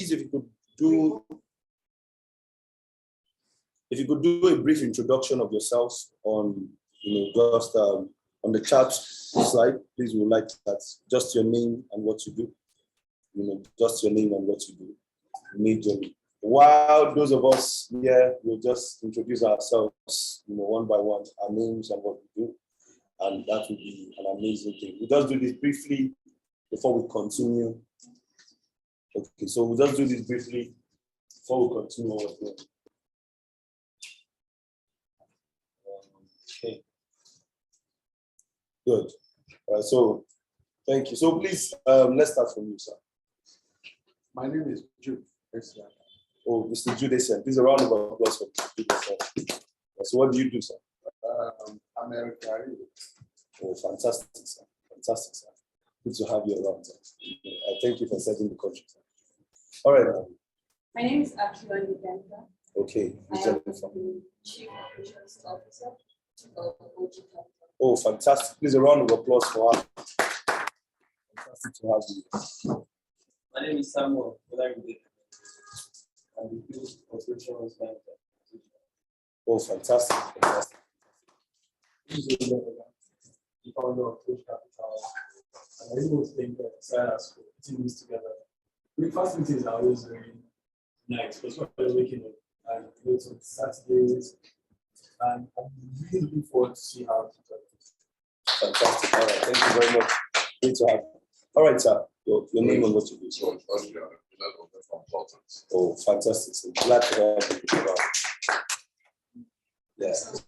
please, if you could do a brief introduction of yourselves on, just on the chat slide, please. We would like that. Just your name and what you do. Just your name and what you do, majorly. While those of us here will just introduce ourselves, one by one, our names and what we do, and that would be an amazing thing. We'll just do this briefly before we continue. Okay, so we'll just do this briefly before we continue what we're doing. Okay. Good. All right, so thank you. So please, let's start from you, sir. My name is Jude. Oh, Mr. Jude, please, a round of applause for Mr. Jude. So what do you do, sir? I'm a retiree. Oh, fantastic, sir. Fantastic, sir. Good to have you around, sir. I thank you for serving the country, sir. All right. My name is Akiwa Uganda. Okay. I am the Chief Operations Officer of OG Capital. Oh, fantastic. Please, a round of applause for her. Fantastic to have you. My name is Samuel. I'm the Chief Operations Manager. Oh, fantastic. Fantastic. The founder of OG Capital. And I always think that Silas putting this together. Breakfast meetings are always very nice, because we're waking up and go to Saturdays. And I'm really looking forward to see how it goes. Fantastic. All right. Thank you very much. Great to have you. All right, sir. Your name and what you do. Oh, fantastic. So glad to have you. Yes.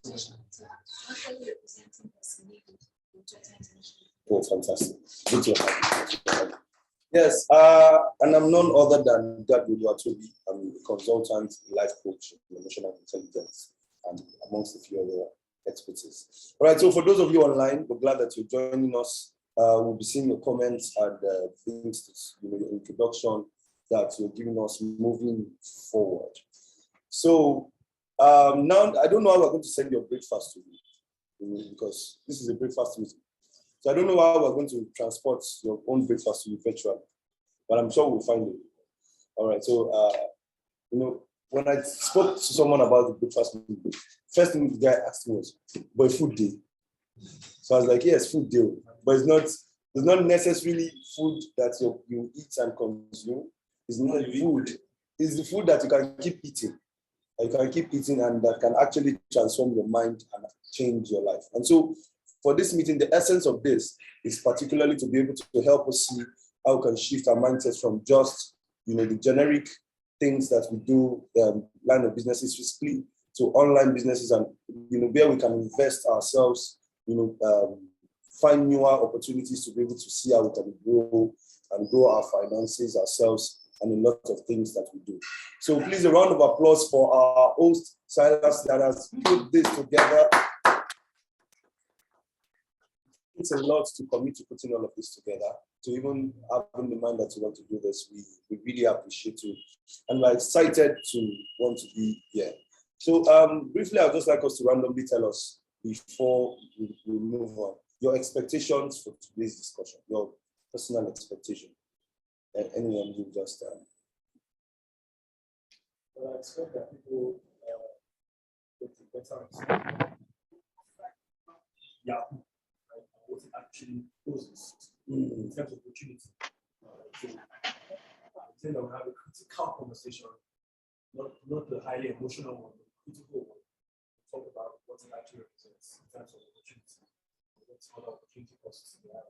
Oh, fantastic. Good to have you. Yes, and I'm none other than Godwin. I'm a consultant, life coach, emotional intelligence, and amongst a few other expertise. All right, so for those of you online, we're glad that you're joining us. We'll be seeing your comments and things, your introduction that you're giving us moving forward. So now, I don't know how we're going to send your breakfast to you, because this is a breakfast meeting. So I don't know how we're going to transport your own breakfast to you virtually, but I'm sure we'll find it. All right, so, when I spoke to someone about the breakfast meeting, first thing the guy asked me was, but food day? So I was like, yes, food day, but it's not necessarily food that you eat and consume. It's not food. It's the food that you can keep eating. You can keep eating, and that can actually transform your mind and change your life. And so for this meeting, the essence of this is particularly to be able to help us see how we can shift our mindsets from just, the generic things that we do, line of businesses physically, to online businesses, and, where we can invest ourselves, find newer opportunities to be able to see how we can grow our finances ourselves, and a lot of things that we do. So please, a round of applause for our host, Silas, that has put this together. It's a lot to commit to putting all of this together, to even have in the mind that you want to do this. We really appreciate you, and we're excited to want to be here. So briefly, I'd just like us to randomly tell us, before we move on, your expectations for today's discussion, your personal expectation. Anyone who just Well, I expect that people get a better yahoo, right? What it actually poses in terms of opportunity. So I think that we have a critical conversation, not the highly emotional one, but the critical one. Talk about what it actually represents in terms of opportunity. What other opportunity costs we have.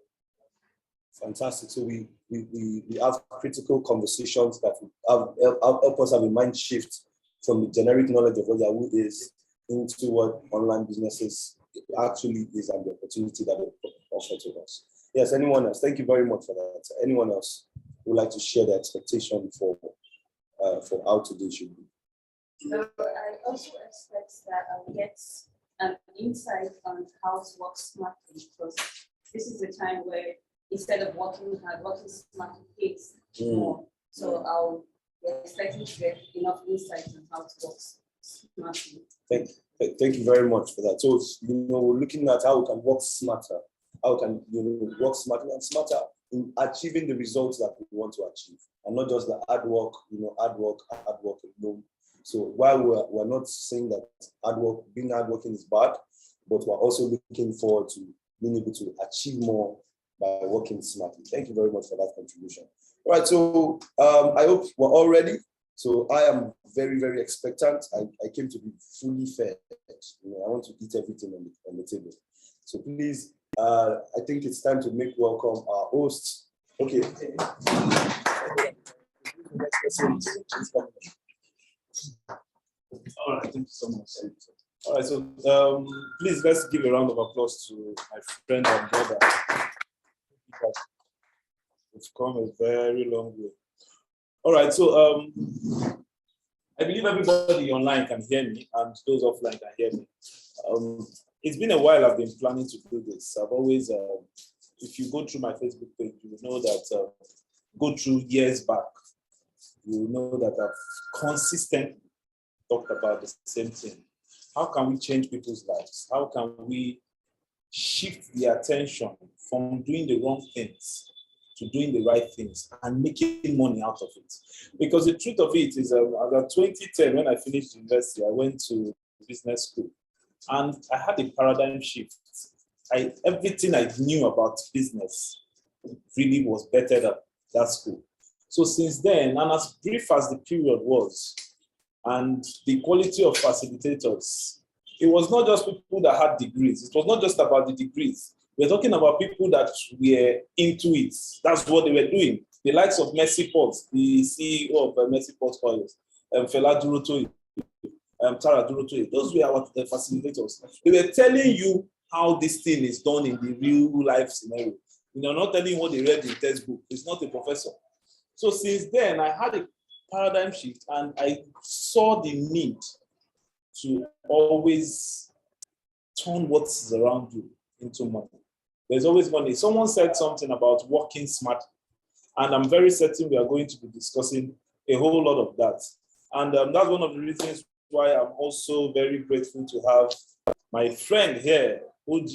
Fantastic. So we have critical conversations that help us have a mind shift from the generic knowledge of what Yahoo is into what online businesses actually is and the opportunity that they offer to us. Yes, anyone else? Thank you very much for that. Anyone else would like to share their expectation for how today should be? So I also expect that I'll get an insight on how to work smartly, because this is a time where instead of working hard, working smartly pays more. So I'll be expecting to get enough insight on how to work smartly. Thank you very much for that. So, we're looking at how we can work smarter, how we can work smarter and smarter in achieving the results that we want to achieve, and not just the hard work, hard work alone. So while we're not saying that being hardworking is bad, but we're also looking forward to being able to achieve more by working smartly. Thank you very much for that contribution. All right, so I hope we're all ready. So I am very, very expectant. I came to be fully fed. I want to eat everything on the table. So please, I think it's time to make welcome our hosts. Okay. All right, thank you so much. All right, so please let's give a round of applause to my friend and brother. We've come a very long way. All right, so I believe everybody online can hear me, and those offline can hear me. It's been a while I've been planning to do this. I've always, if you go through my Facebook page, you will know that, go through years back, you will know that I've consistently talked about the same thing. How can we change people's lives? How can we shift the attention from doing the wrong things to doing the right things and making money out of it? Because the truth of it is, about 2010, when I finished university, I went to business school and I had a paradigm shift. Everything I knew about business really was better than that school. So since then, and as brief as the period was, and the quality of facilitators, it was not just people that had degrees. It was not just about the degrees. We're talking about people that were into it. That's what they were doing. The likes of Mercy Potts, the CEO of Mercy Potts Oils, Fela Durotoye, Tara Durotoye. Those were our facilitators. They were telling you how this thing is done in the real life scenario. Not telling you what they read in the textbook. It's not a professor. So since then, I had a paradigm shift, and I saw the need to always turn what's around you into money. There's always money. Someone said something about working smart, and I'm very certain we are going to be discussing a whole lot of that. And that's one of the reasons why I'm also very grateful to have my friend here, OG.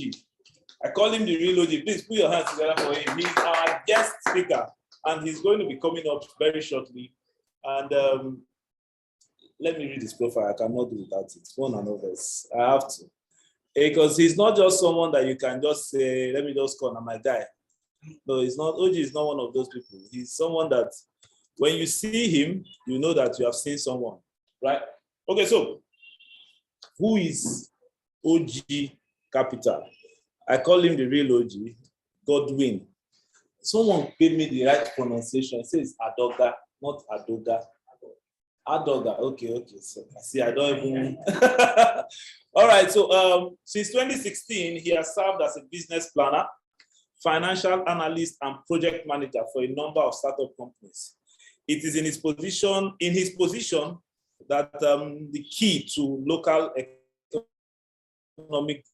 I call him the real OG. Please put your hands together for him. He's our guest speaker, and he's going to be coming up very shortly. And let me read his profile. I cannot do without it. One and others. I have to. Because he's not just someone that you can just say, let me just call him my guy. No, he's not. OG is not one of those people. He's someone that when you see him, you know that you have seen someone, right? Okay, so who is OG Capital? I call him the real OG, Godwin. Someone paid me the right pronunciation. It says Adoga, not Adoga. Adoga, okay. So see, I don't even. All right, so since 2016, he has served as a business planner, financial analyst, and project manager for a number of startup companies. It is in his position that the key to local economic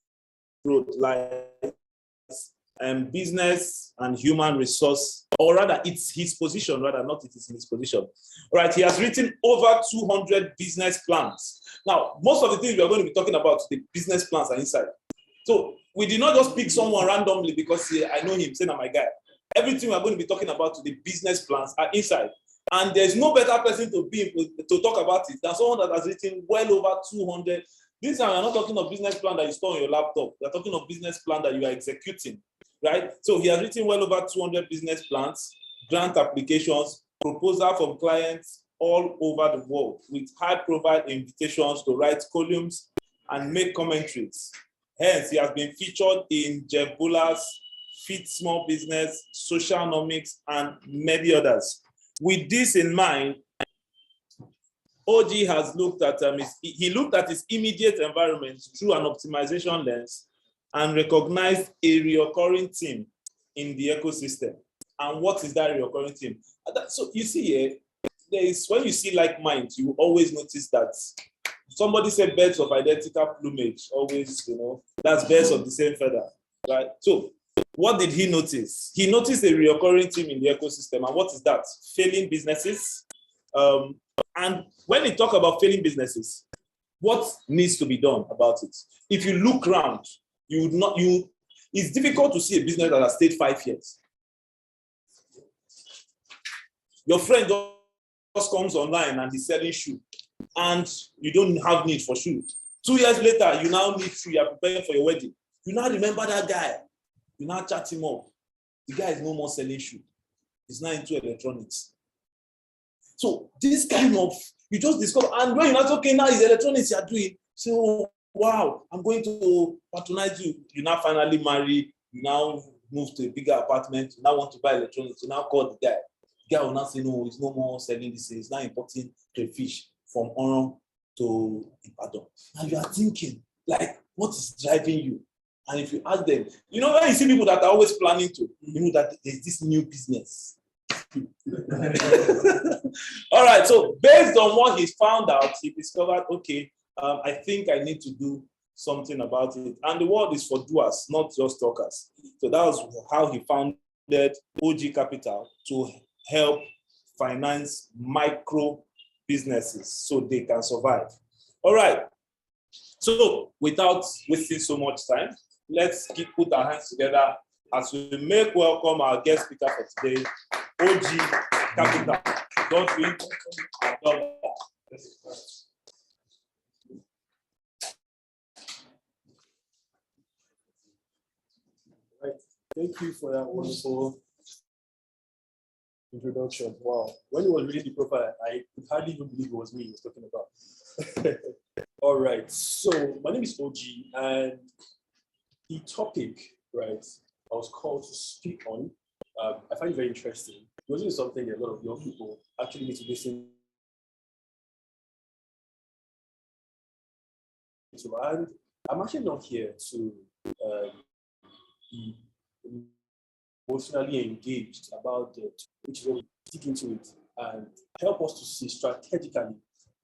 growth lies and business and human resource, or rather it's his position, not it is in his position. All right, he has written over 200 business plans. Now, most of the things we are going to be talking about, the business plans are inside. So we did not just pick someone randomly because I know him, saying I'm my guy. Everything we are going to be talking about, the business plans are inside. And there's no better person to talk about it than someone that has written well over 200. This time, we're not talking of business plan that you store on your laptop. We're talking of business plan that you are executing, right? So he has written well over 200 business plans, grant applications, proposal from clients all over the world with high-profile invitations to write columns and make commentaries. Hence, he has been featured in Jeff Buller's Fit Small Business, Socialnomics, and many others. With this in mind, OG has looked at his immediate environment through an optimization lens and recognized a recurring theme in the ecosystem. And what is that recurring theme? So you see here, when you see like minds, you always notice that somebody said birds of identical plumage, always, that's birds of the same feather, right? So what did he notice? He noticed a recurring theme in the ecosystem. And what is that? Failing businesses. And when we talk about failing businesses, what needs to be done about it? If you look around, it's difficult to see a business that has stayed 5 years. Your friend just comes online and he's selling shoe, and you don't have need for shoe. 2 years later, you now need shoe. You're preparing for your wedding. You now remember that guy. You now chat him up. The guy is no more selling shoe. He's now into electronics. So this kind of, you just discover, and when you're not okay, now is electronics you're doing. So wow, I'm going to patronize you. You now finally marry. You now move to a bigger apartment. You now want to buy electronics. You now call the guy. The guy will now say, no, he's no more selling this. He's now importing crayfish from Oron to Ibadan. And you are thinking, like, what is driving you? And if you ask them, you know, when you see people that are always planning to, you know that there's this new business. All right, so based on what he's found out, he discovered, okay, I think I need to do something about it. And the word is for doers, not just talkers. So that was how he founded OG Capital, to help finance micro businesses so they can survive. All right. So without wasting so much time, let's put our hands together as we make welcome our guest speaker for today, OG Capital, Godwin, Adoga. Right. Thank you for that wonderful introduction. Wow. When you was reading the profile, I could hardly even believe it was me he was talking about. All right. So my name is OG, and the topic, right, I was called to speak on. I find it very interesting. It wasn't something that a lot of young people actually need to listen to. And I'm actually not here to be emotionally engaged about it, which is what we dig into it and help us to see strategically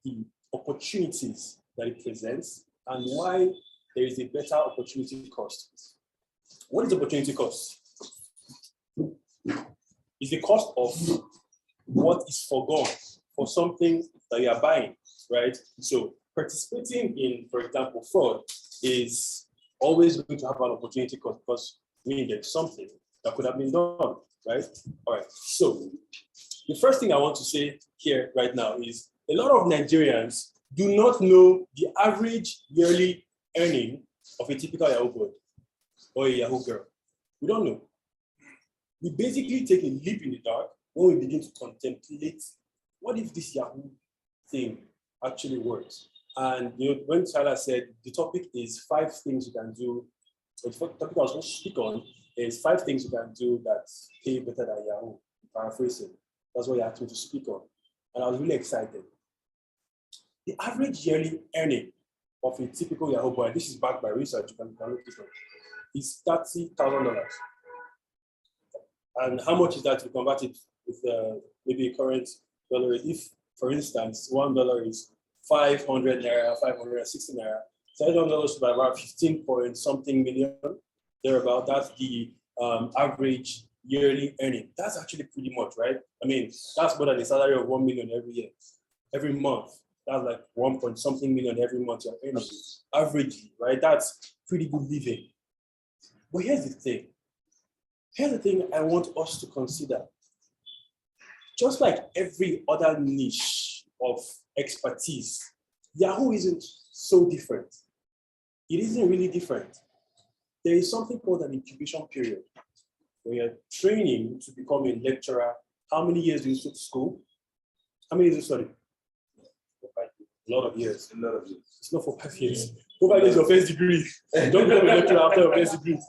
the opportunities that it presents and why there is a better opportunity cost. What is opportunity cost? It's the cost of what is forgone for something that you are buying, right? So participating in, for example, fraud is always going to have an opportunity cost because there's something that could have been done, right? All right. So the first thing I want to say here right now is a lot of Nigerians do not know the average yearly earning of a typical Yahoo boy or a Yahoo girl. We don't know. We basically take a leap in the dark when we begin to contemplate, what if this Yahoo thing actually works? And when Silas said the topic is 5 things you can do, the topic I was going to speak on is 5 things you can do that pay better than Yahoo. Paraphrasing. That's what he asked me to speak on. And I was really excited. The average yearly earning of a typical Yahoo boy, this is backed by research, you can look this up, is $30,000. And how much is that to convert it with maybe a current dollar? If, for instance, $1 is 500 naira, 560 naira, $30 to about 15 point something million, thereabout. That's the average yearly earning. That's actually pretty much, right? I mean, that's more than a salary of 1 million every year, every month. That's like 1 point something million every month you're earning, averagely, right? That's pretty good living. But here's the thing. Here's the thing I want us to consider. Just like every other niche of expertise, Yahoo isn't so different. It isn't really different. There is something called an incubation period. When you're training to become a lecturer, how many years do you go to school? How many years do you study? A lot of years. A lot of years. It's not for 5 years. Go back to your first degree. Don't become a lecturer after your first degree.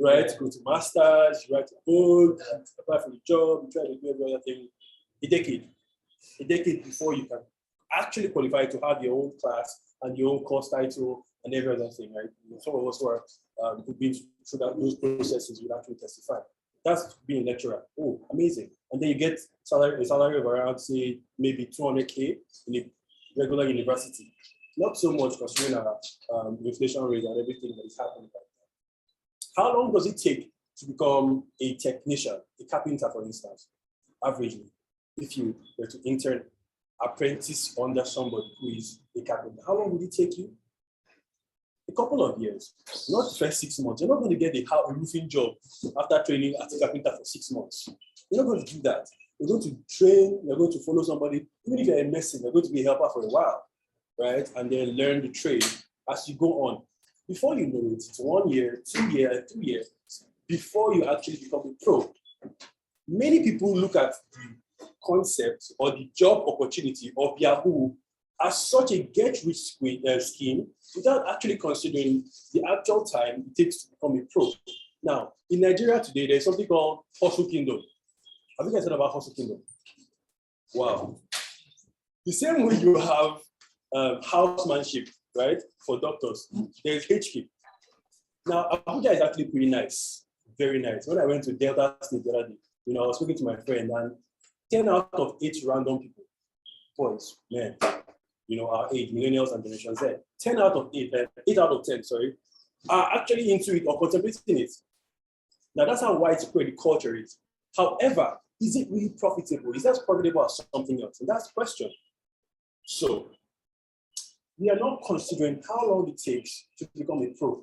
Right? Go to masters, you write a book, apply for the job, you try to do every other thing. A decade before you can actually qualify to have your own class and your own course title and every other thing, right? Some of us who are who've been through those processes will actually testify. That's being a lecturer. Oh, amazing. And then you get a salary of around, say, maybe 200K in a regular university. Not so much considering our inflation rate and everything that is happening right now. How long does it take to become a technician, a carpenter, for instance, averagely, if you were to intern, apprentice under somebody who is a carpenter? How long would it take you? A couple of years, not the first 6 months. You're not going to get a roofing job after training as a carpenter for 6 months. You're not going to do that. You're going to train, you're going to follow somebody. Even if you're a merchant, you're going to be a helper for a while, right? And then learn the trade as you go on. Before you know it, it's 1 year, 2 years, 3 years, before you actually become a pro. Many people look at the concept or the job opportunity of Yahoo as such a get-rich scheme without actually considering the actual time it takes to become a pro. Now, in Nigeria today, there's something called Hustle Kingdom. Have you guys heard about Hustle Kingdom? Wow. The same way you have housemanship, right, for doctors, there's HK. Now, Abuja is actually pretty nice, very nice. When I went to Delta State the other day, I was speaking to my friend, and 10 out of 8 random people, boys, men, our age, millennials and Generation Z, 10 out of 8, 8 out of 10, sorry, are actually into it or contemplating it. Now, that's how widespread the culture is. However, is it really profitable? Is that profitable as something else? And that's the question. So, we are not considering how long it takes to become a pro.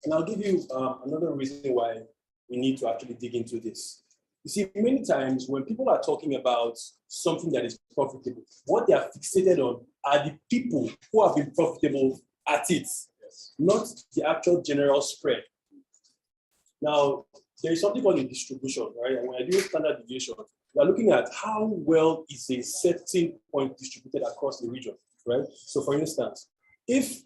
And I'll give you another reason why we need to actually dig into this. You see, many times when people are talking about something that is profitable, what they are fixated on are the people who have been profitable at it, not the actual general spread. Now, there is something called a distribution, right? And when I do standard deviation, we are looking at how well is a certain point distributed across the region, right? So for instance, if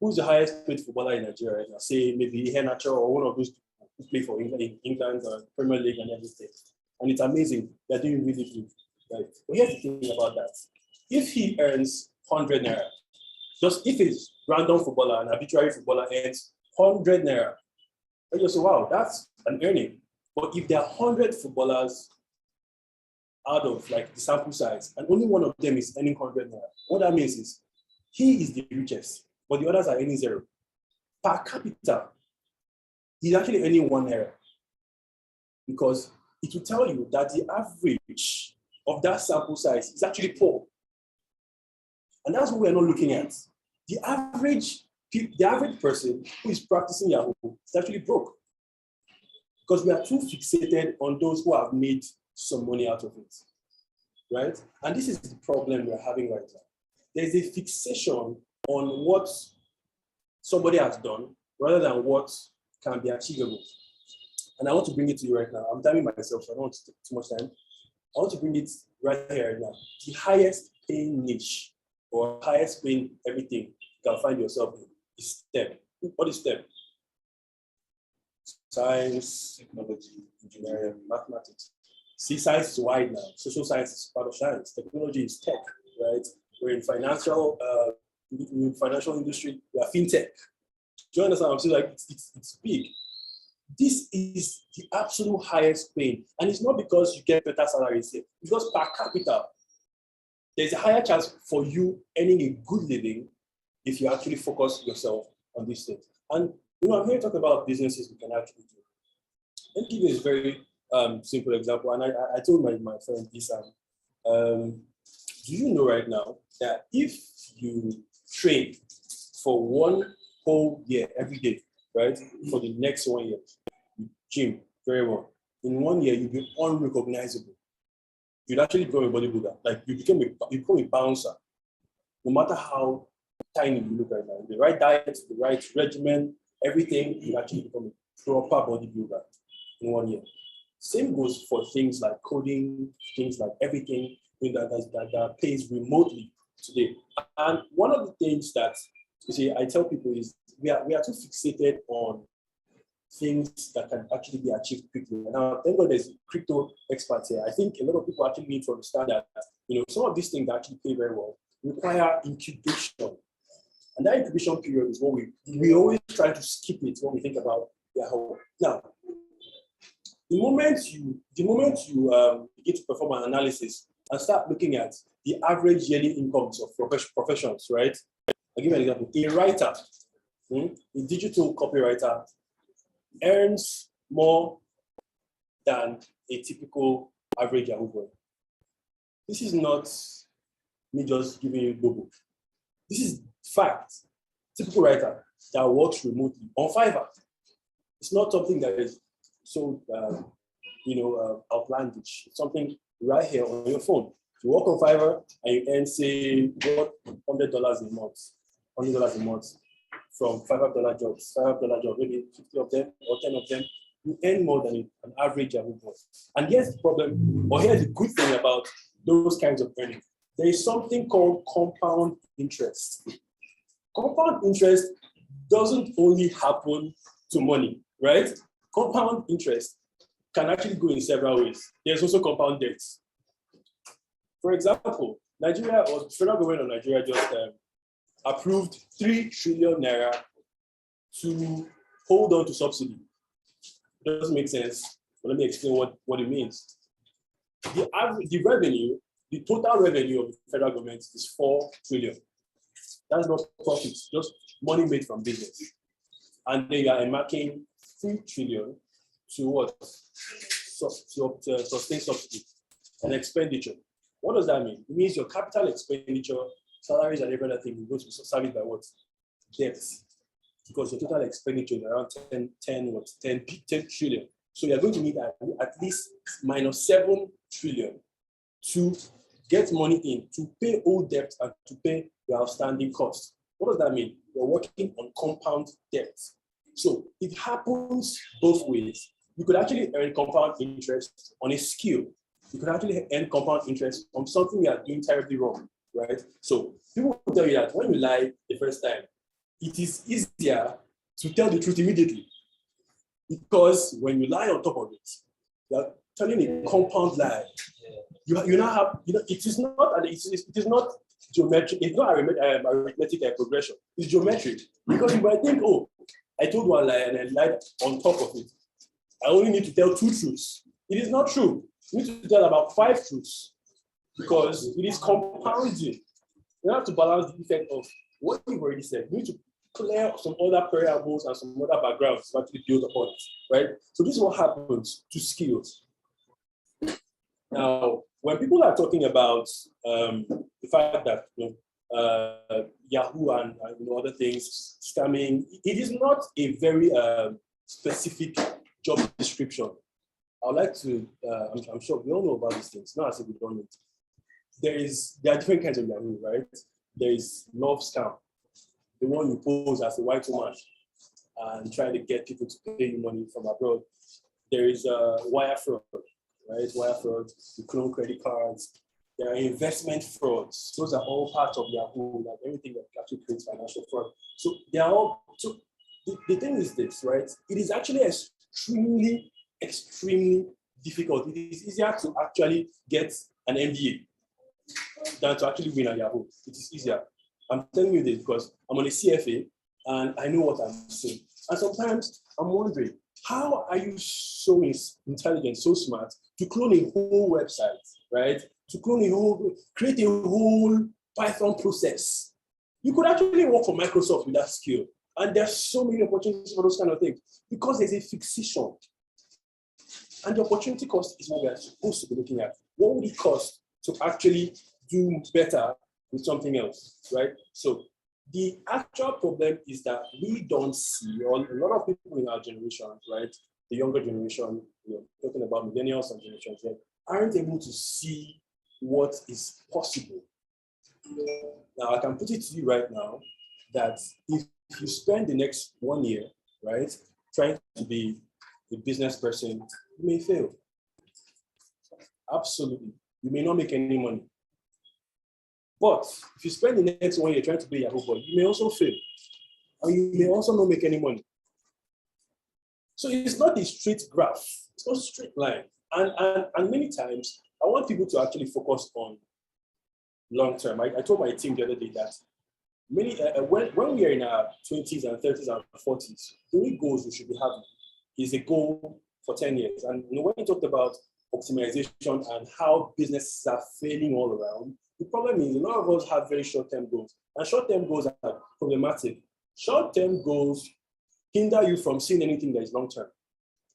who's the highest paid footballer in Nigeria right now? Say maybe Henacho or one of those people who play for England Premier League and everything. And it's amazing, they're doing really good, right? But here's the thing about that. If he earns 100 naira, just if it's random footballer, an arbitrary footballer earns 100 naira, and you say, wow, that's an earning. But if there are 100 footballers out of like the sample size, and only one of them is earning 100 naira, what that means is he is the richest, but the others are earning 0. Per capita, he's actually earning 1 naira. Because it will tell you that the average of that sample size is actually poor. And that's what we're not looking at. The average person who is practicing Yahoo is actually broke. Because we are too fixated on those who have made some money out of it, right? And this is the problem we're having right now. There's a fixation on what somebody has done rather than what can be achievable. And I want to bring it to you right now. I'm timing myself, so I don't want to take too much time. I want to bring it right here right now. The highest paying niche or highest paying everything you can find yourself in is STEM. What is STEM? Science, technology, engineering, mathematics. See, science is wide now. Social science is part of science. Technology is tech, right? We're in financial industry. We are fintech. Do you understand? I'm saying like it's big. This is the absolute highest paying, and it's not because you get better salaries here. Because per capita, there's a higher chance for you earning a good living if you actually focus yourself on these things. And I'm here to talk about businesses we can actually do. Let me give you a very simple example. And I told my friend this, do you know right now that if you train for 1 whole year every day, right, for the next 1 year, you gym very well, in 1 year you'll be unrecognizable. You'd actually become a bodybuilder. Like you become a bouncer, no matter how tiny you look right now. The right diet, the right regimen, everything, you actually become a proper bodybuilder in 1 year. Same goes for things like coding, things like everything that pays remotely today. And one of the things that you see, I tell people is we are too fixated on things that can actually be achieved quickly. Now, thank God there's crypto experts here. I think a lot of people actually need to understand that some of these things that actually pay very well require incubation. And that incubation period is what we always try to skip it when we think about Yahoo. Now, the moment you begin to perform an analysis and start looking at the average yearly incomes of professions, right? I'll give you an example. A writer, a digital copywriter, earns more than a typical average Yahoo boy. This is not me just giving you Google. This is fact. Typical writer that works remotely on Fiverr. It's not something that is so outlandish. It's something right here on your phone. You work on Fiverr and you earn, say, what, $100 a month, $100 a month from $5 jobs, maybe 50 of them or 10 of them. You earn more than an average Yahoo boy. And here's the problem, or here's the good thing about those kinds of earning. There is something called compound interest. Compound interest doesn't only happen to money, right? Compound interest can actually go in several ways. There's also compound debt. For example, Nigeria, or the federal government of Nigeria just approved 3 trillion naira to hold on to subsidy. It doesn't make sense, but let me explain what it means. The revenue, the total revenue of the federal government is 4 trillion. That's not profits, just money made from business. And they are marking 3 trillion to what? To sustain subsidy and expenditure. What does that mean? It means your capital expenditure, salaries and every other thing will go to service by what? Debt. Because your total expenditure is around 10 trillion. So you're going to need at least minus 7 trillion to get money in, to pay old debt and to pay your outstanding costs. What does that mean? You're working on compound debt. So it happens both ways. You could actually earn compound interest on a skill. You could actually earn compound interest on something you are doing terribly wrong, right? So people will tell you that when you lie the first time, it is easier to tell the truth immediately. Because when you lie on top of it, you're telling a compound lie. You now have, it is not geometric, it's not arithmetic progression, it's geometric. Because you might think, oh, I told one lie and I lied on top of it. I only need to tell 2 truths. It is not true. You need to tell about 5 truths because it is compounding. You have to balance the effect of what you've already said. You need to clear some other variables and some other backgrounds to actually build upon it, right? So this is what happens to skills. Now, when people are talking about the fact that Yahoo and other things scamming, it is not a very specific job description. I would like to, I'm sure we all know about these things, not as if we don't know it. There are different kinds of Yahoo, right? There is love scam, the one you pose as a white woman and try to get people to pay you money from abroad. There is wire fraud, right? Wire fraud, you clone credit cards. There are investment frauds. Those are all part of Yahoo, like everything that actually creates financial fraud. So they are all, so the thing is this, right? It is actually extremely difficult. It is easier to actually get an MBA than to actually win at Yahoo. It is easier. I'm telling you this because I'm on a CFA and I know what I'm saying. And sometimes I'm wondering, how are you so intelligent, so smart to clone a whole website, right? To create a whole Python process. You could actually work for Microsoft with that skill. And there's so many opportunities for those kind of things because there's a fixation. And the opportunity cost is what we are supposed to be looking at. What would it cost to actually do better with something else, right? So the actual problem is that we don't see, or a lot of people in our generation, right, the younger generation, talking about millennials and generations, aren't able to see what is possible. Now, I can put it to you right now that if you spend the next 1 year, right, trying to be a business person, you may fail. Absolutely. You may not make any money. But if you spend the next 1 year trying to be a Yahoo boy, you may also fail. And you may also not make any money. So it's not a straight graph. It's not a straight line. And many times, I want people to actually focus on long term. I told my team the other day that when we are in our 20s and 30s and 40s, the only goals we should be having is a goal for 10 years. And when we talked about optimization and how businesses are failing all around, the problem is a lot of us have very short-term goals. And short-term goals are problematic. Short-term goals hinder you from seeing anything that is long-term,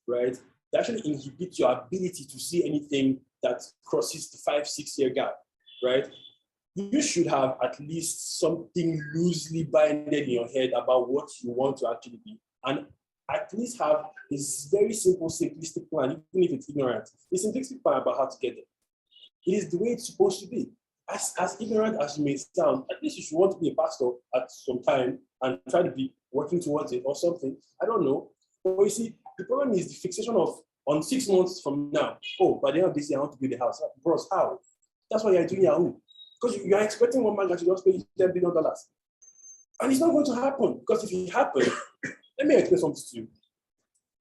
right? They actually inhibit your ability to see anything that crosses the 5-6 year gap, right? You should have at least something loosely binded in your head about what you want to actually be. And at least have this very simple, simplistic plan, even if it's ignorant. A simplistic plan about how to get there. It is the way it's supposed to be. As ignorant as you may sound, at least you should want to be a pastor at some time and try to be working towards it or something. I don't know. But you see, the problem is the fixation of on 6 months from now. Oh, by the end of this year, I want to build a house. Bros, how? That's why you're doing yahoo. Because you are expecting one man that should just pay you $10 billion. And it's not going to happen. Because if it happens, let me explain something to you.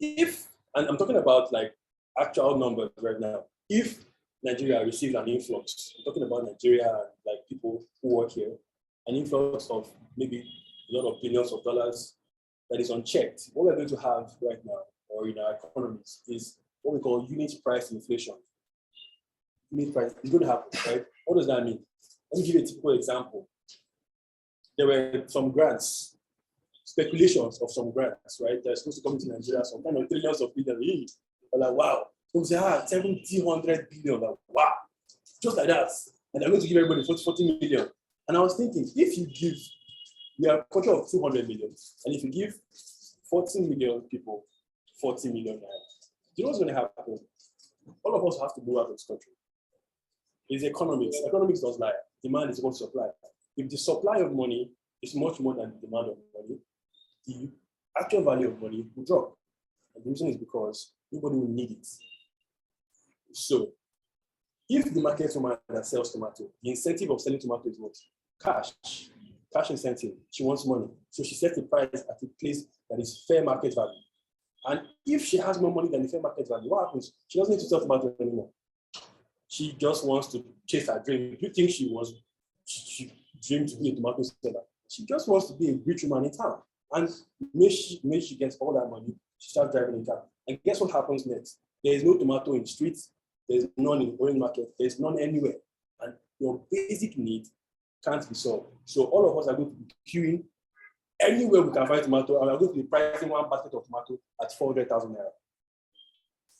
If, and I'm talking about like actual numbers right now, if Nigeria receives an influx, I'm talking about Nigeria and like people who work here, an influx of maybe a lot of billions of dollars that is unchecked, what we're going to have right now, or in our economies, is what we call unit price inflation. Unit price is going to happen, right? What does that mean? Let me give you a typical example. There were some grants, speculations of some grants, right? They're supposed to come into Nigeria, some kind of trillions of billions. They're like, wow. So say, 700 billion. Like, wow. Just like that. And they're going to give everybody 40 million. And I was thinking, if you give, we are a country of 200 million, and if you give 40 million people 40 million naira, you know what's going to happen? All of us have to move out of this country. It's economics. Economics does lie. Demand is equal to supply. If the supply of money is much more than the demand of money, the actual value of money will drop. And the reason is because nobody will need it. So, if the market woman that sells tomato, the incentive of selling tomato is what? Cash incentive. She wants money. So she sets the price at a place that is fair market value. And if she has more money than the fair market value, what happens? She doesn't need to sell tomato anymore. She just wants to chase her dream. You think she dreamed to be a tomato seller? She just wants to be a rich woman in town. And when she gets all that money, she starts driving a car. And guess what happens next? There is no tomato in the streets. There's none in the orange market. There's none anywhere. And your basic need can't be solved. So all of us are going to be queuing anywhere we can find tomato, and we're going to be pricing one basket of tomato at 400,000 naira.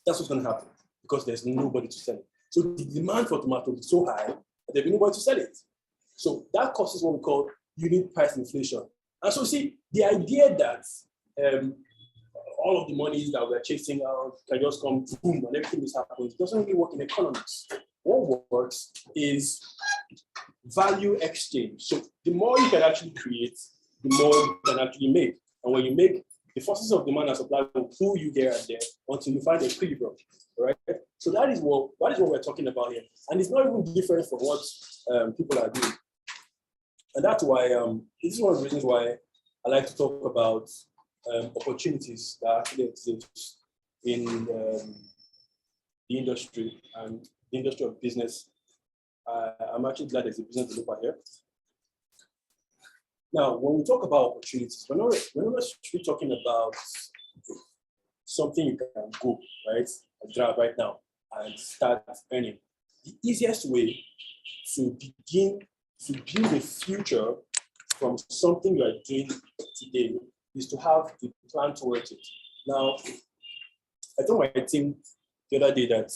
That's what's going to happen because there's nobody to sell it. So the demand for tomato is so high that there'll be nobody to sell it. So that causes what we call unit price inflation. And so see, the idea that all of the monies that we're chasing out can just come boom and everything is happening, it doesn't really work in economics. What works is value exchange. So the more you can actually create, the more you can actually make. And when you make, the forces of demand and supply will pull you here and there until you find equilibrium, right? So that is what we're talking about here. And it's not even different from what people are doing. And that's why, this is one of the reasons why I like to talk about opportunities that actually exist in the industry and the industry of business. I'm actually glad there's a business developer here. Now, when we talk about opportunities, we're not really talking about something you can go, right, and grab right now and start earning. The easiest way to begin to build a future from something you are doing today is to have a plan towards it. Now, I told my team the other day that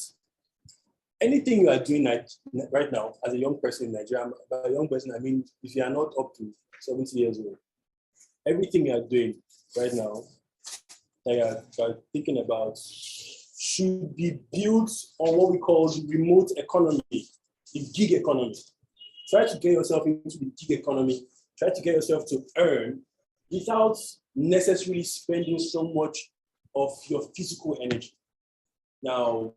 anything you are doing right now as a young person in Nigeria, by a young person, I mean if you are not up to 70 years old, everything you are doing right now that you are thinking about should be built on what we call the remote economy, the gig economy. Try to get yourself into the gig economy. Try to get yourself to earn without necessarily spending so much of your physical energy. Now,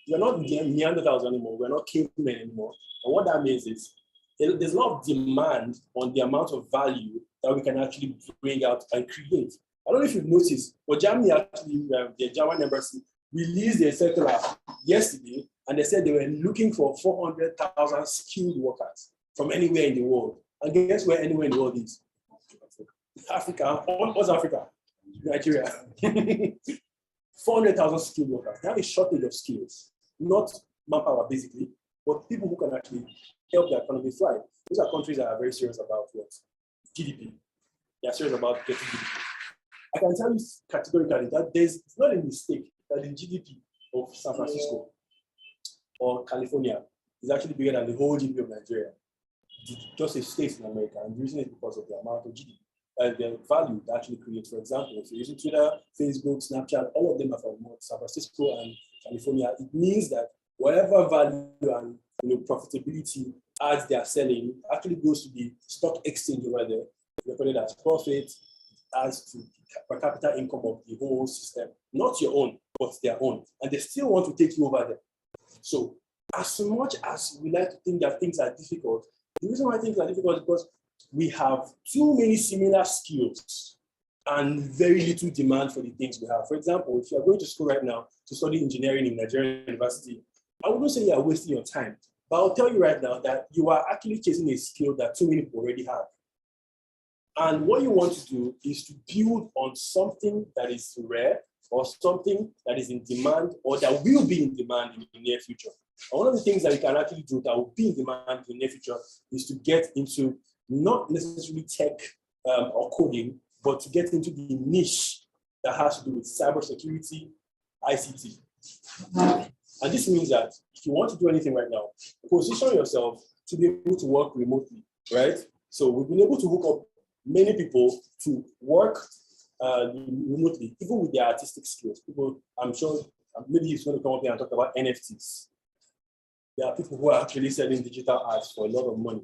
we're not Neanderthals anymore. We're not cavemen anymore. And what that means is there's a lot of demand on the amount of value that we can actually bring out and create. I don't know if you've noticed, but Germany actually, the German embassy released a circular yesterday, and they said they were looking for 400,000 skilled workers from anywhere in the world. And guess where anywhere in the world is? Africa. What's Africa? Nigeria. 400,000 skilled workers. They have a shortage of skills, not manpower basically, but people who can actually help the economy thrive. Those are countries that are very serious about what? GDP. They are serious about getting GDP. I can tell you categorically that it's not a mistake that the GDP of San Francisco or California is actually bigger than the whole GDP of Nigeria. Just a state in America, and the reason is because of the amount of GDP the value that actually creates. For example, if you're using Twitter, Facebook, Snapchat, all of them are from San Francisco and California. It means that whatever value and profitability ads they are selling actually goes to the stock exchange over there, recorded as profit, as to per capita income of the whole system, not your own, but their own. And they still want to take you over there. So as much as we like to think that things are difficult, the reason why things are difficult is because we have too many similar skills and very little demand for the things we have. For example, if you are going to school right now to study engineering in Nigerian university, I wouldn't say you are wasting your time, but I'll tell you right now that you are actually chasing a skill that too many people already have. And what you want to do is to build on something that is rare or something that is in demand or that will be in demand in the near future. And one of the things that you can actually do that will be in demand in the near future is to get into not necessarily tech or coding, but to get into the niche that has to do with cybersecurity, ICT. And this means that if you want to do anything right now, position yourself to be able to work remotely, right? So we've been able to hook up many people to work remotely, even with their artistic skills. People, I'm sure, maybe he's going to come up here and talk about NFTs. There are people who are actually selling digital arts for a lot of money.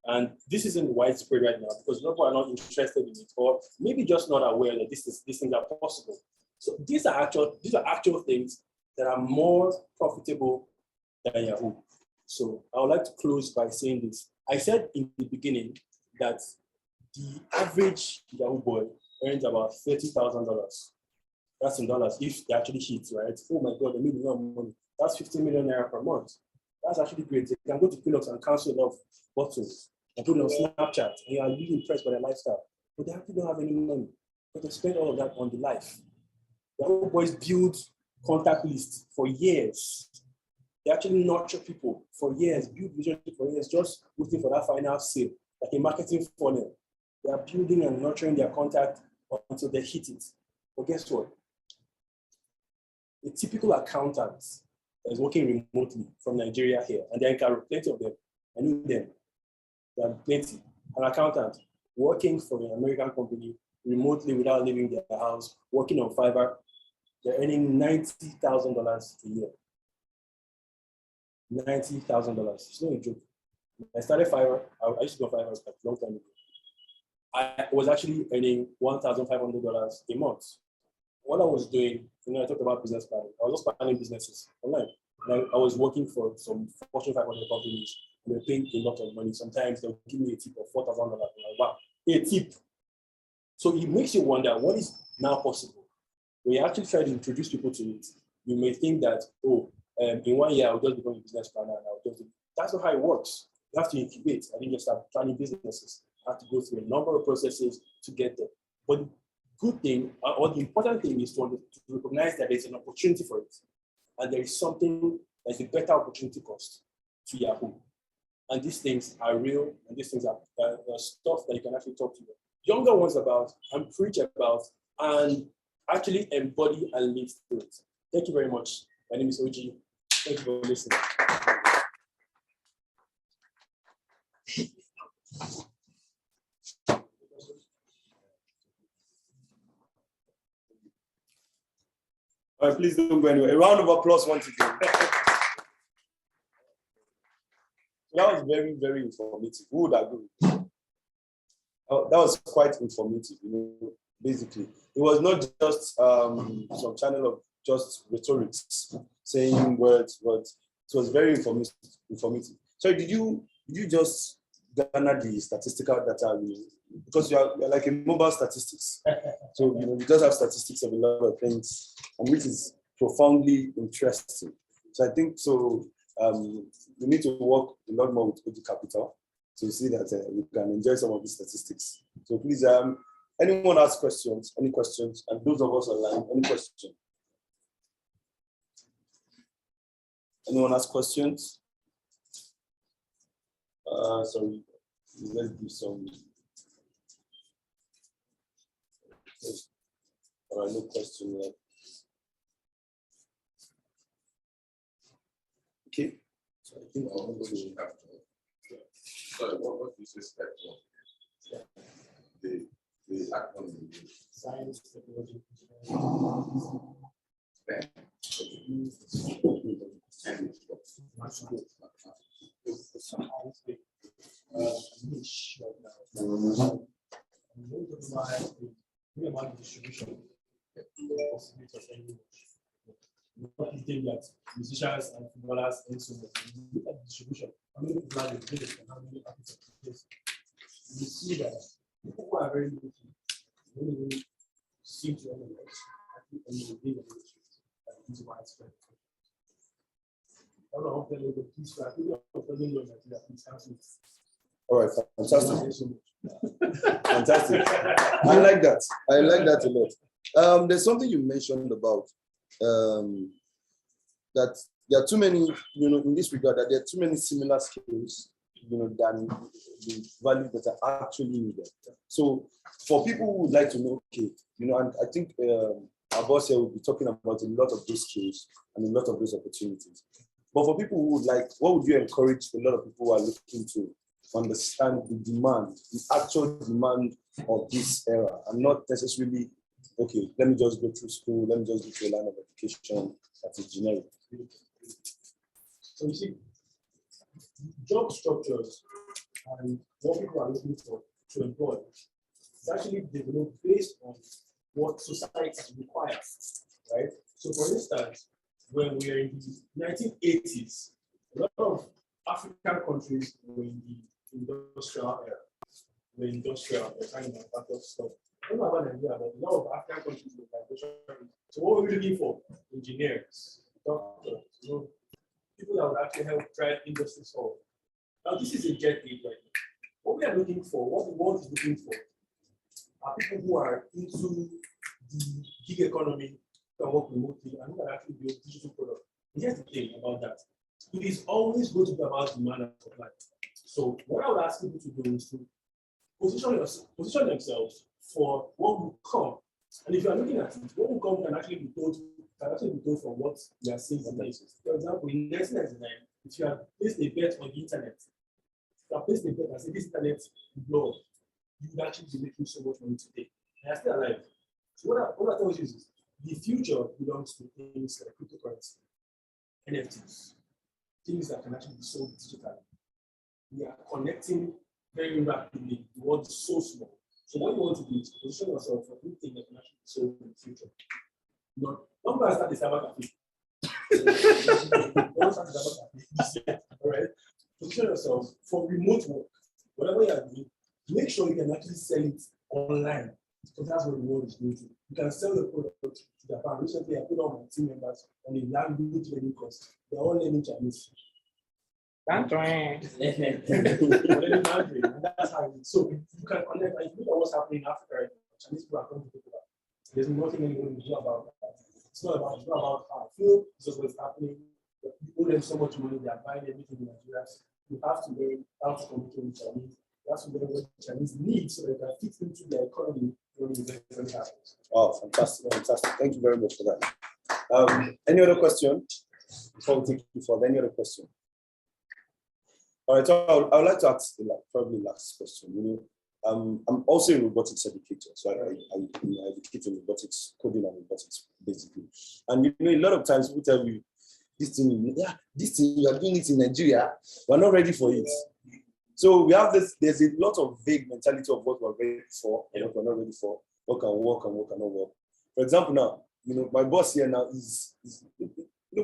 And this isn't widespread right now because people are not interested in it, or maybe just not aware that these things are possible. So these are actual things that are more profitable than Yahoo. So I would like to close by saying this. I said in the beginning that the average Yahoo boy earns about $30,000. That's in dollars if they actually hit, right? Oh my God, they made a lot of money. That's 15 million naira per month. That's actually great. They can go to Pilox and cancel a lot of bottles and put it on Snapchat, and you are really impressed by their lifestyle. But they actually don't have any money. But they spend all of that on the life. Yahoo boys build contact lists for years. They actually nurture people for years, build relationship for years, just waiting for that final sale, like a marketing funnel. They are building and nurturing their contact until they hit it. But guess what? A typical accountant that is working remotely from Nigeria here, and there are plenty of them. I know them. There are plenty. An accountant working for an American company remotely without leaving their house, working on Fiverr, they're earning $90,000 a year. $90,000. It's not a joke. I started Fiverr. I used to go Fiverr a long time ago. I was actually earning $1,500 a month. What I was doing, I talked about business planning. I was just planning businesses online. And I was working for some Fortune 500 companies, and they were paying a lot of money. Sometimes they'll give me a tip of $4,000. Like, wow, a tip. So it makes you wonder what is now possible. When you actually try to introduce people to it, you may think that, in 1 year, I'll just become a business planner and I'll just do it. That's not how it works. You have to incubate. I didn't just start planning businesses. I have to go through a number of processes to get there. But the good thing, or the important thing is to recognize that there's an opportunity for it. And there is something that's a better opportunity cost to Yahoo. And these things are real, and these things are stuff that you can actually talk to the younger ones about and preach about and actually embody and live through it. Thank you very much. My name is OG. Thank you for listening. All right, please don't go anywhere. A round of applause once again. That was very, very informative. Who would agree? That was quite informative, basically. It was not just some channel of just rhetorics, saying words, but it was very informative. So did you just garner the statistical data? Because you're like a mobile statistics. So we just have statistics of a lot of things, and which is profoundly interesting. So I think we need to work a lot more with OG Capital to see that we can enjoy some of these statistics. So please, anyone has questions, any questions, and those of us online, any questions? Anyone has questions? Sorry, let's do some. All right, no question yet. Okay. So I think I'll go to Sorry, what do you suspect? The The acronym. Science, technology, niche right now. I'm going to provide the distribution the possibility of any not eating that musicians and footballers and so on. Look at the distribution. How many people are in the village and how many artists are in the place? You see that people who are very lucky don't even seem to any work. I think only the big industries that is widespread. I don't know if they please try. I think I'm telling you that please answer. All right, fantastic. Fantastic. I like that. I like that a lot. There's something you mentioned about that there are too many, in this regard, that there are too many similar skills, than the values that are actually needed. So for people who would like to know, okay, and I think our boss here will be talking about a lot of those skills and a lot of those opportunities. But for people who would like, what would you encourage a lot of people who are looking to understand the demand, the actual demand of this era, and not necessarily, okay, let me just go through school, let me just go through a line of education that is generic. So you see, job structures and what people are looking for to employ is actually developed based on what society requires, right? So for instance, when we are in the 1980s, a lot of African countries were in the industrial era. They're trying to manufacture stuff. I don't know about Nigeria, but a lot of African countries were like industrial. So what are we looking for? Engineers, doctors, people that would actually help drive industries forward. Now this is a jet age right now. What we are looking for, what the world is looking for, are people who are into the gig economy, who can work remotely, and who can actually build digital products. And here's the thing about that. It is always going to be about demand and supply. So what I would ask people to do is to position themselves for what will come. And if you are looking at it, what will come can actually be told from what we are seeing today. For example, in 1999, if you have placed a bet on the internet, if you have placed a bet and said this internet will blow up, you would actually be making so much money today. And you're still alive. So what I tell you is the future belongs to things like cryptocurrency, NFTs, things that can actually be sold digitally. We are connecting very rapidly. The world is so small. So what you want to do is position yourself for anything that can actually be sold in the future. Don't go and start a cyber cafe. Don't start a cyber cafe. All right. Position yourself for remote work. Whatever you are doing, make sure you can actually sell it online. Because that's what the world is going to. You can sell the product to Japan. Recently, I put on my team members on a language learning course. They're all learning Chinese. And that's how it is. So you can connect. If you look at what's happening in Africa right now, Chinese people are coming to people. There's nothing anyone can do about that. It's not about how I feel. It's just what's happening. You owe them so much money. They are buying everything in Nigeria. You have to learn how to communicate with Chinese. You have to learn what Chinese need so that they can fit into their economy when the event happens. Oh, fantastic, fantastic. Thank you very much for that. Any other question? Before we take you for any other question? All right, so I would like to ask probably last question. I'm also a robotics educator, so I educate in robotics, coding and robotics basically. And a lot of times people tell you, this thing you are doing it in Nigeria, we're not ready for it. So we have this. There's a lot of vague mentality of what we're ready for and what we're not ready for, what can work and what cannot work. For example, now my boss here now is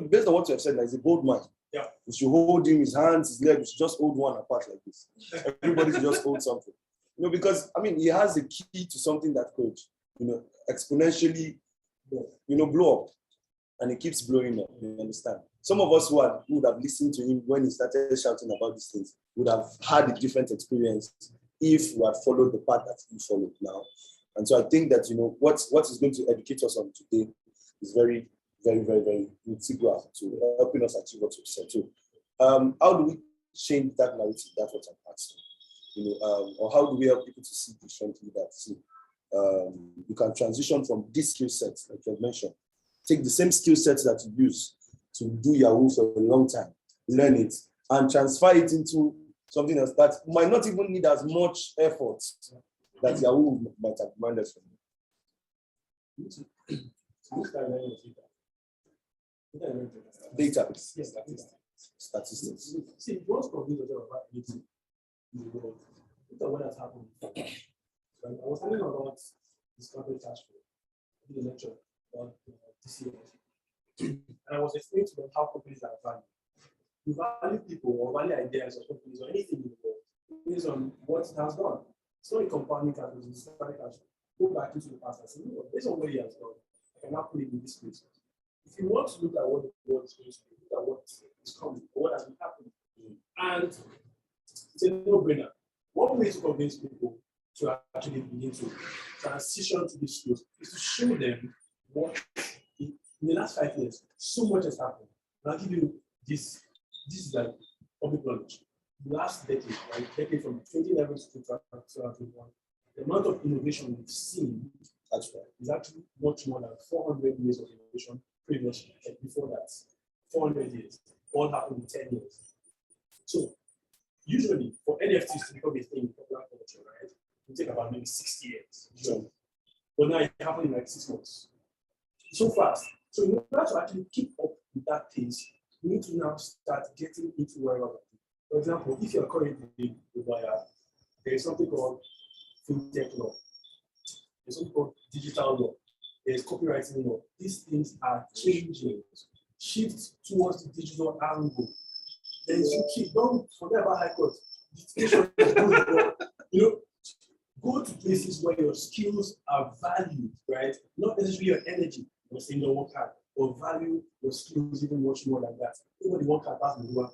based on what you have said, he's a bold man. Yeah. You should hold him, his hands, his legs, just hold one apart like this. Everybody should just hold something. Because he has a key to something that could, exponentially, blow up, and it keeps blowing up. You understand? Some of us who would have listened to him when he started shouting about these things would have had a different experience if we had followed the path that he followed now. And so I think that what is going to educate us on today is very, very, very, very integral to helping us achieve what we've said too. How do we change that narrative? That's what I'm asking. Or how do we help people to see differently that you can transition from these skill sets, like you have mentioned, take the same skill sets that you use to do Yahoo for a long time, learn it, and transfer it into something else that might not even need as much effort that Yahoo might have demanded from you? Data. Yes, statistics. Statistics. See, it was confused about anything in the world. Look at what has happened. Right? I was telling about discovery cash flow in the lecture about this year. And I was explaining to them how companies are valued. You value people or value ideas or companies or anything in the world based on what it has done. It's not a compounding cash flow, it's discovery cash flow. Go back into the past and say, based on what he has done, I can now put it in this place. If you want to look at what the world is going to be, look at what is coming, what has been happening. And it's a no-brainer. One way to convince people to actually begin to transition to these skills is to show them what in the last 5 years, so much has happened. And I'll give you this. This is like public knowledge. The last decade, like decade from 2011 to 2021, the amount of innovation we've seen is actually much more than 400 years of innovation previously, and before that, 400 years, all happened in 10 years. So, usually, for NFTs to become a thing in popular culture, right, it take about maybe 60 years. So, but now it happened in like 6 months. So fast. So, in order to actually keep up with that pace, you need to now start getting into wherever. For example, if you're currently a buyer, there is something called fintech law. There's something called digital law. There's copywriting law. These things are changing. Shift towards the digital angle. Then you keep, don't forget about high court. You know, go to places where your skills are valued, right? Not necessarily your energy, you're saying your work hard, or value your skills even much more than that. Nobody work hard past the work.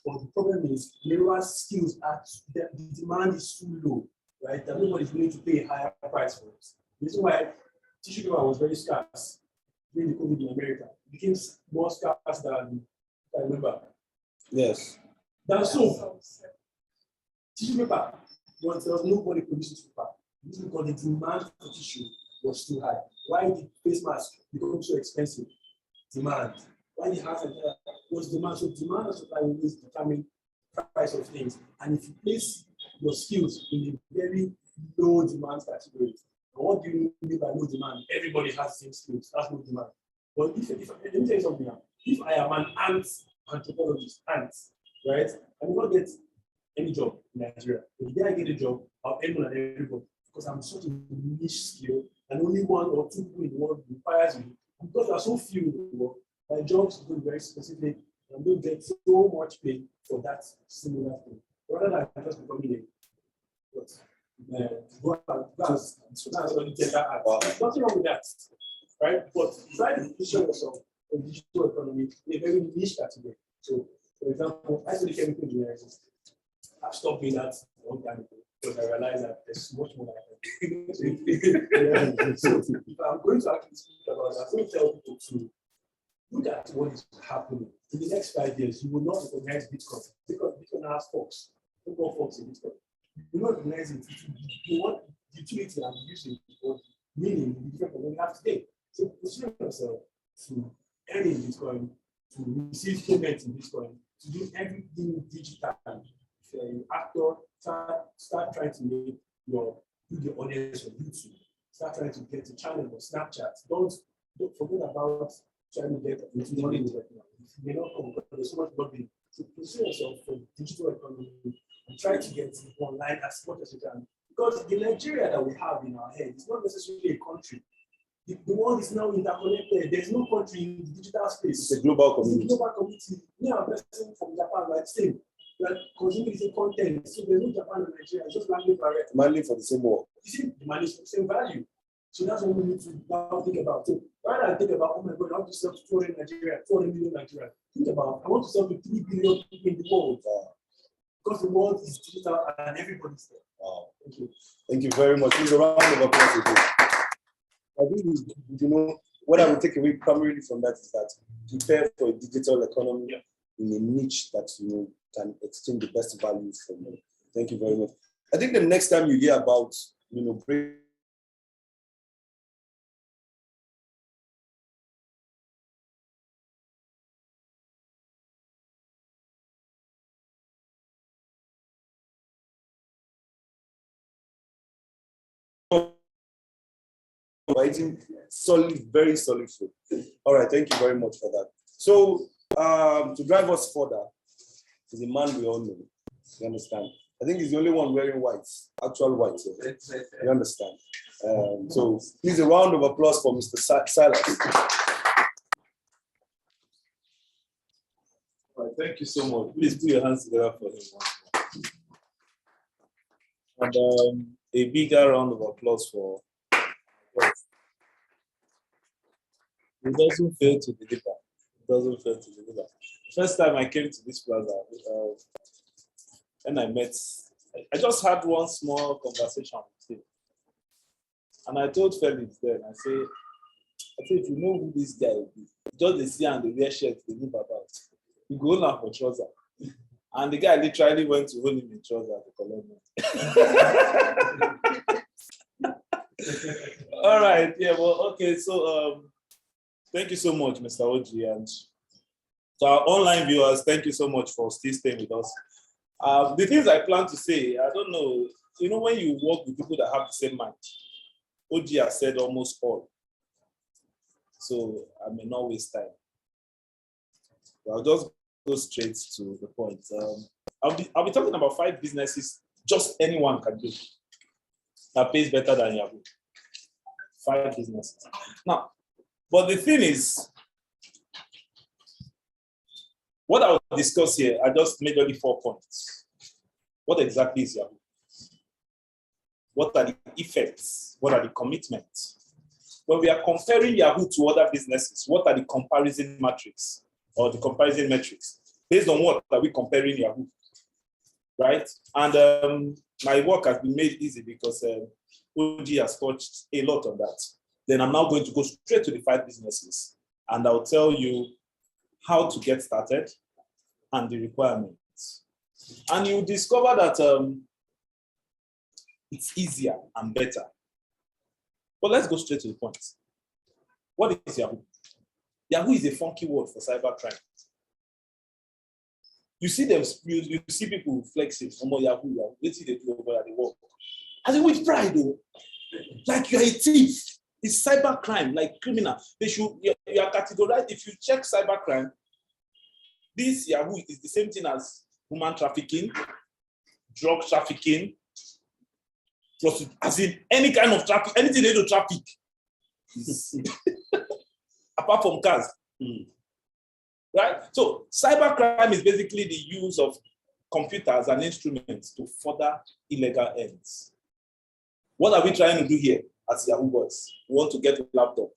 But the problem is, Leroy's skills are, the demand is too low, right? That nobody's willing to pay a higher price for it. The reason why tissue paper was very scarce during the COVID in America. It became more scarce than I remember. Yes. Than soap. Tissue paper, there was nobody producing tissue paper. This is because the demand for tissue was too high. Why did face mask become so expensive? Demand. Why the hands and was demand? So demand and supply will determine price of things. And if you place your skills in a very low demand category, and what do you mean by low demand? Everybody has the same skills. That's no demand. But if let me tell you something now. If I am an ant anthropologist, right? I will not get any job in Nigeria. If I get a job, I'll earn more than everybody because I'm such a niche skill, and only 1 or 2 people in the world requires me. Because there are so few in the world, my jobs go very specific and don't get so much pay for that similar thing. Rather than just becoming nothing wrong with that, right? But try to position yourself in digital economy in a very niche category. So, for example, I study chemical engineering. I've stopped doing that a long time ago because I realized that there's much more that I can do. So, if I'm going to actually speak about that, I'm going to tell people to look at what is happening. In the next 5 years, you will not recognize Bitcoin because Bitcoin has forks. Don't call forks in Bitcoin. You will not recognize it. You want utility and using or meaning will be different from what we have today. So position yourself to earn in Bitcoin, to receive payments in Bitcoin, to do everything digital. If you're an actor, start trying to make do the audience on YouTube. Start trying to get a channel on Snapchat. Don't forget about trying to get into the money right now. It may not come because there's so much lobbying. So position yourself for digital economy and try to get online as much as you can. Because the Nigeria that we have in our head is not necessarily a country. The world is now interconnected. There's no country in the digital space. It's a global community. It's a global community. Me, I'm a person from Japan, like same. Like consuming the same content. So there's no Japan and Nigeria, it's just language barrier. Demanding for the same work. You see, demanding for the same value. So that's what we need to now think about. So rather than think about, oh my God, I want to sell to 200 Nigeria, 200 million Nigeria. Think about, I want to sell to 3 billion people in the world. Because the world is digital and everybody's there. Wow. Thank you. Thank you very much. Please a round of applause again. I think, what I would take away primarily from that is that prepare for a digital economy in a niche that you can exchange the best value from. Thank you very much. I think the next time you hear about, we're eating solid, very solid food. All right, thank you very much for that. So to drive us further is a man we all know. You understand? I think he's the only one wearing white, actual white. You understand? So please a round of applause for Mr. Silas. All right, thank you so much. Please put your hands together for him once more. And a bigger round of applause for. It doesn't fail to deliver. It doesn't fail to deliver. First time I came to this plaza, and I I just had one small conversation with him. And I told Felix then, I said, if you know who this guy will be, just the see and the wear shirt they move about, you go now for trouser. And the guy literally went to hold him in trouser to collect money. All right, yeah, well, okay, so thank you so much, Mr. Oji, and to our online viewers, thank you so much for still staying with us. The things I plan to say, I don't know, when you work with people that have the same mind, Oji has said almost all. So I may not waste time. I'll just go straight to the point. I'll be talking about 5 businesses just anyone can do that pays better than Yahoo. 5 businesses. Now, but the thing is, what I will discuss here are just majorly 4 points. What exactly is Yahoo? What are the effects? What are the commitments? When we are comparing Yahoo to other businesses, what are the comparison metrics or the comparison metrics? Based on what are we comparing Yahoo? Right? And my work has been made easy because OG has touched a lot on that. Then I'm now going to go straight to the 5 businesses and I'll tell you how to get started and the requirements. And you'll discover that it's easier and better. But let's go straight to the point. What is Yahoo? Yahoo is a funky word for cybercrime. You see them, you see people flexing from Yahoo, let's see they do over at the work. As in with pride though, like you're a thief. It's cybercrime, like criminal. You are categorized. If you check cybercrime, this Yahoo is the same thing as human trafficking, drug trafficking, as in any kind of traffic, anything they do traffic. Apart from cars. Right? So cybercrime is basically the use of computers and instruments to further illegal ends. What are we trying to do here as Yahoo boys? We want to get a laptop,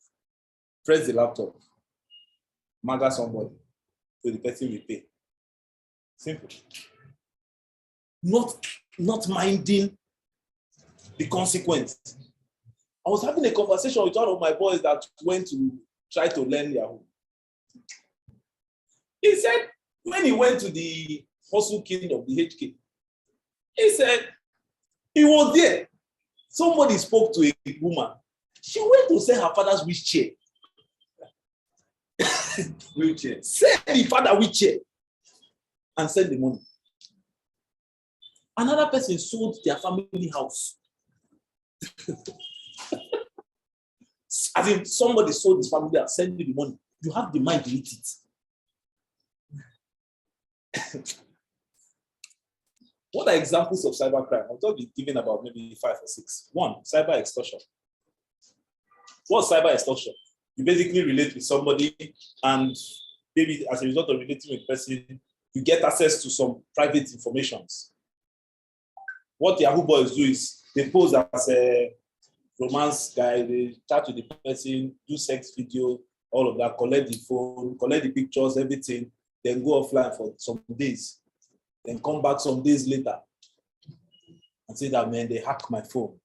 press the laptop, maga somebody, so the person will pay. Simple. Not minding the consequence. I was having a conversation with one of my boys that went to try to learn Yahoo. He said, when he went to the Hustle Kingdom, the HK, he said, he was there. Somebody spoke to a woman. She went to sell her father's wheelchair. Wheelchair. Sell the father wheelchair and send the money. Another person sold their family house. As in, somebody sold his family and sent you the money. You have the mind to eat it. What are examples of cybercrime? I'll talk giving about maybe 5 or 6. 1, cyber extortion. What's cyber extortion? You basically relate with somebody, and maybe as a result of relating with the person, you get access to some private information. What Yahoo boys do is they pose as a romance guy, they chat to the person, do sex video, all of that, collect the phone, collect the pictures, everything, then go offline for some days, then come back some days later and say that, man, they hacked my phone.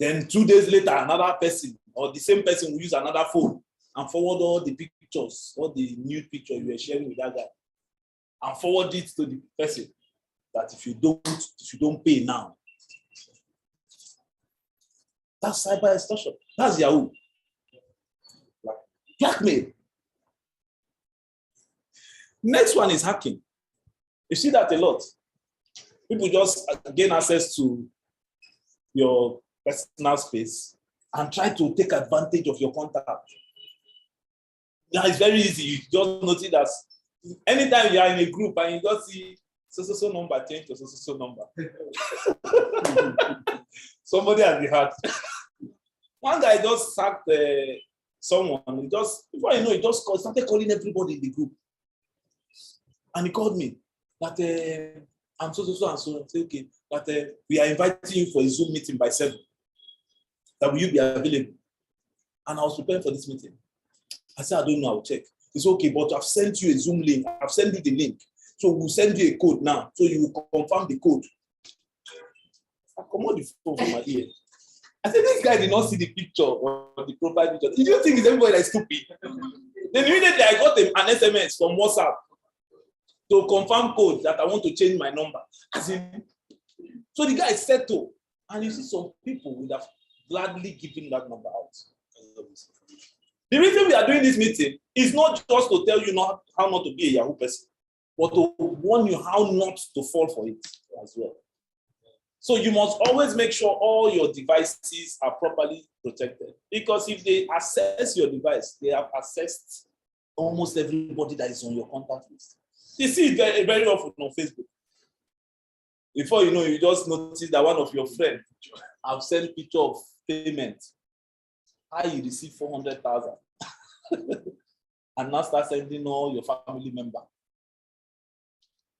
Then 2 days later, another person or the same person will use another phone and forward all the pictures, all the nude pictures you were sharing with that guy, and forward it to the person that if you don't pay now, that's cyber extortion. That's Yahoo. Blackmail. Next one is hacking. You see that a lot. People just gain access to your personal space and try to take advantage of your contact. Now it's very easy. You just notice that anytime you are in a group and you just see so number change to so number. Somebody has the heart. One guy just sacked someone. He just, before you know, he just started calling everybody in the group. And he called me that I'm so and so. I said, okay, that we are inviting you for a Zoom meeting by 7. That will you be available? And I was preparing for this meeting. I said, I don't know, I'll check. It's okay, but I've sent you a Zoom link. I've sent you the link. So we'll send you a code now. So you will confirm the code. I come on the phone from my ear. I said, this guy did not see the picture or the profile picture. Did you think it's everybody that's stupid? Then immediately I got an SMS from WhatsApp to confirm code that I want to change my number. So the guy settled. And you see some people would have gladly given that number out. The reason we are doing this meeting is not just to tell you how not to be a Yahoo person, but to warn you how not to fall for it as well. So you must always make sure all your devices are properly protected. Because if they access your device, they have accessed almost everybody that is on your contact list. You see it very, very often on Facebook. Before you know, you just notice that one of your friends have sent picture of payment. How you receive 400,000 and now start sending all your family members.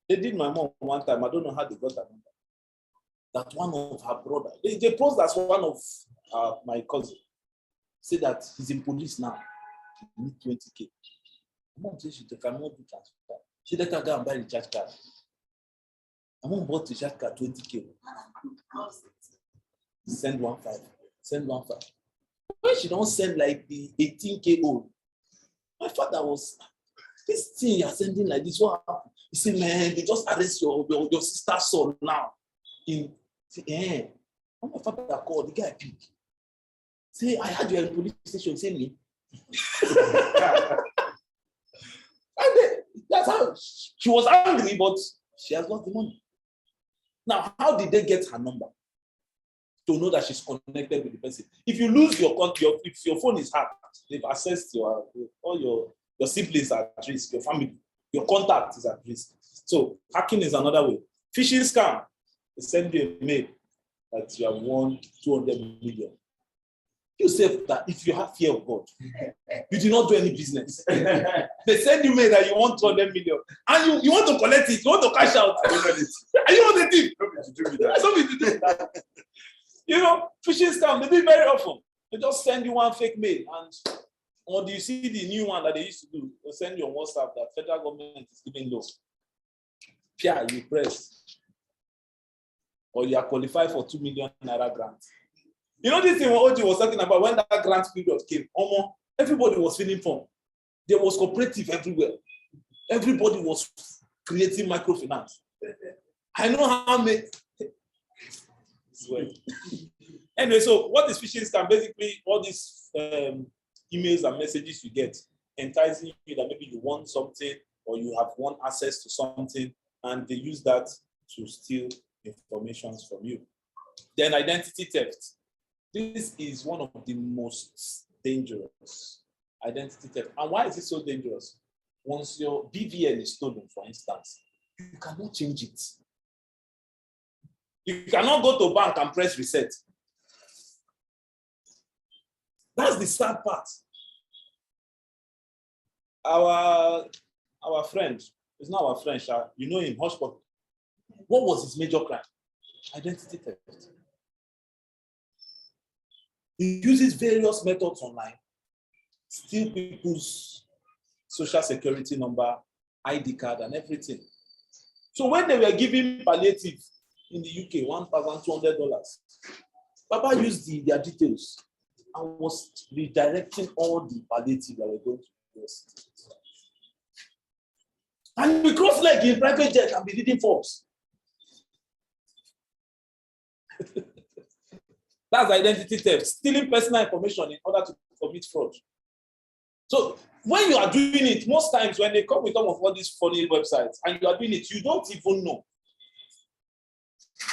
They did my mom one time. I don't know how they got that number. That one of her brother, they posed as one of my cousin, said that he's in police now. He needs 20K. My mom said she cannot do transfer. She let her go and buy the recharge card. My mom bought the recharge card 20K. Send 1.5. Send 1.5. When she don't send like the 18K old, my father was, this thing you're sending like this, what happened? He said, man, they just arrest your sister's son now. When my father called, the guy picked. Say, I heard you in police station, say me. And that's how she was angry, but she has got the money. Now, how did they get her number? To know that she's connected with the person. If you lose if your phone is hacked, they've accessed all your siblings are at risk, your family, your contact is at risk. So hacking is another way. Phishing scam, they send you a mail that you have won 200 million. You say that if you have fear of God, you do not do any business. They send you mail that you want 200 million, and you want to collect it, you want to cash out. And you want the thief. That's something to do with that. You know, phishing scam, they do it very often. They just send you one fake mail, and or do you see the new one that they used to do? They'll send you on WhatsApp that federal government is giving loan. Pia, you press. Or you are qualified for 2 million naira grant. You know this thing what OG was talking about when that grant period came, everybody was filling form. There was cooperative everywhere. Everybody was creating microfinance. I know how many. Anyway, so what is phishing scam? Basically, all these emails and messages you get enticing you that maybe you want something or you have won access to something, and they use that to steal information from you. Then identity theft. This is one of the most dangerous identity theft. And why is it so dangerous? Once your BVN is stolen, for instance, you cannot change it. You cannot go to bank and press reset. That's the sad part. Our friend, it's not our friend, you know him, Hushpop. What was his major crime? Identity theft. He uses various methods online, steal people's social security number, ID card, and everything. So when they were giving palliative in the UK, $1,200, Papa used their details and was redirecting all the palliative that were going to the US. And we cross leg in private jet and be reading forms. That's identity theft, stealing personal information in order to commit fraud. So when you are doing it, most times when they come with some of all these funny websites and you are doing it, you don't even know.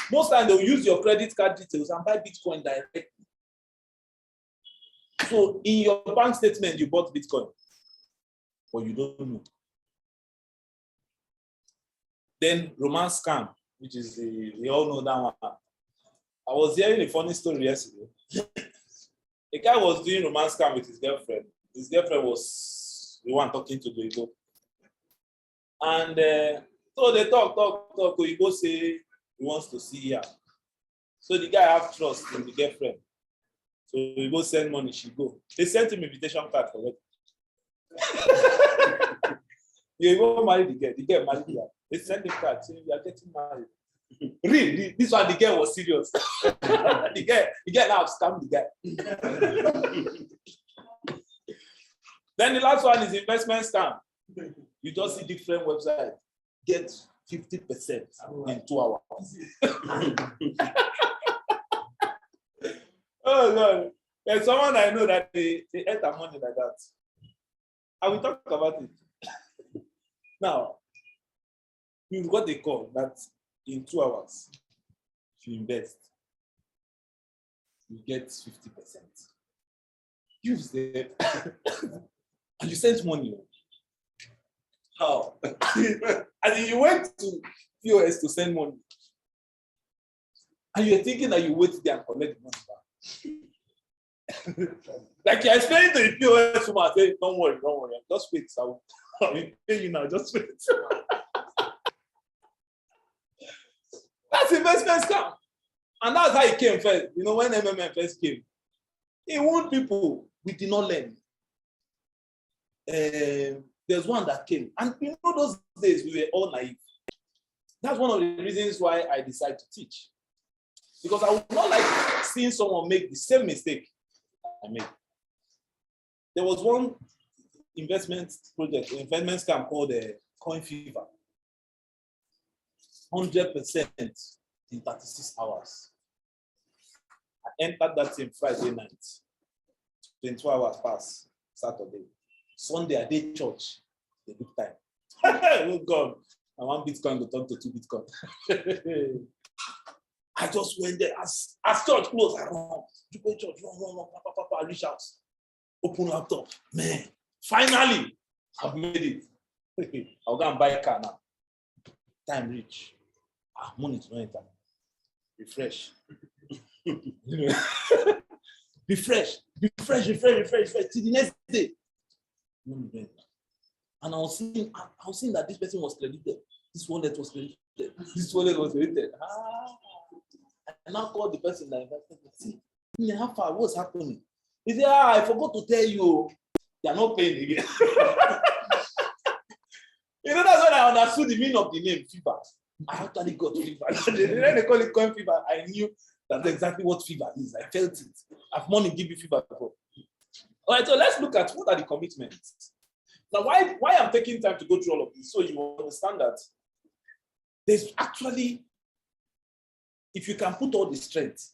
Most times they'll use your credit card details and buy Bitcoin directly. So in your bank statement, you bought Bitcoin, but you don't know. Then romance scam, which is we all know that one. I was hearing a funny story yesterday. A guy was doing romance scam with his girlfriend. His girlfriend was the one talking to the Igbo. And so they talk. Igbo say he wants to see her. So the guy have trust in the girlfriend. So Igbo send money, she go. They sent him invitation card for it. You go marry the girl married her. They sent him card saying we are getting married. Really, this one the girl was serious. the girl now scammed the guy. Then the last one is investment scam. You just see different websites get 50% in 2 hours. Oh God. There's someone I know that they enter money like that. I will talk about it. Now, you've got a call that in 2 hours, if you invest, you get 50%. Use them. And you sent money. How? As in you went to POS to send money. And you're thinking that you wait there and collect the money back. Like you're explaining to the POS woman, say, don't worry, just wait. I'll pay you now, just wait. That's investment scam. And that's how it came first. You know, when MMM first came, he warned people, we did not learn. There's one that came. And you know, those days we were all naive. That's one of the reasons why I decided to teach. Because I would not like seeing someone make the same mistake I made. There was one investment project, investment scam called Coin Fever. 100% in 36 hours. I entered that same Friday night. 24 hours passed, Saturday. Sunday, I did church. A good time. Oh God, I want Bitcoin to turn to 2 Bitcoin. I just went there. As church closed, I run. Church, run, papa, reach out. Open laptop. Man, finally, I've made it. I'll go and buy a car now. Time reach. Money to enter. Refresh. Refresh till the next day. And I was seeing that this person was credited. This wallet was credited. This wallet was credited. I now called the person that invested. See, how far? What's happening? He said, I forgot to tell you. They are not paying again. You know, that's when I understood the meaning of the name fever. I actually got fever. When they call it coin fever, I knew that's exactly what fever is. I felt it. I've money give you fever before. All right, so let's look at what are the commitments. Now, why I'm taking time to go through all of this, so you understand that there's actually, if you can put all the strength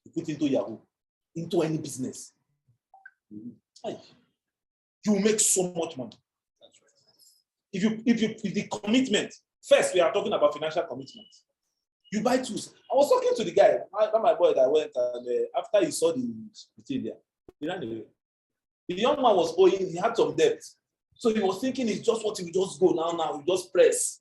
you put into Yahoo, into any business, you will make so much money. That's right. If the commitment, first we are talking about financial commitment. You buy tools. I was talking to the guy, my boy that went, and after he saw the thing there, he ran away. The young man was owing, he had some debt. So he was thinking it's just what he will just go now, we just press.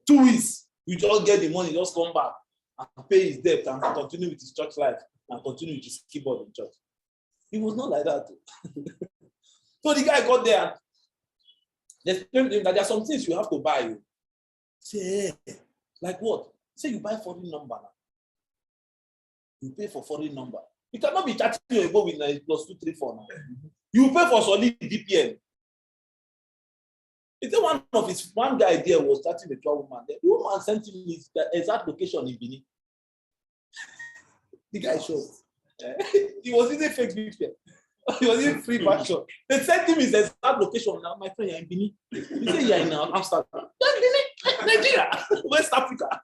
2 weeks, you just get the money, just come back and pay his debt and continue with his church life and continue with his keyboard in church. It was not like that. So the guy got there and they explained to him that there are some things you have to buy. Say, like what? Say you buy foreign number now. You pay for foreign number. You cannot be chatting your go with +234 now. You pay for solid VPN. It's one guy there was chatting with a woman. The woman sent him his exact location in Benin. The guy showed. He was using fake VPN. He was using free version. They sent him his exact location. Now, my friend, you're in Benin. He said, you're in Amsterdam. You're in Benin, Nigeria, West Africa.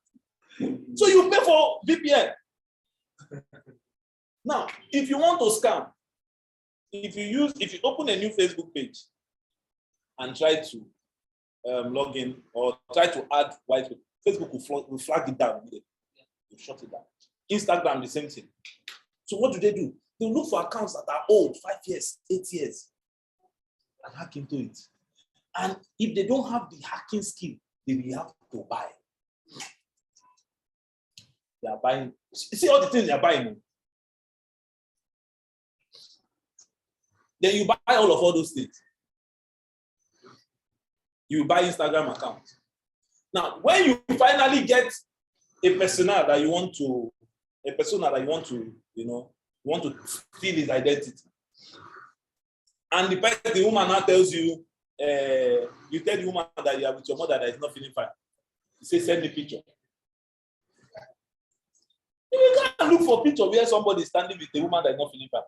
So you pay for VPN. Now, if you want to scam, if you open a new Facebook page and try to log in or try to add white paper, Facebook will flag it down. Will shut it down. Instagram, the same thing. So what do? They look for accounts that are old, 5 years, 8 years, and hack into it. And if they don't have the hacking skill, they will have to buy. They are buying. See all the things they are buying. Then you buy all those things. You buy Instagram account. Now, when you finally get a persona that you want to, you want to steal his identity. And the woman now tells you, you tell the woman that you are with your mother that is not feeling fine. You say, send me picture. You can't look for a picture where somebody is standing with a woman that is not feeling fine.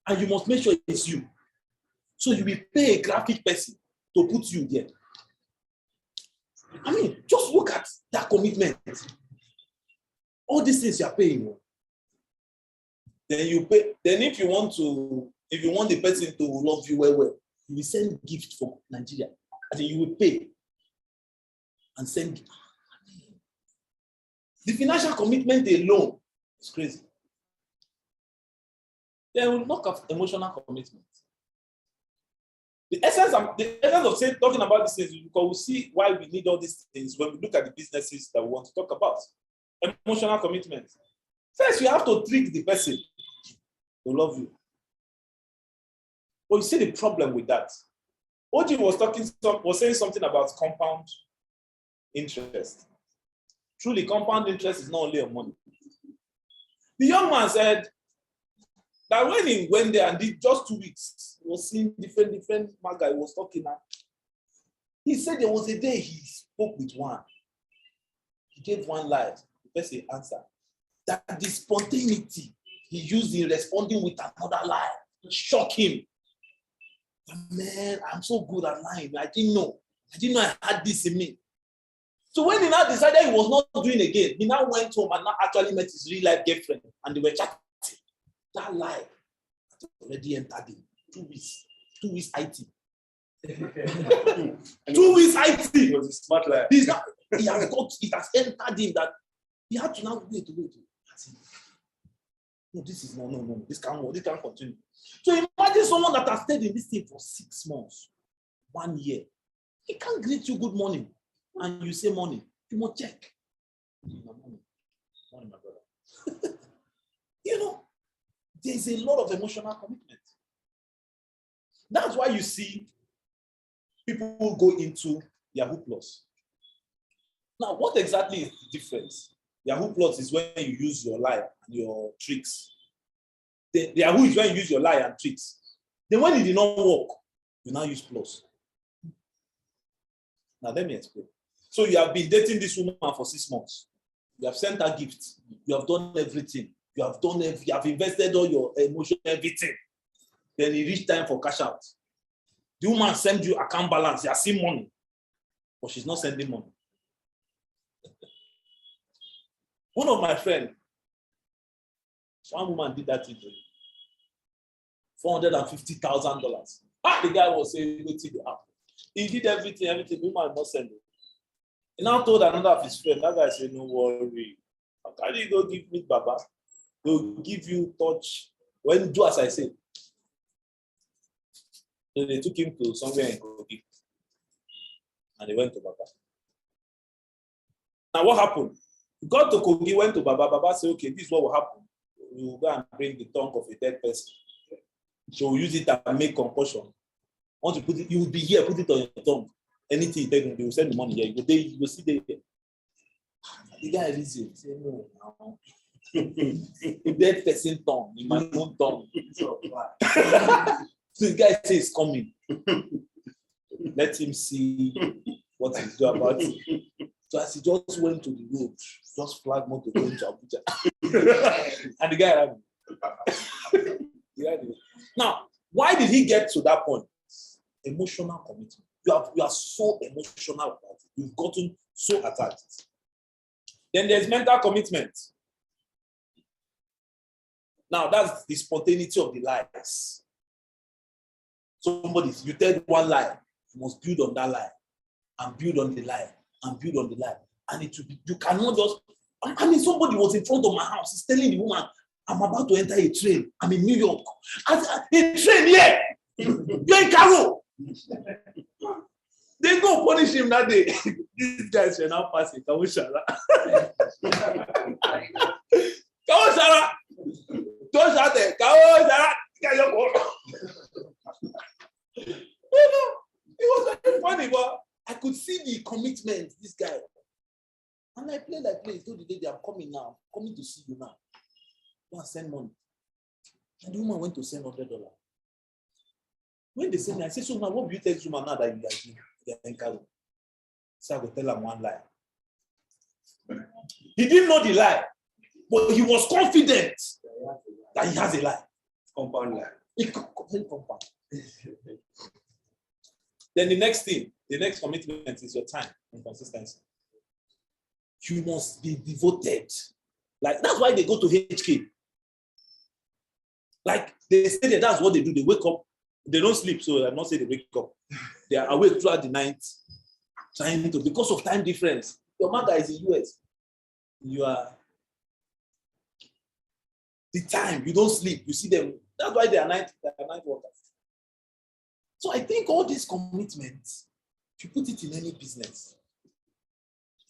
And you must make sure it's you. So you will pay a graphic person to put you there. I mean, just look at that commitment. All these things you are paying. Then you pay. Then if you want the person to love you well, you will send gift from Nigeria. And then you will pay and send. The financial commitment alone is crazy. Then we'll look at emotional commitment. The essence of saying, talking about these things is because we see why we need all these things when we look at the businesses that we want to talk about. Emotional commitment. First, you have to trick the person to love you. But you see the problem with that. OG was saying something about compound interest. Truly, compound interest is not only on money. The young man said that when he went there and did just 2 weeks, he was seeing different maga he was talking at. He said there was a day he spoke with one. He gave one lie. The person answered. That the spontaneity he used in responding with another lie shocked him. Man, I'm so good at lying. I didn't know I had this in me. So when he now decided he was not doing again, he now went home and now actually met his real life girlfriend and they were chatting. That lie already entered him. 2 weeks. 2 weeks IT. 2 weeks IT. It was a smart lie. It has entered him that he had to now wait. No, this is no. This can't continue. So imagine someone that has stayed in this thing for 6 months, 1 year. He can't greet you good morning. And you say money. You must check. Money, my brother. There's a lot of emotional commitment. That's why you see people who go into Yahoo Plus. Now, what exactly is the difference? Yahoo Plus is when you use your lie and your tricks. The Yahoo is when you use your lie and tricks. Then when it did not work, you now use Plus. Now, let me explain. So you have been dating this woman for 6 months. You have sent her gifts. You have done everything. You have invested all your emotion, everything. Then it reached time for cash out. The woman sends you account balance. You have seen money, but she's not sending money. One of my friends, one woman did that to him. $450,000. The guy was saying, wait till the app. He did everything. The woman not send it. He now told another of his friends. That guy said, no worry. How can you go give me Baba? They'll give you touch. When do as I say. So they took him to somewhere in Kogi. And they went to Baba. Now what happened? He got to Kogi, went to Baba. Baba said, okay, this is what will happen. You will go and bring the tongue of a dead person. So we'll use it and make concussion. Once you put it, you will be here, put it on your tongue. Anything you take, they will send the money here. You will see there. The guy reasoned. He said, no. A dead person tongue, in my own tongue. So the guy says it's coming. Let him see what he's doing about it. So as he just went to the road, just flag motor going to Abuja. And the guy ran. Now, why did he get to that point? Emotional commitment. You are so emotional about it. You've gotten so attached. Then there's mental commitment. Now, that's the spontaneity of the lies. You tell one lie, you must build on that lie, and build on the lie, and build on the lie. And it will be, you cannot just, somebody was in front of my house, he's telling the woman, I'm about to enter a train. I'm in New York. A train here. You're in Caro. They go punish him that day. These guys were now passing. Kawoshara. Kawoshara. Don't shout there. Kawoshara. It was very funny, but I could see the commitment, this guy. And I play. So the day I'm coming now, coming to see you now. Go and send money. And the woman went to send $100. When they send me, I say, so now what will you tell this woman now that you are in Caro? So I will tell her one lie. He didn't know the lie, but he was confident that he has a lie. Compound lie. Compound. Then the next commitment is your time and consistency. You must be devoted. Like, that's why they go to HK. Like, they say that that's what they do. They wake up. They don't sleep, so I'm not saying they wake up. They are awake throughout the night, trying to, because of time difference. Your mother is in US. You are the time, you don't sleep, you see them. That's why they are night workers. So I think all these commitments, if you put it in any business,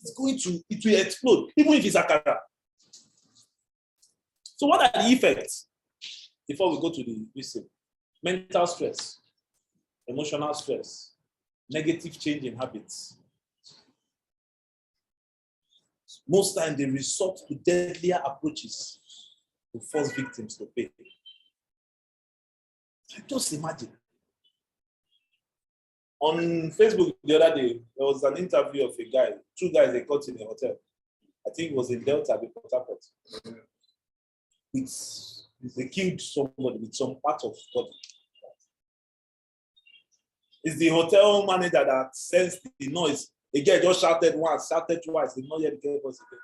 it will explode, even if it's a career. So what are the effects? Before we go to the reason, mental stress, emotional stress, negative change in habits. Most times they resort to deadlier approaches to force victims to pay. Just imagine. On Facebook the other day, there was an interview of a guy, two guys they caught in a hotel. I think it was in Delta, Port Harcourt. They killed somebody with some part of body. It's the hotel manager that sensed the noise. The guy just shouted once, shouted twice. They did not hear the guy voice again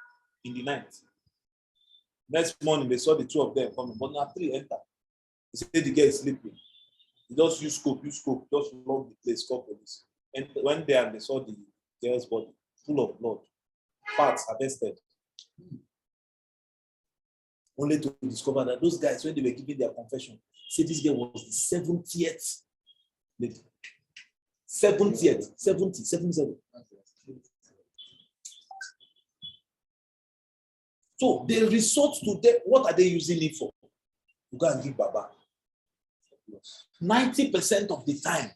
in the night. Next morning, they saw the two of them coming, but now three enter. They said the guy is sleeping. He just use scope, just log the place, call police. And when they saw the girl's body full of blood, parts harvested. Only to discover that those guys, when they were giving their confession, said this girl was the 70th lady. 70. So they resort to them. What are they using it for? To go and give Baba. 90% of the time,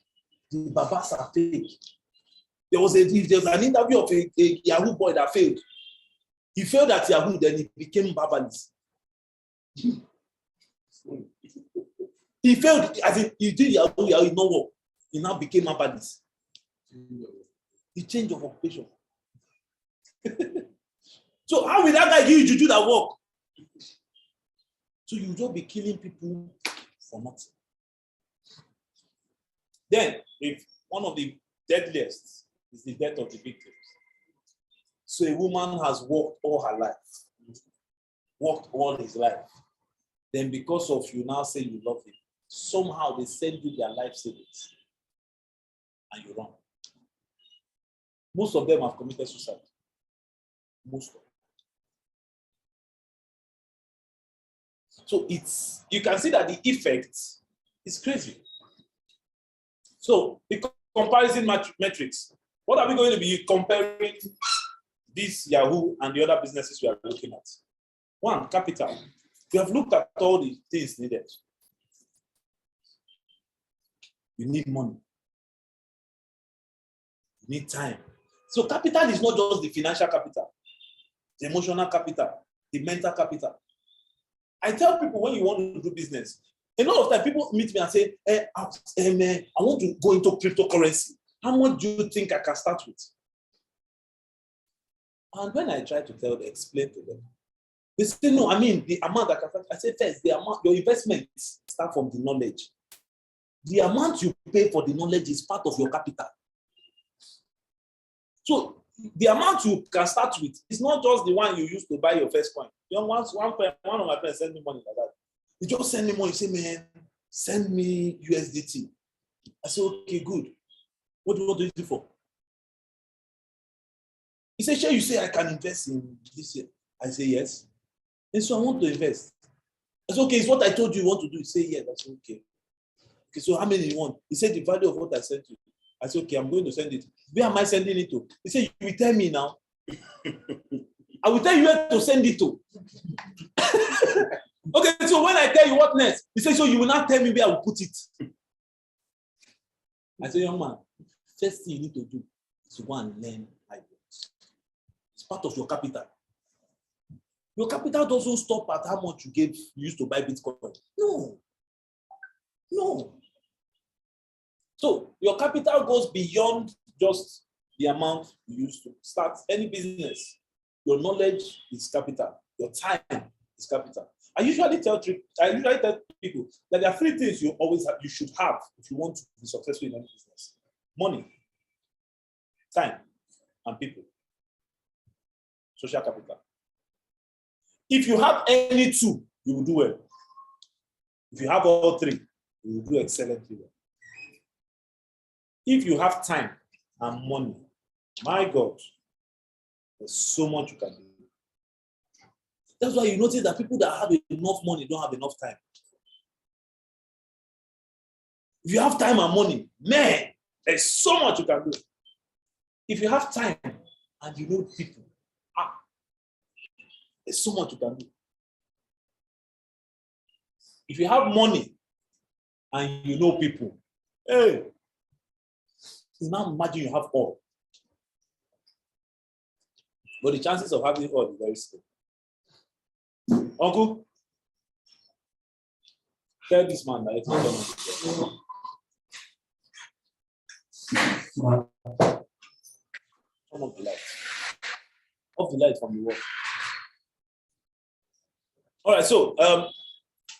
the Babas are fake. There was an interview of a Yahoo boy that failed. He failed at Yahoo, then he became Babalist. He failed, as in he did Yahoo, it no work. He now became Babalist. The change of occupation. So how will that guy give you to do that work? So you just be killing people for nothing. Then, if one of the deadliest is the death of the victims. So a woman has worked all her life, worked all his life. Then because of you now say you love him, somehow they send you their life savings and you run. Most of them have committed suicide. Most of them. So you can see that the effect is crazy. So the comparison metrics, what are we going to be comparing this Yahoo and the other businesses we are looking at? One, capital. We have looked at all the things needed. You need money. You need time. So capital is not just the financial capital, the emotional capital, the mental capital. I tell people when you want to do business, a lot of time people meet me and say, I want to go into cryptocurrency. How much do you think I can start with? And when I try to explain to them, they say, no, I mean, the amount I can start. I say, first, the amount, your investments start from the knowledge. The amount you pay for the knowledge is part of your capital. So the amount you can start with is not just the one you use to buy your first coin. One of my friends sent me money like that. He just sent me money. He said, man, send me USDT. I said, okay, good. What do you want to use it for? He said, sure, you say I can invest in this year. I say, yes. And so I want to invest. I said, okay, it's what I told you want to do. He said, yeah, that's okay. Okay, so how many you want? He said, the value of what I sent you. I said, okay, I'm going to send it. Where am I sending it to? He said, you will tell me now. I will tell you where to send it to. Okay, so when I tell you what next, he said, so you will not tell me where I will put it. I said, young man, first thing you need to do is to go and learn Bible. It's part of your capital. Your capital doesn't stop at how much you used to buy Bitcoin. No. So your capital goes beyond just the amount you used to start any business. Your knowledge is capital. Your time is capital. I usually tell people that there are 3 things you should have if you want to be successful in any business: money, time, and people. Social capital. If you have any 2, you will do well. If you have all 3, you will do excellently well. If you have time and money, my God, there's so much you can do. That's why you notice that people that have enough money don't have enough time. If you have time and money, man, there's so much you can do. If you have time and you know people, there's so much you can do. If you have money and you know people, hey, now imagine you have all. But the chances of having all is very slim. Uncle, tell this man that it's not going to turn off the light. Off the light from the wall. All right, so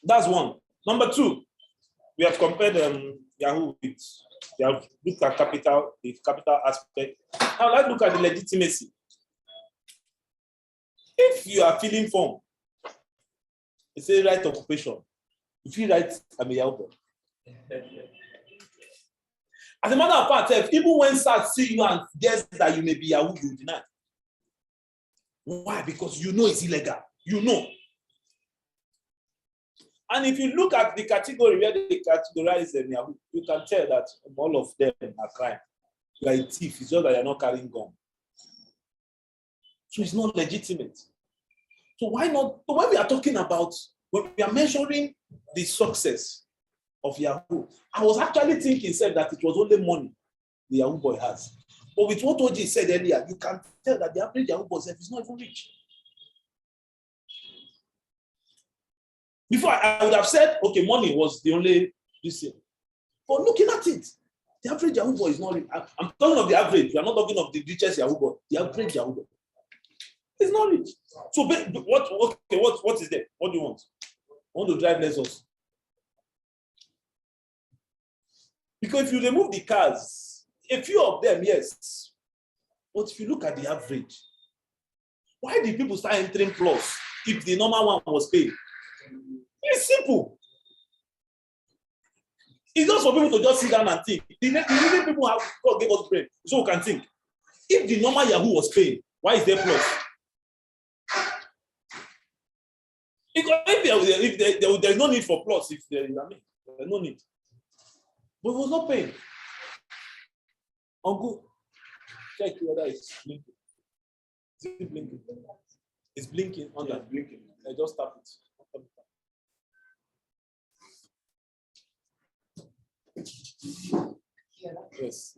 that's one. Number 2, we have compared Yahoo with, we have looked at capital, the capital aspect. Now let's look at the legitimacy. If you are filling form, it says right occupation. If you write, I'm a Yahoo boy. As a matter of fact, even when SAT see you and guess that you may be Yahoo, you deny. Why? Because you know it's illegal. You know. And if you look at the category where they categorize them, Yahoo, you can tell that all of them are crime. You are a thief. It's just that you're not carrying gun. So it's not legitimate. So why not? So when we are talking about, when we are measuring the success of Yahoo, I was actually thinking, said that it was only money the Yahoo boy has. But with what OG said earlier, you can tell that the average Yahoo boy is not even rich. Before I would have said, okay, money was the only this thing. But looking at it, the average Yahoo boy is not rich. I'm talking of the average. We are not talking of the richest Yahoo boy. The average Yahoo boy is not rich. So what is there? What do you want? I want to drive Lexus. Because if you remove the cars, a few of them, yes. But if you look at the average, why did people start entering plus if the normal one was paid? It's simple. It's just for people to just sit down and think. The reason people have God gave us brain so we can think. If the normal Yahoo was paid, why is there plus? Because if there's no need for plus, if there's no need. But it was not paid. Uncle, check whether it's blinking. Is it blinking? It's blinking on that. Blinking. I just tap it. Yes.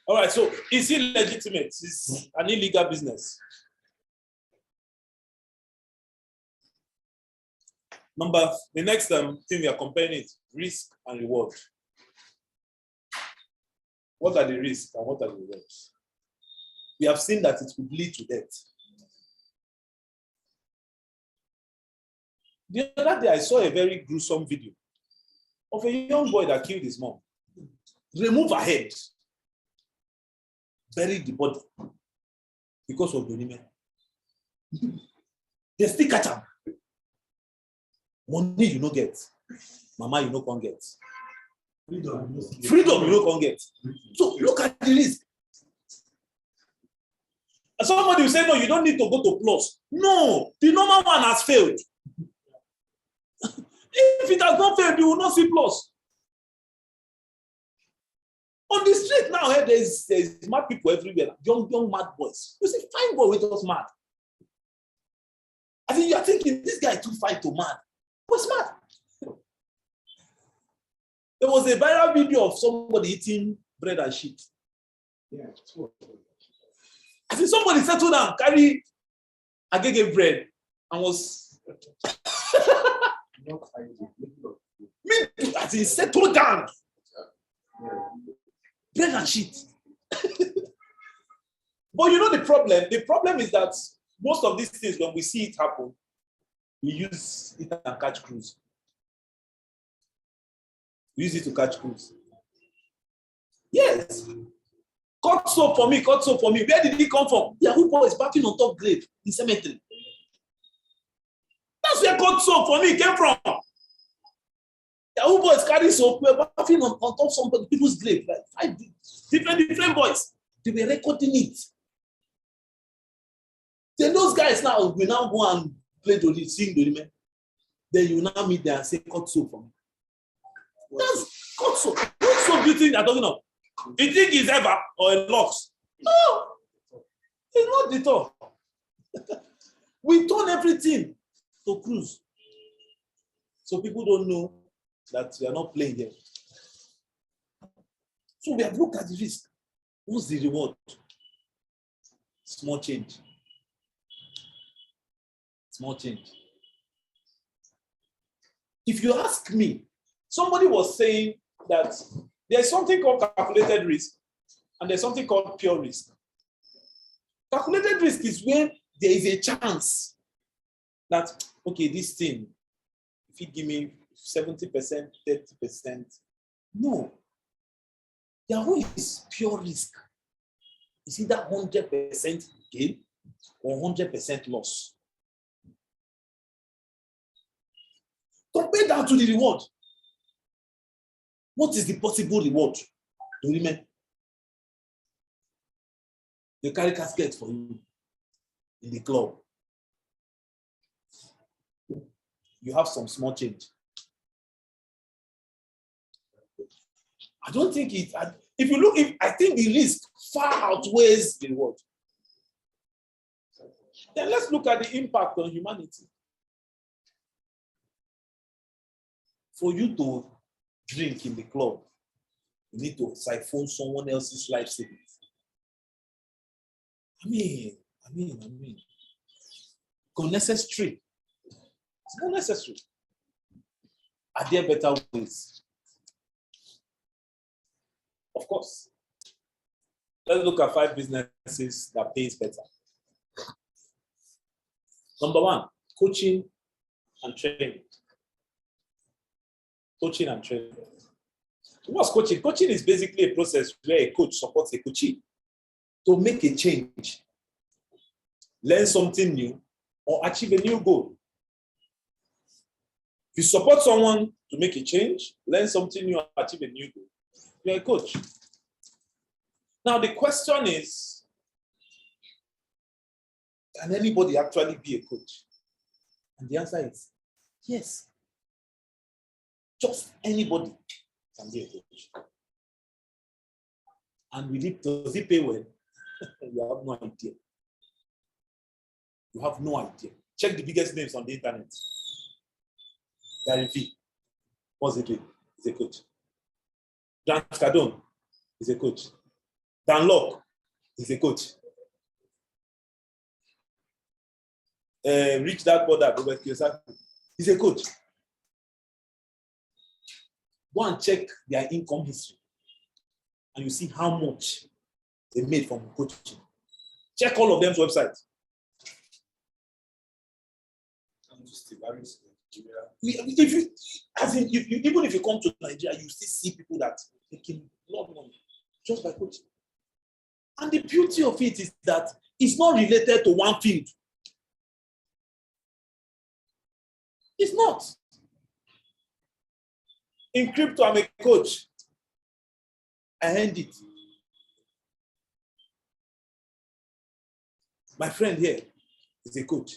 All right, so is it legitimate? It's an illegal business. The next thing we are comparing is risk and reward. What are the risks and what are the rewards? We have seen that it could lead to death. The other day, I saw a very gruesome video of a young boy that killed his mom. Remove her head, buried the body because of the women. They still catch him. Money you no get, mama you no can get. Freedom you no can get. So look at the risk. And somebody will say, no, you don't need to go to plus. No, the normal one has failed. If it has not failed, you will not see plus. On the street now, there's mad people everywhere, young mad boys. You see, fine boy with us mad. I think you are thinking this guy too fine to mad. What's mad? There was a viral video of somebody eating bread and shit. Yeah. I think somebody settled down, carry agege bread, and was Not ideal. me. I think settled down, Yeah. bread and shit. But you know the problem? The problem is that most of these things, when we see it happen, we use it and catch cruise. We use it to catch cruise. Yes. Cut soap for me, cut soap for me. Where did he come from? Yahoo boy is bathing on top grave in cemetery. That's where cut soap for me came from. Yahoo boys carry soap, we're bathing on top somebody people's grave. Like 5 different boys. They were recording it. Then those guys now will now go and play Doli, sing Doli. Then you now meet them and say, cut soap for me. That's cut soap. What soap do you think they're talking of? Do you think it's ever or a Lux? No, it's not the top. We turn everything to cruise. So people don't know that we are not playing here. So we have looked at the risk. What's the reward? Small change. Small change. If you ask me, somebody was saying that there's something called calculated risk and there's something called pure risk. Calculated risk is when there is a chance that, okay, this thing, if you give me 70%, 30%, no. Yahoo is pure risk. It's either 100% gain or 100% loss. Compare that to the reward. What is the possible reward? Do you remember? They carry caskets for you in the club. You have some small change. I don't think it. If you look, I think the risk far outweighs the reward. Then let's look at the impact on humanity. For you to drink in the club, you need to siphon someone else's life savings. I mean. Unnecessary. It's not necessary. Are there better ways? Of course. Let's look at 5 businesses that pays better. Number 1, coaching and training. Coaching and training. What's coaching? Coaching is basically a process where a coach supports a coachee to make a change, learn something new, or achieve a new goal. If you support someone to make a change, learn something new, or achieve a new goal, you're a coach. Now, the question is, can anybody actually be a coach? And the answer is yes. Just anybody can be a coach. And does it pay well? You have no idea. You have no idea. Check the biggest names on the internet. Gary V. What's he doing? He's a coach. Grant Cardone is a coach. Dan Locke is a coach. Rich Dad Poor Dad, Robert Kiyosaki, he's a coach. Go and check their income history and you see how much they made from coaching. Check all of them's websites. Even if you come to Nigeria, you still see people that making a lot of money just by coaching. And the beauty of it is that it's not related to one field. It's not. In crypto, I'm a coach. I earned it. My friend here is a coach.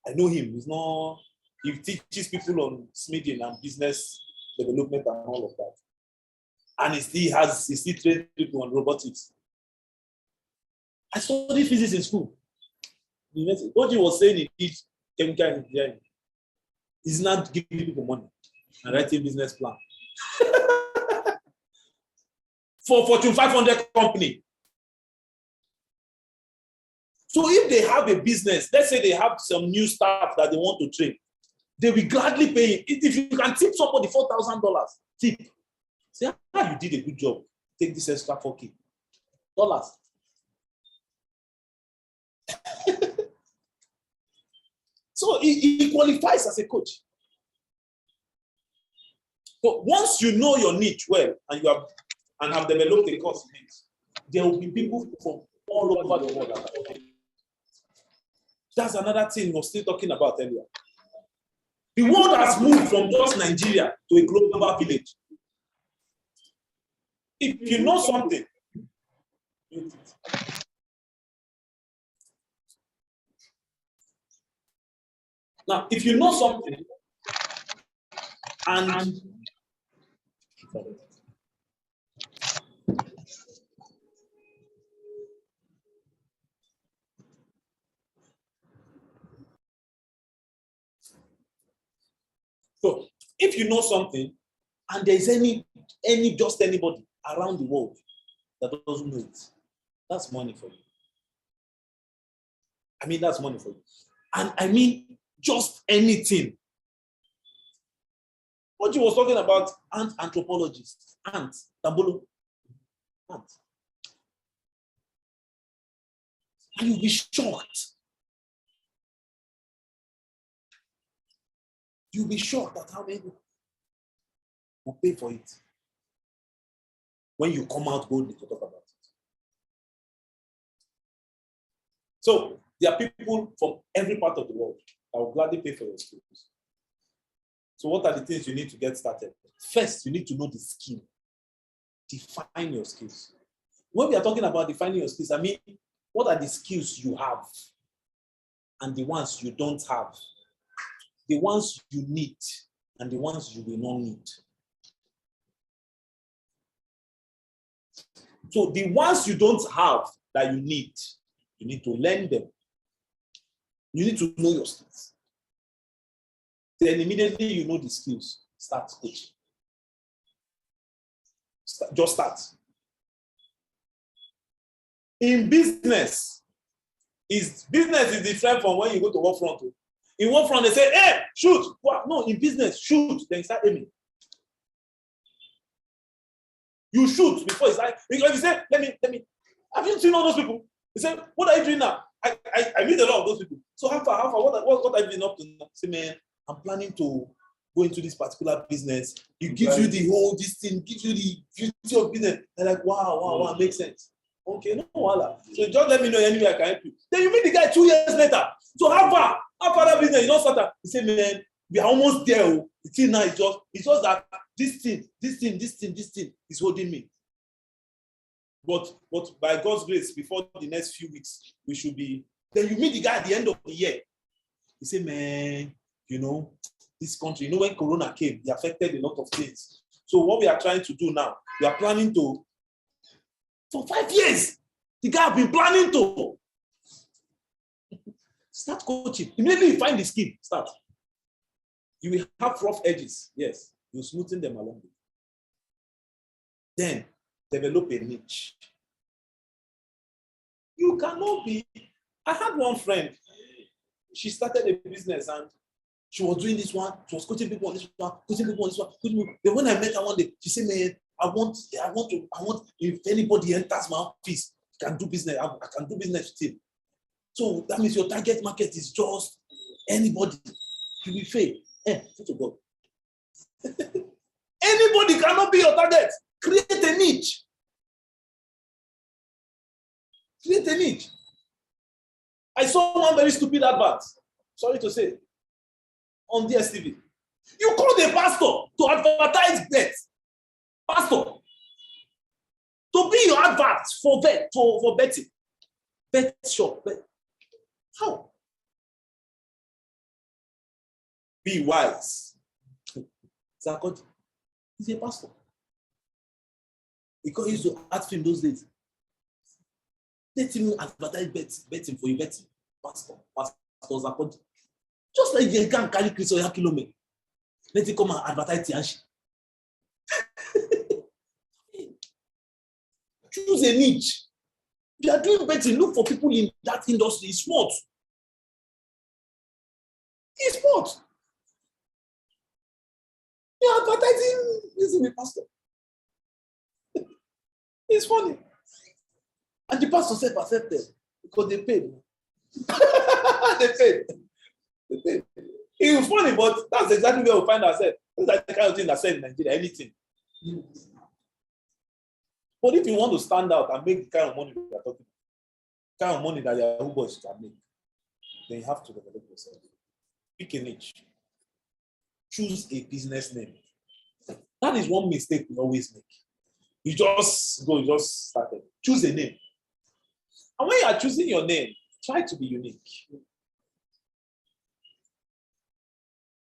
I know him. He's not He teaches people on smithing and business development and all of that. And he still trains people on robotics. I studied physics in school. What he was saying, he did chemical engineering. He's not giving people money and writing business plan. For Fortune 500 company. So if they have a business, let's say they have some new staff that they want to train, they will gladly pay him. If you can tip somebody $4,000, tip. Say, you did a good job. Take this extra $4K. So he qualifies as a coach. So once you know your niche well and have developed a course in it, there will be people from all over the world. That's another thing we were still talking about earlier. The world has moved from just Nigeria to a global village. If you know something, now if you know something and so if you know something and there's just anybody around the world that doesn't know it, that's money for you. I mean, that's money for you. And I mean, just anything. What you was talking about, ant anthropologists, ants, Tambolo, ant. And you'll be shocked. You'll be shocked at how many people will pay for it when you come out boldly to talk about it. So there are people from every part of the world that will gladly pay for your skills. So what are the things you need to get started? First, you need to know the skill. Define your skills. When we are talking about defining your skills, I mean, what are the skills you have and the ones you don't have? The ones you need and the ones you will not need. So the ones you don't have that you need to learn them. You need to know your skills. Then immediately you know the skills, start coaching. Just start. In business is different from when you go to work front. In work front, they say, hey, shoot. No, in business, shoot. Then you start aiming. You shoot before it's like, because you say, let me. Have you seen all those people? They say, what are you doing now? I meet a lot of those people. So how far, what have you been up to now? Say, man, I'm planning to go into this particular business. It gives you the whole, this thing, gives you the beauty of business. They're like, wow, makes sense. Okay, no voila. So just let me know anyway I can help you. Then you meet the guy 2 years later. So how far that business? You don't start. He say, man, we are almost there. The thing now is just that this thing is holding me. But by God's grace, before the next few weeks, we should be. Then you meet the guy at the end of the year. He say, man, this country, when Corona came, it affected a lot of things. So what we are trying to do now, we are planning to, for 5 years, the guy have been planning to start coaching. Immediately you find the skill, start. You will have rough edges, yes. You smoothen them along. Then develop a niche. You cannot be. I had one friend. She started a business and she was doing this one. She was coaching people on this one, coaching people on this one. Then when I met her one day, she said, "Man, I want. If anybody enters my office, can do business. I can do business with him. So that means your target market is just anybody. You will fail. To God. Anybody cannot be your target. Create a niche. Create a niche. I saw one very stupid advert. Sorry to say. On DSTV. You call the pastor to advertise bet. Pastor. To be your advert for betting. Bet shop. Bet. How? Be wise. Sarkozy, he's a pastor. Because he used to ask him those days. Let him advertise betting for you, betting. Pastor Sarkozy. Just like you can carry Chris or kilometer. Let him come and advertise Tianchi. Choose a niche. If you are doing betting, look for people in that industry. It's smart. It's smart. You're advertising. This is a pastor. It's funny. And the pastor said accepted because they paid. They paid. It was funny, but that's exactly where we find ourselves. That's the kind of thing that said in Nigeria, anything. But if you want to stand out and make the kind of money we are talking about, kind of money that your boys can make, then you have to develop yourself. Pick a niche. Choose a business name. That is one mistake we always make. You just start it. Choose a name. And when you are choosing your name, try to be unique.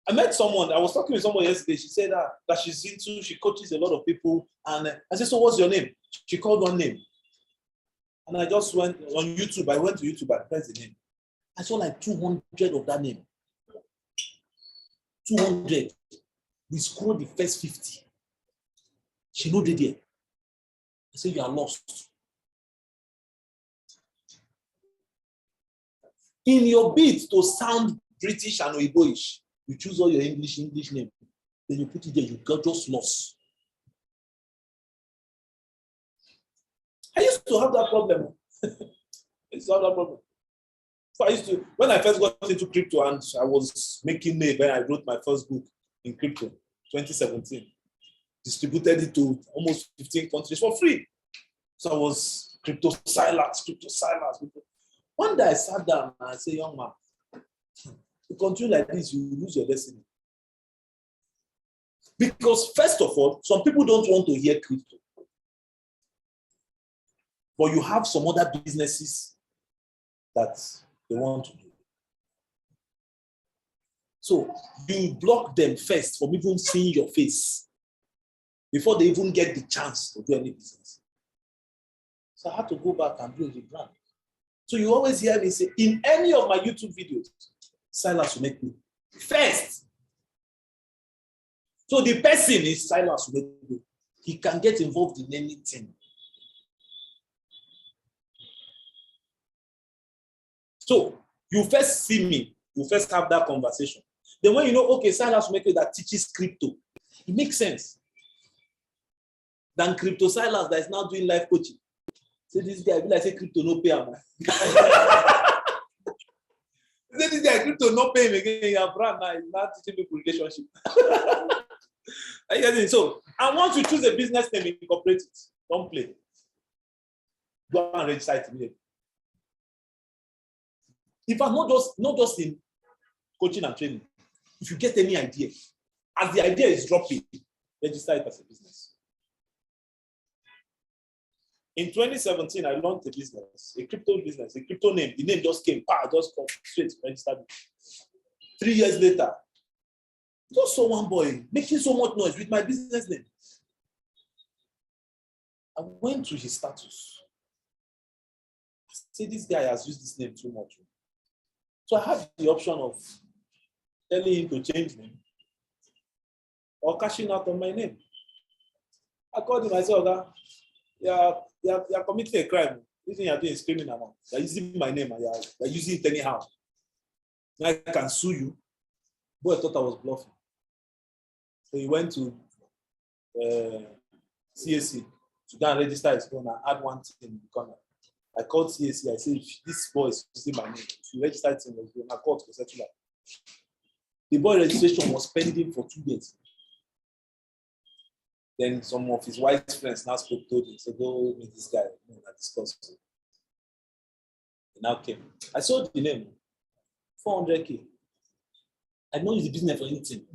I met someone, I was talking with someone yesterday. She said that she coaches a lot of people. And I said, so what's your name? She called one name. And I just went on YouTube. I went to YouTube and pressed the name. I saw like 200 of that name. 200. We scored the first 50. She know the day. I said, you are lost. In your bid to sound British and Oiboish, you choose all your English name. Then you put it there, you got just lost. I used to have that problem. So when I first got into crypto and I was making money when I wrote my first book in crypto, 2017, distributed it to almost 15 countries for free. So I was crypto Silas. One day I sat down and I said, young man, you continue like this, you lose your destiny. Because first of all, some people don't want to hear crypto. But you have some other businesses that they want to do. So you block them first from even seeing your face before they even get the chance to do any business. So I had to go back and build the brand. So you always hear me say, in any of my YouTube videos, Silas Umekwe first. So the person is Silas Umekwe. He can get involved in anything. So you first see me, you first have that conversation. Then when you know, okay, Silas Umekwe that teaches crypto, it makes sense. Than crypto Silas that is now doing life coaching. So this guy, I say crypto no pay him. This guy, crypto no pay him again. Your brand now is not teaching people relationship. So, and once you choose a business name, incorporate it. Don't play. Go and register it immediately. In fact, not just in coaching and training. If you get any idea, as the idea is dropping, register it as a business. In 2017, I launched a business, a crypto business, a crypto name. The name just came, just come straight, registered. 3 years later, just saw one boy making so much noise with my business name. I went to his status. I said, this guy has used this name too much. So I had the option of telling him to change name or cashing out on my name. I called him, I said, Oga, you're committing a crime. This thing you're doing is criminal. You're using my name and you're using it anyhow. I can sue you. Boy, I thought I was bluffing. So he went to CAC to go and register his phone and add one thing in the corner. I called CAC. I said, if this boy is using my name, if you register it in the court for settlement. The boy registration was pending for 2 years. Then some of his wife's friends now spoke to him. So go meet this guy and discuss. He now came. I sold the name. 400K. I don't use the business for anything.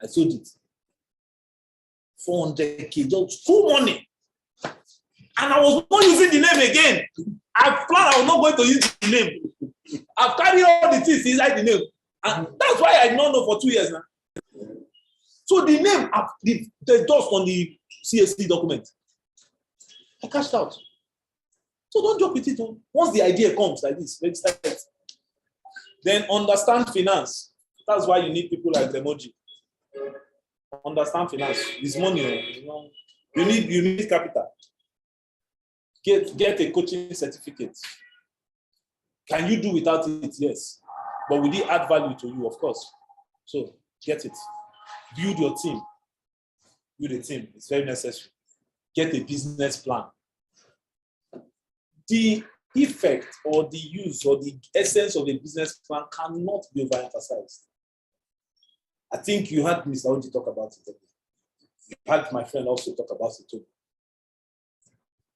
I sold it. 400K, just full money. And I was not using the name again. I planned I was not going to use the name. I've carried all the things inside the name. And that's why I don't know for 2 years now. So the name, the dust on the CSC document, I cashed out. So don't joke with it. Once the idea comes like this, let's start it. Then understand finance. That's why you need people like Emoji. Understand finance. It's money. You need capital. Get a coaching certificate. Can you do without it? Yes. But will it add value to you? Of course. So get it. Build your team. Build a team. It's very necessary. Get a business plan. The effect or the use or the essence of a business plan cannot be overemphasized. I think you heard Mr. Oji talk about it. You heard my friend also talk about it too.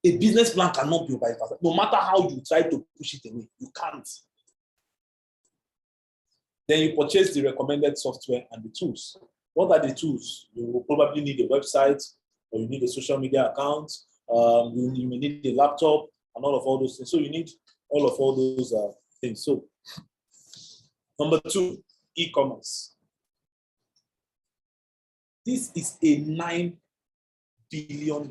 A business plan cannot be overemphasized. No matter how you try to push it away, you can't. Then you purchase the recommended software and the tools. What are the tools? You will probably need a website, or you need a social media account. You may need a laptop and all those things. So you need all those things. So number 2, e-commerce. This is a $9 billion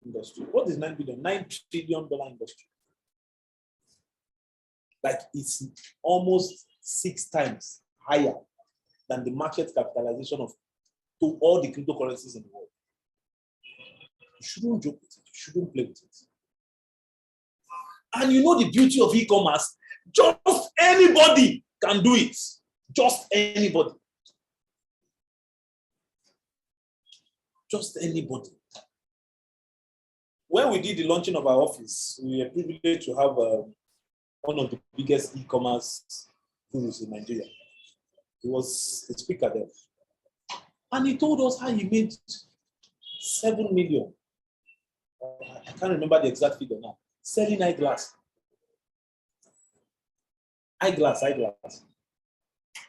industry. What is $9 billion? $9 trillion industry. Like it's almost 6 times higher than the market capitalization of to all the cryptocurrencies in the world. You shouldn't joke with it. You shouldn't play with it. And you know the beauty of e-commerce? Just anybody can do it. Just anybody. Just anybody. When we did the launching of our office, we were privileged to have one of the biggest e-commerce gurus in Nigeria. He was a speaker there. And he told us how he made 7 million. I can't remember the exact figure now. Selling eyeglass. Eyeglass.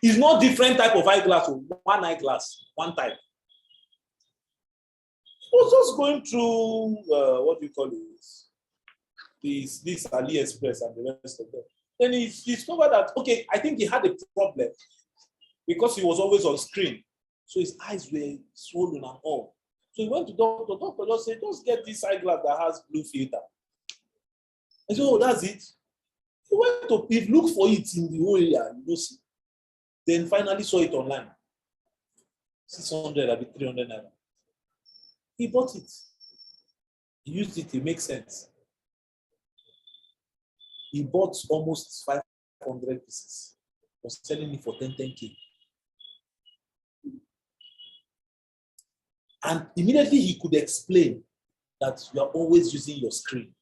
It's not different type of eyeglass. One eyeglass, one type. I was just going through, what do you call it? This AliExpress and the rest of them. Then he discovered that, okay, I think he had a problem because he was always on screen. So his eyes were swollen and all. So he went to doctor. Doctor just said, just get this eyeglass that has blue filter. I said, oh, that's it. He went to, he looked for it in the whole area, you know, see. Then finally saw it online. 600, a bit 300 naira. He bought it. He used it, it makes sense. He bought almost 500 pieces. Was selling it for 10K. And immediately he could explain that you are always using your screen.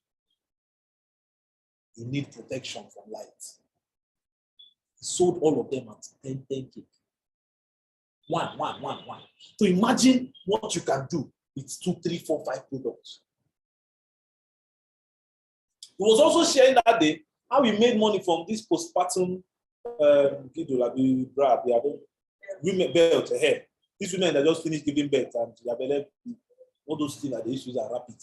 You need protection from light. He sold all of them at 10K. One. So imagine what you can do with 2, 3, 4, 5 products. He was also sharing that day how he made money from this postpartum women belt hair. These women that just finished giving birth and all those things that they issues are rapid.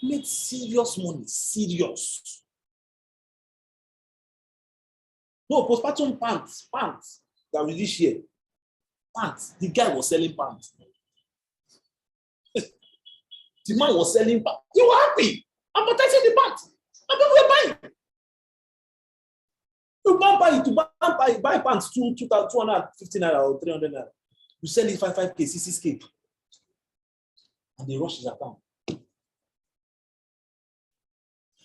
He made serious money, serious. No, postpartum pants that we this year. Pants. The guy was selling pants. The man was selling pants. You were happy. Advertising the pants. And people were buying. You can't buy pants 250 naira or 300 naira. You sell it 5K, 6K. And they rush his account.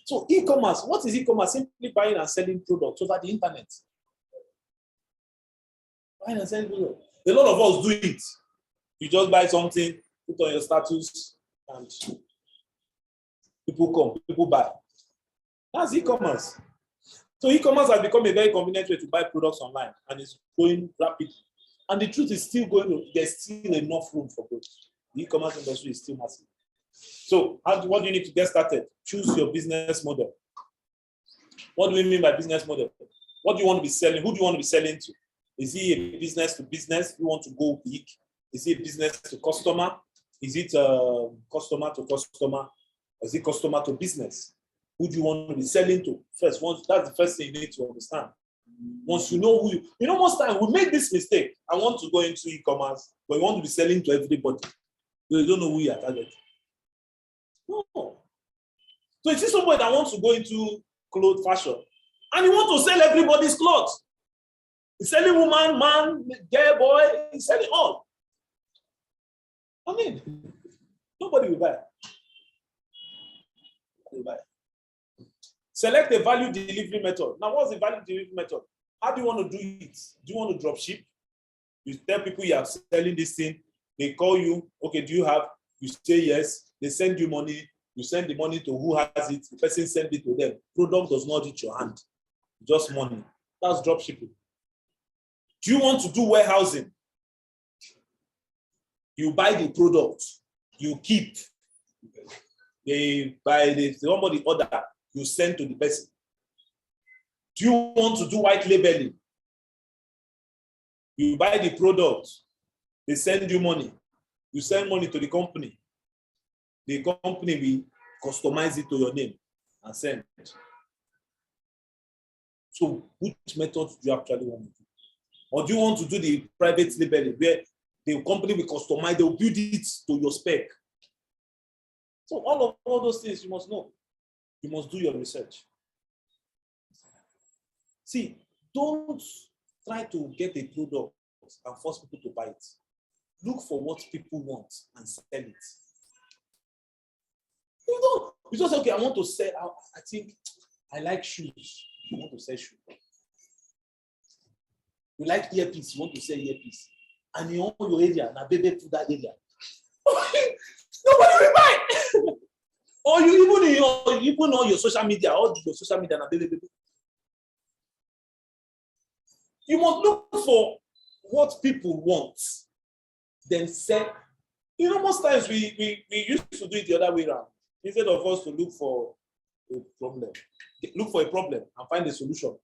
So e-commerce, what is e-commerce? Simply buying and selling products over the internet. Buying and selling products. A lot of us do it. You just buy something, put on your status, and people come, people buy. That's e-commerce. So e-commerce has become a very convenient way to buy products online, and it's going rapidly. And the truth is still there's still enough room for growth. The e-commerce industry is still massive. So what do you need to get started? Choose your business model. What do we mean by business model? What do you want to be selling? Who do you want to be selling to? Is it a business to business? You want to go big? Is it business to customer? Is it customer to customer? Is it customer to business? Who do you want to be selling to? That's the first thing you need to understand. Once you know who you know, most times we make this mistake. I want to go into e-commerce, but you want to be selling to everybody. You don't know who you are targeting. No. So you see somebody that wants to go into clothes fashion, and he wants to sell everybody's clothes. He's selling woman, man, girl, boy, he's selling all. I mean, nobody will buy. Nobody will buy. Select a value delivery method. Now, what's the value delivery method? How do you want to do it? Do you want to drop ship? You tell people you are selling this thing. They call you. Okay, do you have? You say yes. They send you money. You send the money to who has it. The person send it to them. Product does not reach your hand. Just money. That's drop shipping. Do you want to do warehousing? You buy the product. You keep. They buy the somebody order. You send to the person. Do you want to do white labeling? You buy the product, they send you money. You send money to the company. The company will customize it to your name and send. So which method do you actually want to do? Or do you want to do the private labeling where the company will customize, they will build it to your spec? So all those things you must know. You must do your research. See, don't try to get a product and force people to buy it. Look for what people want and sell it. You just say, okay, I want to sell, I think I like shoes. You want to sell shoes. You like earpiece, you want to sell earpiece. And in all your area, na baby to that area. Nobody will buy. Or you even on your social media, all your social media na baby. You must look for what people want, then sell. You know, most times we used to do it the other way around. Instead of us to look for a problem and find a solution.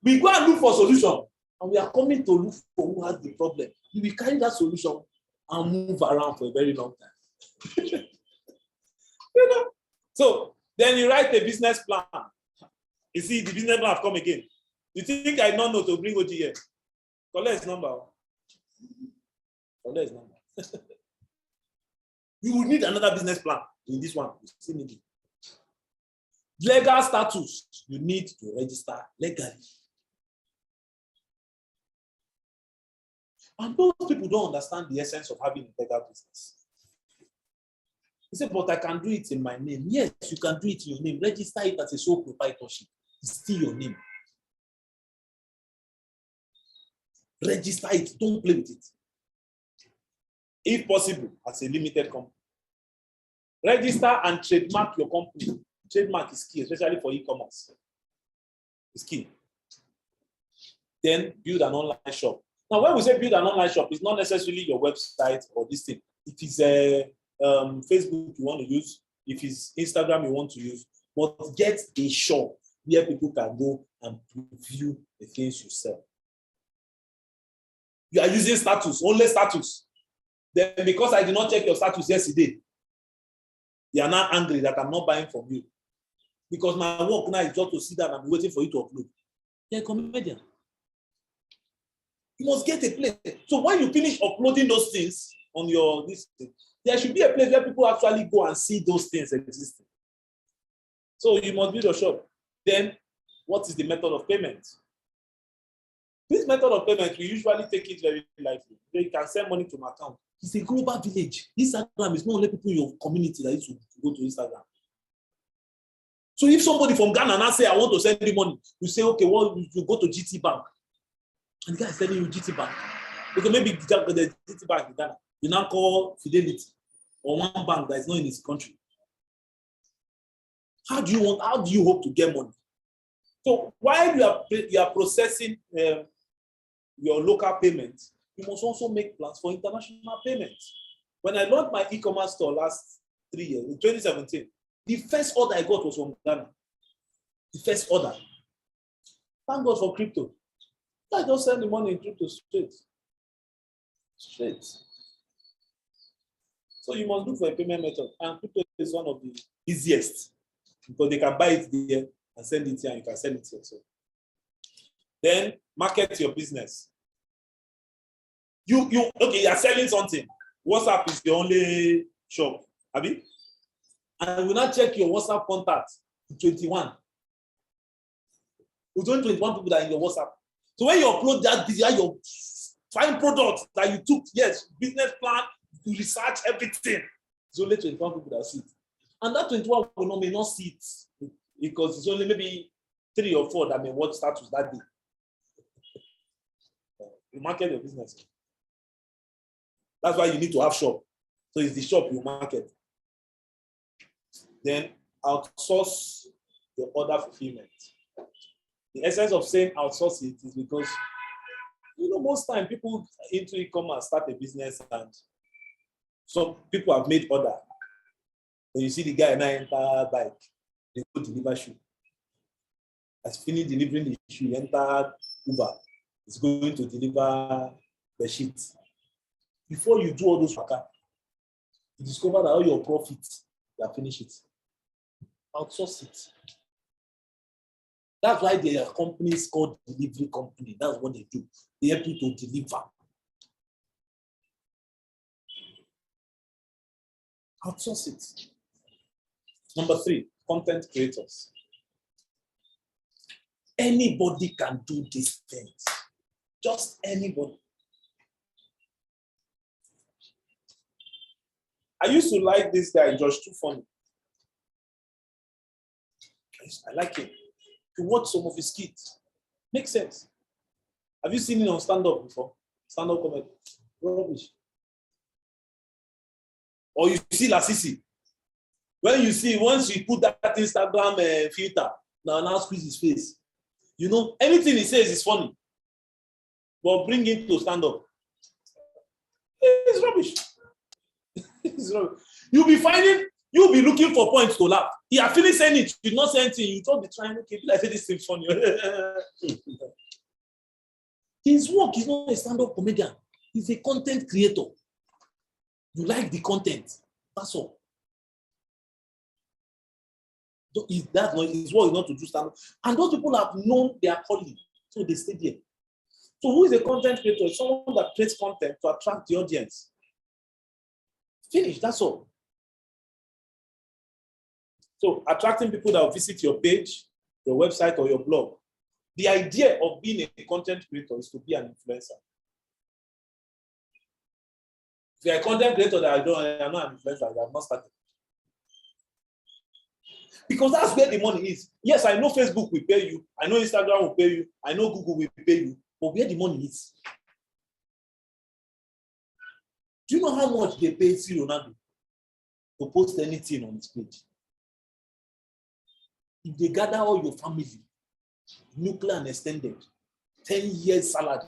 We go and look for a solution, and we are coming to look for who has the problem. You will carry that solution and move around for a very long time. You know? So then you write a business plan. You see, the business plan have come again. You think I don't know to bring OG here? Collect his number. Collect his number. You will need another business plan in this one. You still need it. Legal status. You need to register legally. And those people don't understand the essence of having a legal business. He said, but I can do it in my name. Yes, you can do it in your name. Register it as a sole proprietorship. It's still your name. Register it. Don't play with it. If possible, as a limited company. Register and trademark your company. Trademark is key, especially for e-commerce. It's key. Then build an online shop. Now, when we say build an online shop, it's not necessarily your website or this thing. If it's Facebook you want to use, if it's Instagram you want to use, but get a shop where people can go and preview the things you sell. You are using status, only status. Then because I did not check your status yesterday, they are now angry that I'm not buying from you. Because my work now is just to sit down and be waiting for you to upload. You're a comedian. You must get a place. So when you finish uploading those things on your list, there should be a place where people actually go and see those things existing. So you must build a shop. Then, what is the method of payment? This method of payment, we usually take it very lightly. You can send money to my account. It's a global village. Instagram is not only people in your community that used to go to Instagram. So if somebody from Ghana now say, I want to send you money, you say, okay, well, you go to GT Bank. And the guy is telling you GT Bank. Okay, maybe the GT Bank in Ghana. You now call Fidelity or one bank that is not in this country. How do you hope to get money? So while you are processing your local payments, you must also make plans for international payments. When I launched my e-commerce store last 3 years, in 2017, the first order I got was from Ghana. The first order. Thank God for crypto. I just send the money in crypto straight. So you must look for a payment method. And crypto is one of the easiest because they can buy it there and send it here and you can sell it here. So Then market your business. You are selling something. WhatsApp is the only shop, Abi? And you now check your WhatsApp contact to 21. There's only 21 people that are in your WhatsApp. So when you upload that video, your fine products that you took, yes, business plan, you research everything. It's only 21 people that see it. And that 21 may not see it because it's only maybe 3 or 4 that may watch status that day. You market your business. That's why you need to have shop. So it's the shop you market. Then outsource the order fulfillment. The essence of saying outsource it is because, most time people into e-commerce start a business and some people have made order. When you see the guy now enter bike, they go deliver shoe. As finished delivering the shoe, enter Uber. It's going to deliver the sheet. Before you do all those work, you discover that all your profits, you have finished it. Outsource it. That's why there are companies called delivery company. That's what they do. They help you to deliver. Outsource it. Number 3, content creators. Anybody can do these things. Just anybody. I used to like this guy, Josh Too Funny. I like him. To watch some of his skits. Makes sense. Have you seen him on stand-up before? Stand-up comedy. Rubbish. Or you see Lasisi. When you see, once you put that Instagram filter, now squeeze his face. Anything he says is funny. But bring him to stand-up. It's rubbish. It's rubbish. You'll be looking for points to laugh. He had finished saying it, you did not say anything, you don't be trying, okay, I say this seems funny. His work is not a stand-up comedian. He's a content creator. You like the content. That's all. So his work is not to do stand-up. And those people have known their calling, so they stay there. So who is a content creator? Someone that creates content to attract the audience. Finish, that's all. So attracting people that will visit your page, your website, or your blog. The idea of being a content creator is to be an influencer. If you're a content creator that I'm not an influencer, I have not started. Because that's where the money is. Yes, I know Facebook will pay you. I know Instagram will pay you. I know Google will pay you. But where the money is? Do you know how much they pay Ronaldo to post anything on his page? If they gather all your family, nuclear and extended, 10 years salary,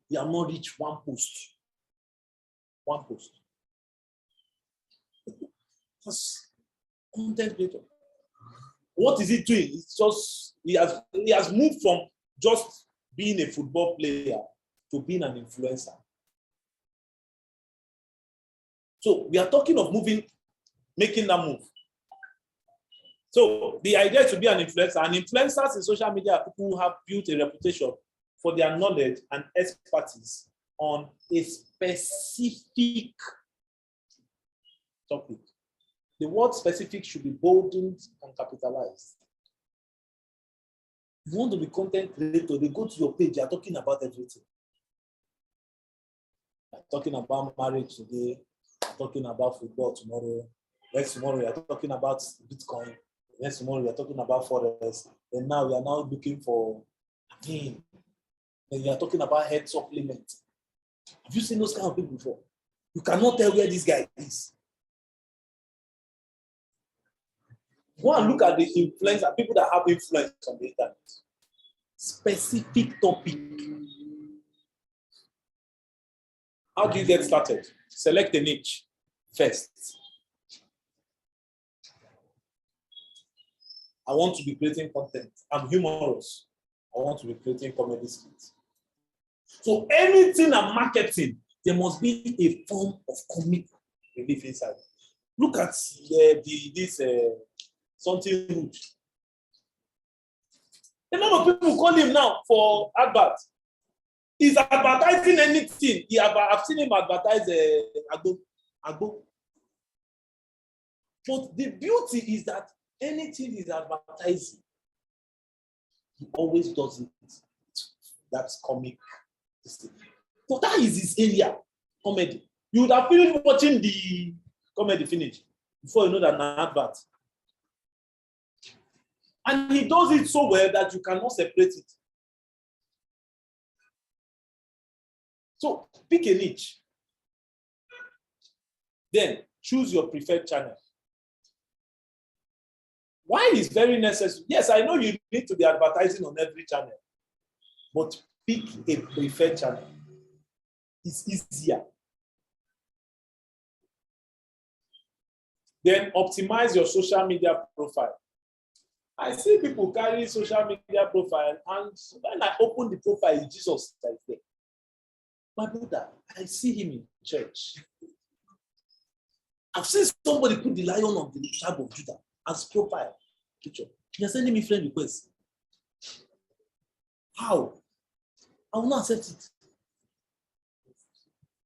you have not reached one post. One post. That's content creator. What is he doing? It's just he has moved from just being a football player to being an influencer. So we are talking of making that move. So the idea is to be an influencer. And influencers in social media are people who have built a reputation for their knowledge and expertise on a specific topic. The word specific should be boldened and capitalized. If you want to be content creator, they go to your page, you're talking about everything. You're talking about marriage today, you're talking about football tomorrow, next tomorrow you're talking about Bitcoin, next tomorrow you're talking about forex, and now we are now looking for, then you're talking about health supplement. Have you seen those kind of people before? You cannot tell where this guy is. Go and look at the influencer, people that have influence on the internet. Specific topic. How do you get started? Select a niche first. I want to be creating content. I'm humorous. I want to be creating comedy skits. So anything I'm marketing, there must be a form of comic relief inside. Look at this something huge. A lot of people call him now for advert. He's advertising anything. I've seen him advertise Agbo. But the beauty is that anything he's advertising, he always does it. That's comic. So that is his area, comedy. You would have finished watching the comedy finish before you know that an advert. And he does it so well that you cannot separate it. So pick a niche. Then choose your preferred channel. Why is very necessary? Yes, I know you need to be advertising on every channel, but pick a preferred channel. It's easier. Then optimize your social media profile. I see people carry social media profile, and when I open the profile, Jesus is there. My brother, I see him in church. I've seen somebody put the lion of the tribe of Judah as profile picture. You're sending me friend requests. How? I will not accept it.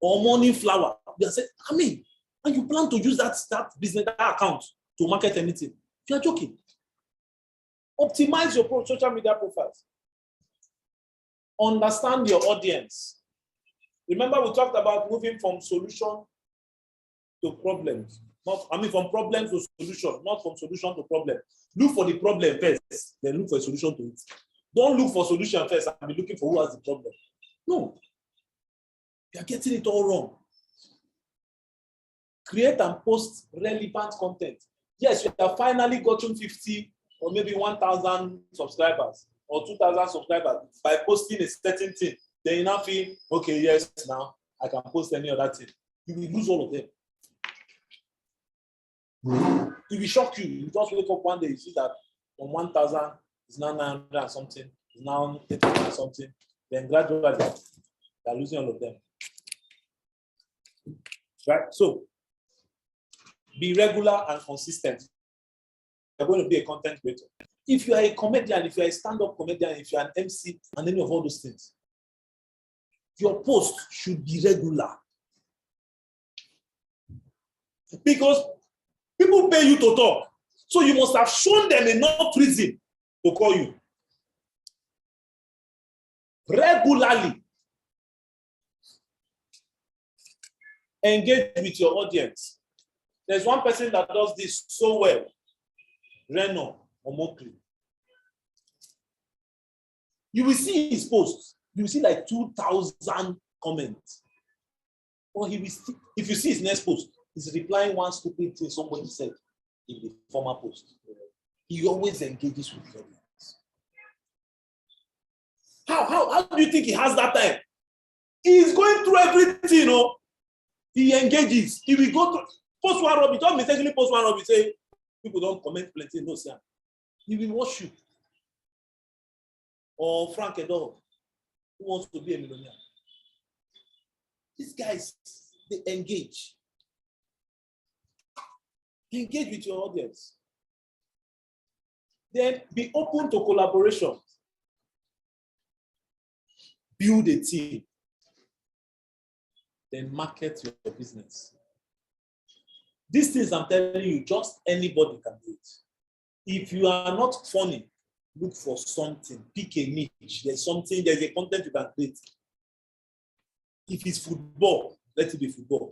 Or morning flower. You are saying, I mean, and you plan to use that business, that account to market anything. You are joking. Optimize your social media profiles. Understand your audience. Remember, we talked about moving from solution to problems. From problem to solution, not from solution to problem. Look for the problem first, then look for a solution to it. Don't look for solution first and be looking for who has the problem. No. You are getting it all wrong. Create and post relevant content. Yes, you have finally gotten 50 or maybe 1,000 subscribers or 2,000 subscribers by posting a certain thing. Then you now feel, okay, yes, now I can post any other thing. You will lose all of them. It will shock you. You just wake up one day, you see that from 1,000, it's now 900 and something, it's now 800 and something. Then gradually, they're losing all of them. Right? So, be regular and consistent. You're going to be a content creator. If you are a comedian, if you are a stand-up comedian, if you are an MC, and any of all those things, your post should be regular. Because people pay you to talk. So you must have shown them enough reason to call you. Regularly. Engage with your audience. There's one person that does this so well. Reno Umekwe. You will see his posts. You will see like 2,000 comments. Or he will if you see his next post, he's replying one stupid thing somebody said in the former post. He always engages with the audience. How do you think he has that time? He's going through everything, you know. He engages. He will go through, post one rubbish, don't mistakenly post one rubbish, say, people don't comment plenty, no, sir. He will watch you. Or Frank Adoga, who wants to be a millionaire. These guys, they engage. Engage with your audience. Then be open to collaboration. Build a team. Then market your business. These things I'm telling you, just anybody can do it. If you are not funny, look for something. Pick a niche. There's a content you can create. If it's football, let it be football.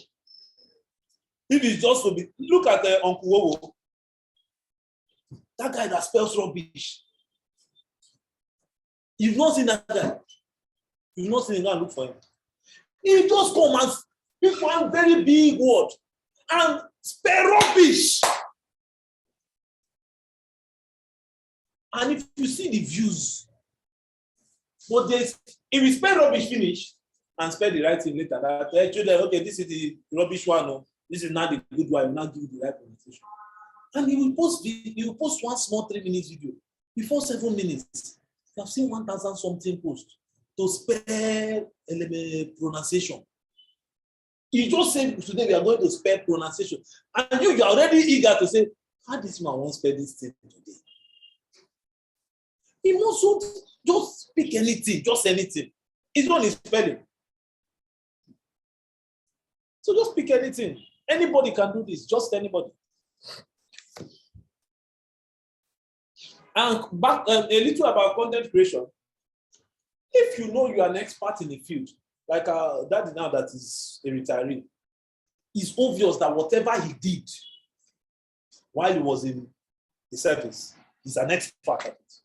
If it's just to be, look at Uncle Wowo. That guy that spells rubbish. You've not seen that guy. You've not seen him, go and look for him. He just come and speak one very big word and spell rubbish. And if you see the views, but if you spell rubbish finish and spell the right thing later, that children, okay, this is the rubbish one, no, this is not the good one, I will not give you the right pronunciation. And he will post one small 3-minute video. Before 7 minutes, you have seen 1,000 something posts to spell pronunciation. He just said today we are going to spell pronunciation. And you are already eager to say, how this man won't spell this thing today? He mustn't just speak anything, just anything. His own is spelling. So just pick anything. Anybody can do this, just anybody. And back a little about content creation. If you know you are an expert in the field, like daddy now that is a retiree, it's obvious that whatever he did while he was in the service, he's an expert at it.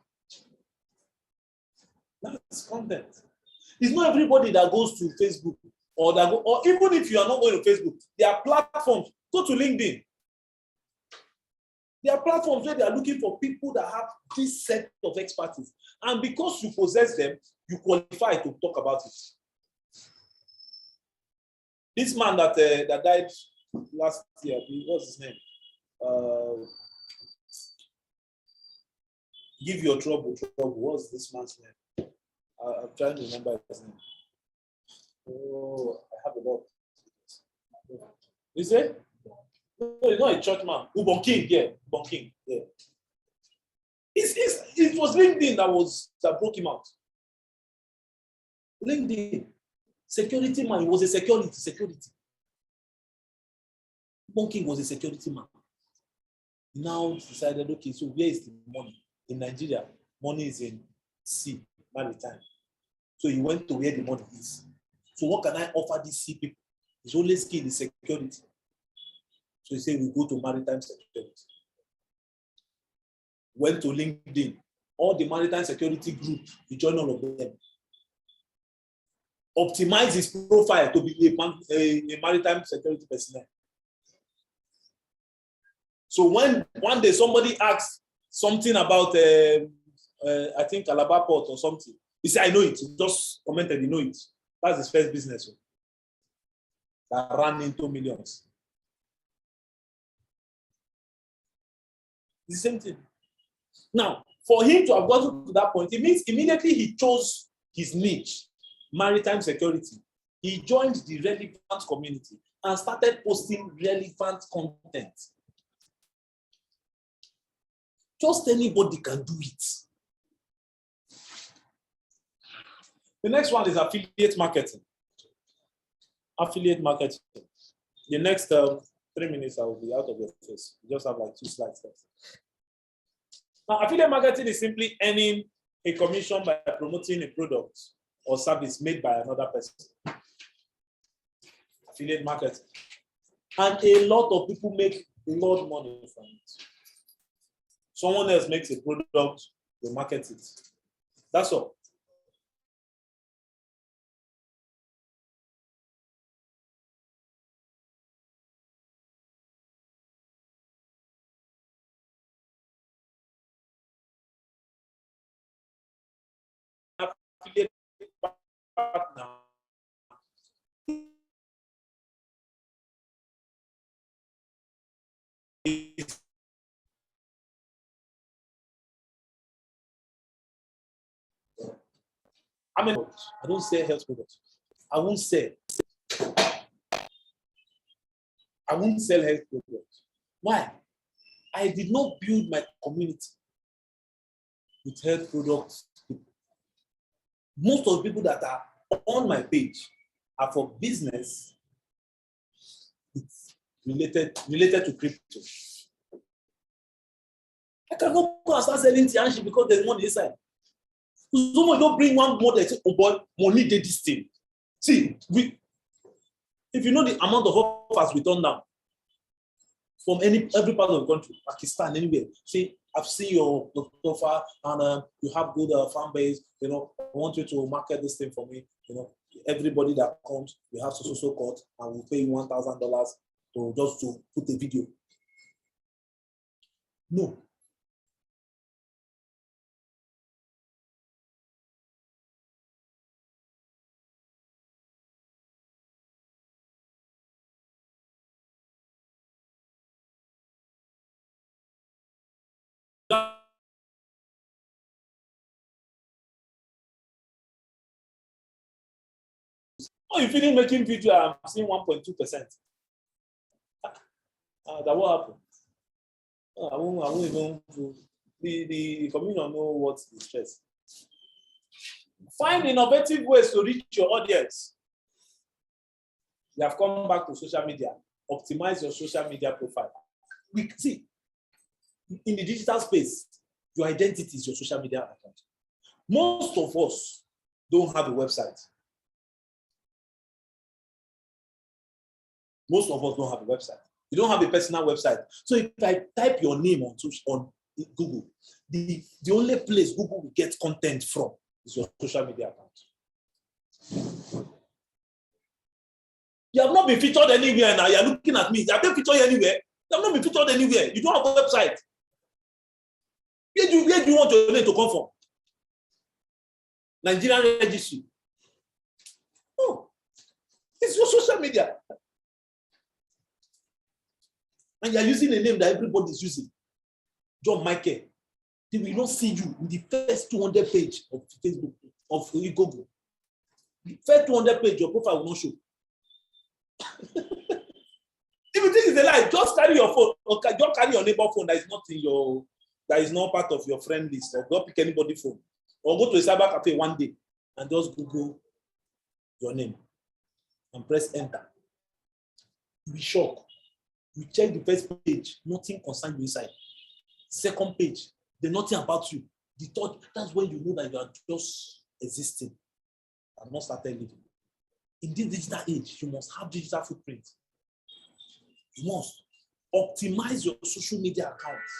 That's content. It's not everybody that goes to Facebook or that or even if you are not going to Facebook, there are platforms. Go to LinkedIn. There are platforms where they are looking for people that have this set of expertise. And because you possess them, you qualify to talk about it. This man that died last year, what's his name? Give your trouble. What's this man's name? I'm trying to remember his name. Oh, I have a lot. Is it? No, he's not a church man. Ubon King, yeah. Ubon King, yeah. It was LinkedIn that broke him out. LinkedIn. Security man, he was a security. Ubon King was a security man. He now decided, okay, so where is the money? In Nigeria, money is in sea, maritime. So he went to where the money is. So what can I offer these sea people? His only skill is security. So he said, we go to maritime security. Went to LinkedIn. All the maritime security group, he joined all of them. Optimize his profile to be a maritime security personnel. So when one day somebody asks something about, I think, Calabar Port or something, he said, I know it. He just commented, he know it. That's his first business. That ran into millions. The same thing. Now, for him to have gotten to that point, it means immediately he chose his niche, maritime security. He joined the relevant community and started posting relevant content. Just anybody can do it. The next one is affiliate marketing. Affiliate marketing. The next 3 minutes, I will be out of your face. You just have like 2 slides left. Now, affiliate marketing is simply earning a commission by promoting a product or service made by another person. Affiliate marketing. And a lot of people make a lot of money from it. Someone else makes a product, they market it. That's all. Affiliate partner. I don't sell health products. I won't sell health products. Why? I did not build my community with health products. Most of the people that are on my page are for business. It's related to crypto. I cannot go and start selling Tianchi because there's money inside. Someone don't bring one more that say, oh boy, money did this thing. See, if you know the amount of offers we turn down from every part of the country, Pakistan, anywhere, say, I've seen your profile and you have good fan base, I want you to market this thing for me, everybody that comes, we have so court and we'll pay you $1,000 to put a video. No. Oh, you finish making video, I'm seeing 1.2%. That what happened? I won't even do. the communion know what is stress. Find innovative ways to reach your audience. You have come back to social media. Optimize your social media profile. We see in the digital space, your identity is your social media account. Most of us don't have a website. Most of us don't have a website. You don't have a personal website. So if I type your name on Google, the only place Google will get content from is your social media account. You have not been featured anywhere now. You're looking at me. Have they featured you anywhere? You have not been featured anywhere. You don't have a website. Where do you want your name to come from? Nigerian registry. Oh, it's your social media. And you're using a name that everybody is using. John Michael. They will not see you in the first 200 page of Facebook, of Google. The first 200 page, your profile will not show. If you think it's a lie, just carry your phone, or just carry your neighbor phone that is not in your, that is not part of your friend list, or don't pick anybody's phone, or go to a cyber cafe one day and just Google your name and press enter. You'll be shocked. You check the first page, nothing concerns you inside. Second page, there's nothing about you. The third, that's when you know that you are just existing and not started living. In this digital age, you must have digital footprint. You must optimize your social media accounts.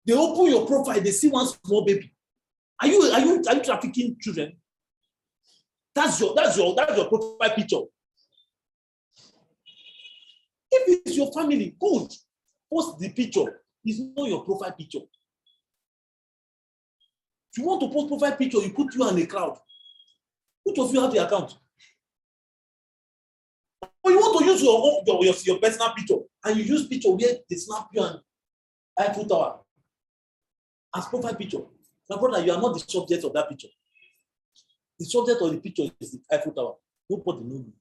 They open your profile, they see one small baby. Are you trafficking children? That's your profile picture. If it's your family, good. Post the picture. It's not your profile picture. If you want to post profile picture, you put you in a crowd. Which of you have the account? Or you want to use your personal picture, and you use picture where they snap you and Eiffel Tower as profile picture. My brother, you are not the subject of that picture. The subject of the picture is the Eiffel Tower. Nobody knows you.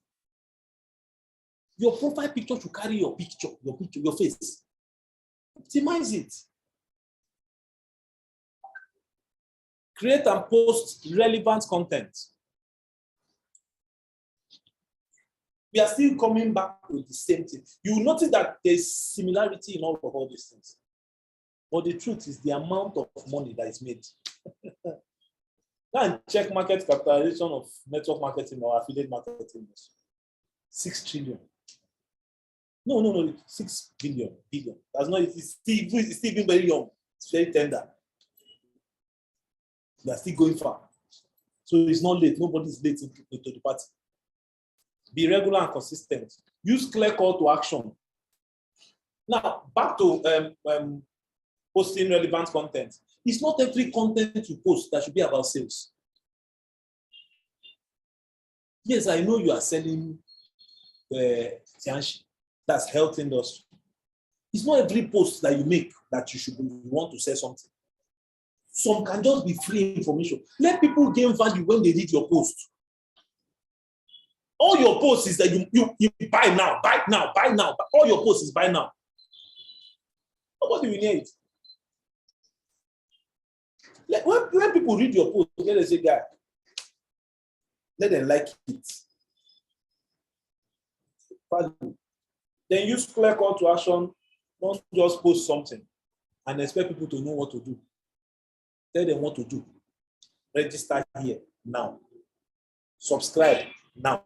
Your profile picture should carry your picture, your face. Optimize it. Create and post relevant content. We are still coming back with the same thing. You will notice that there's similarity in all these things. But the truth is the amount of money that is made. Go and check market capitalization of network marketing or affiliate marketing. 6 trillion. No, 6 billion. That's not, it's still being very young. It's very tender. They are still going far. So it's not late. Nobody's late into the party. Be regular and consistent. Use clear call to action. Now, back to posting relevant content. It's not every content you post that should be about sales. Yes, I know you are selling Tianchi. That's health industry. It's not every post that you make that you want to say something. Some can just be free information. Let people gain value when they read your post. All your posts is that you buy now. All your posts is buy now. Nobody will hear it. When people read your post, let them say, guy, let them like it. Value. Then use clear call to action. Don't just post something and expect people to know what to do. Tell them what to do. Register here now. Subscribe now.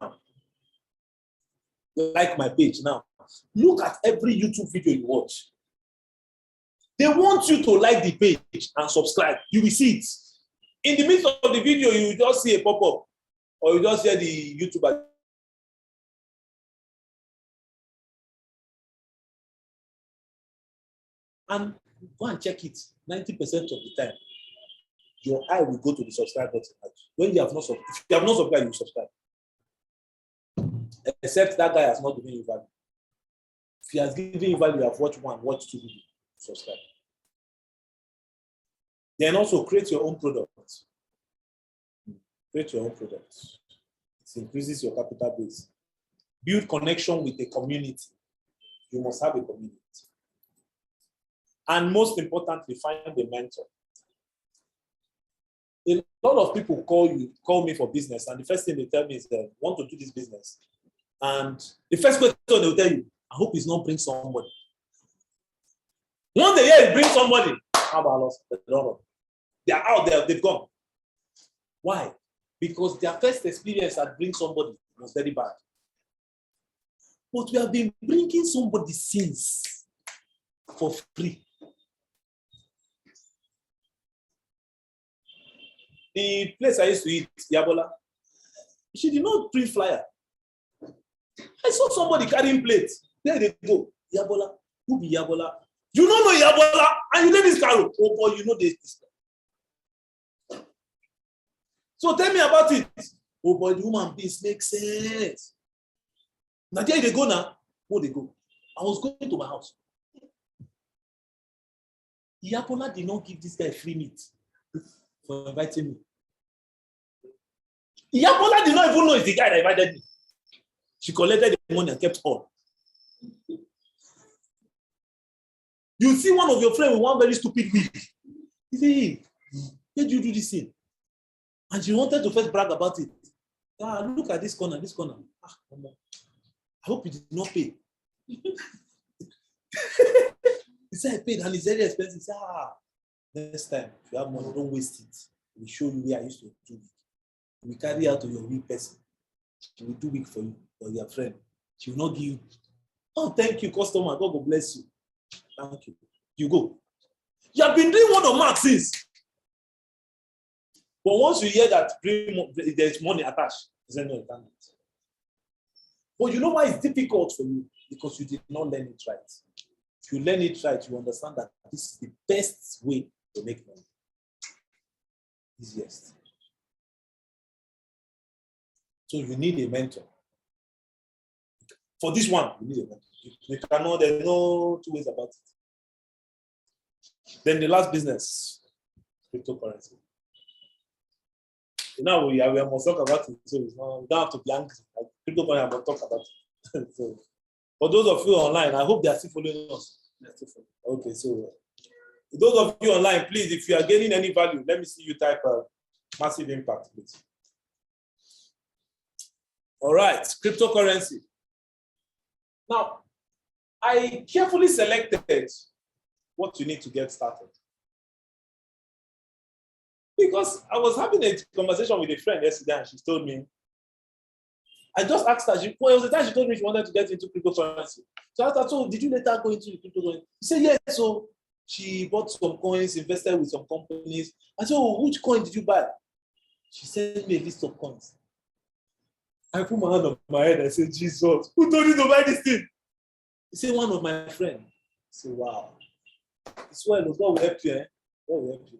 Like my page now. Look at every YouTube video you watch. They want you to like the page and subscribe. You will see it. In the midst of the video, you will just see a pop-up or you just hear the YouTuber. And go and check it. 90% of the time, your eye will go to the subscribe button. When you have not subscribed, if you have not subscribed, you subscribe. Except that guy has not given you value. If he has given you value, you have watched 1, watch 2 videos, subscribe. Then also create your own products. Create your own products. It increases your capital base. Build connection with the community. You must have a community. And most importantly, find a mentor. A lot of people call me for business, and the first thing they tell me is they want to do this business. And the first question they'll tell you, I hope it's not bring somebody. Once they hear it bring somebody, how about us? They are out there, they've gone. Why? Because their first experience at bringing somebody was very bad. But we have been bringing somebody since for free. The place I used to eat, Yabola, she did not print flyer. I saw somebody carrying plates. There they go. Yabola. Who be Yabola? You don't know Yabola, and you name is Carol. Oh boy, you know this. So tell me about it. Oh boy, the human beings make sense. Now there they go now. Where they go? I was going to my house. Yabola did not give this guy free meat for inviting me. Yabola did not even know it's the guy that invited me. She collected the money and kept on. You see one of your friends with one very stupid wig. You say, hey, where do you do this thing? And she wanted to first brag about it. Look at this corner, this corner. I hope you did not pay. He said, I paid and it's very expensive. He said, next time, if you have money, don't waste it. We'll show you where I used to do it. We carry out to your weak person. She will do weak for you or your friend. She will not give you. Oh, thank you, customer. God will bless you. Thank you. You go. You have been doing word of mouth since. But once you hear that there's money attached, then no, you can't. But you know why it's difficult for you? Because you did not learn it right. If you learn it right, you understand that this is the best way to make money. Easiest. So you need a mentor. For this one, you need a mentor. You cannot, there's no two ways about it. Then the last business, cryptocurrency. Now we must talk about it. So it's not, we don't have to be angry. Like, cryptocurrency, I must talk about it. So, for those of you online, I hope they are still following us. Okay, so those of you online, please, if you are gaining any value, let me see you type massive impact, please. All right, cryptocurrency. Now, I carefully selected what you need to get started. Because I was having a conversation with a friend yesterday and she told me, I just asked her, it was the time she told me she wanted to get into cryptocurrency. So I asked her, so did you let her go into the cryptocurrency? She said, yes. So she bought some coins, invested with some companies. I said, oh, which coin did you buy? She sent me a list of coins. I put my hand on my head and I said, Jesus, who told you to buy this thing? He said, one of my friends. I said, wow. It's well, God will help you, eh? God will help you.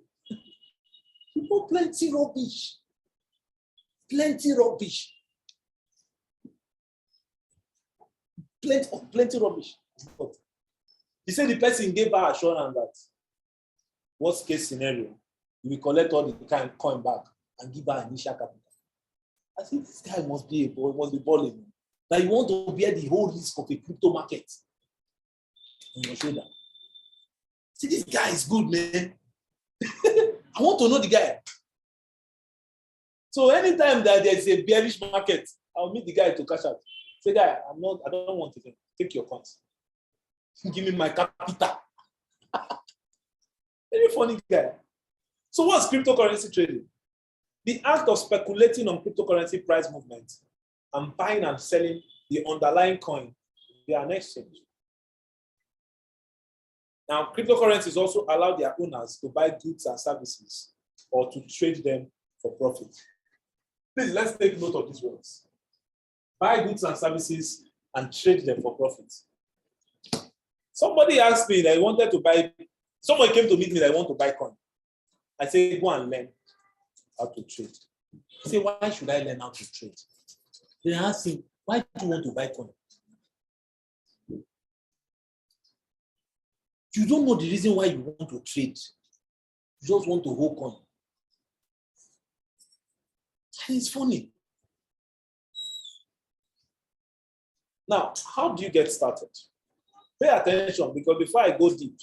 You bought plenty rubbish. Plenty rubbish. Plenty rubbish. He said the person gave her assurance that worst case scenario, you will collect all the coin back and give her initial capital. I think this guy must be balling. That you want to bear the whole risk of a crypto market on your shoulder. See, this guy is good, man. I want to know the guy. So anytime that there's a bearish market, I'll meet the guy to cash out. Say, guy, I don't want to take your coins. Give me my capital. Very funny guy. So what's cryptocurrency trading? The act of speculating on cryptocurrency price movement and buying and selling the underlying coin via an exchange. Now, cryptocurrencies also allow their owners to buy goods and services or to trade them for profit. Please, let's take note of these words. Buy goods and services and trade them for profit. Somebody asked me that he wanted to buy, someone came to meet me that I want to buy coin. I say, go and learn how to trade. He said, why should I learn how to trade? They asked him, why do you want to buy coin? You don't know the reason why you want to trade. You just want to hold coin. And it's funny. Now, how do you get started? Pay attention, because before I go deep,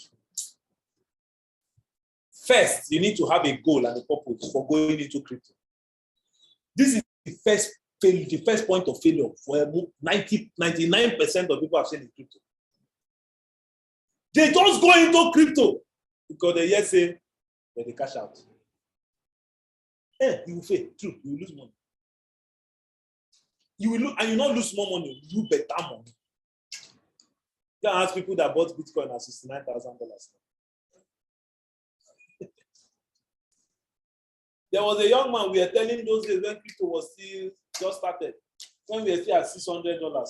First, you need to have a goal and a purpose for going into crypto. This is the first point of failure for 99% of people I've seen in crypto. They just go into crypto because they just say, when they cash out. You will fail. True, you will lose money. You will lose, and you not lose more money, you lose better money. You can ask people that bought Bitcoin at $69,000. There was a young man we were telling those days when crypto was still just started. When we were still at $600, $700.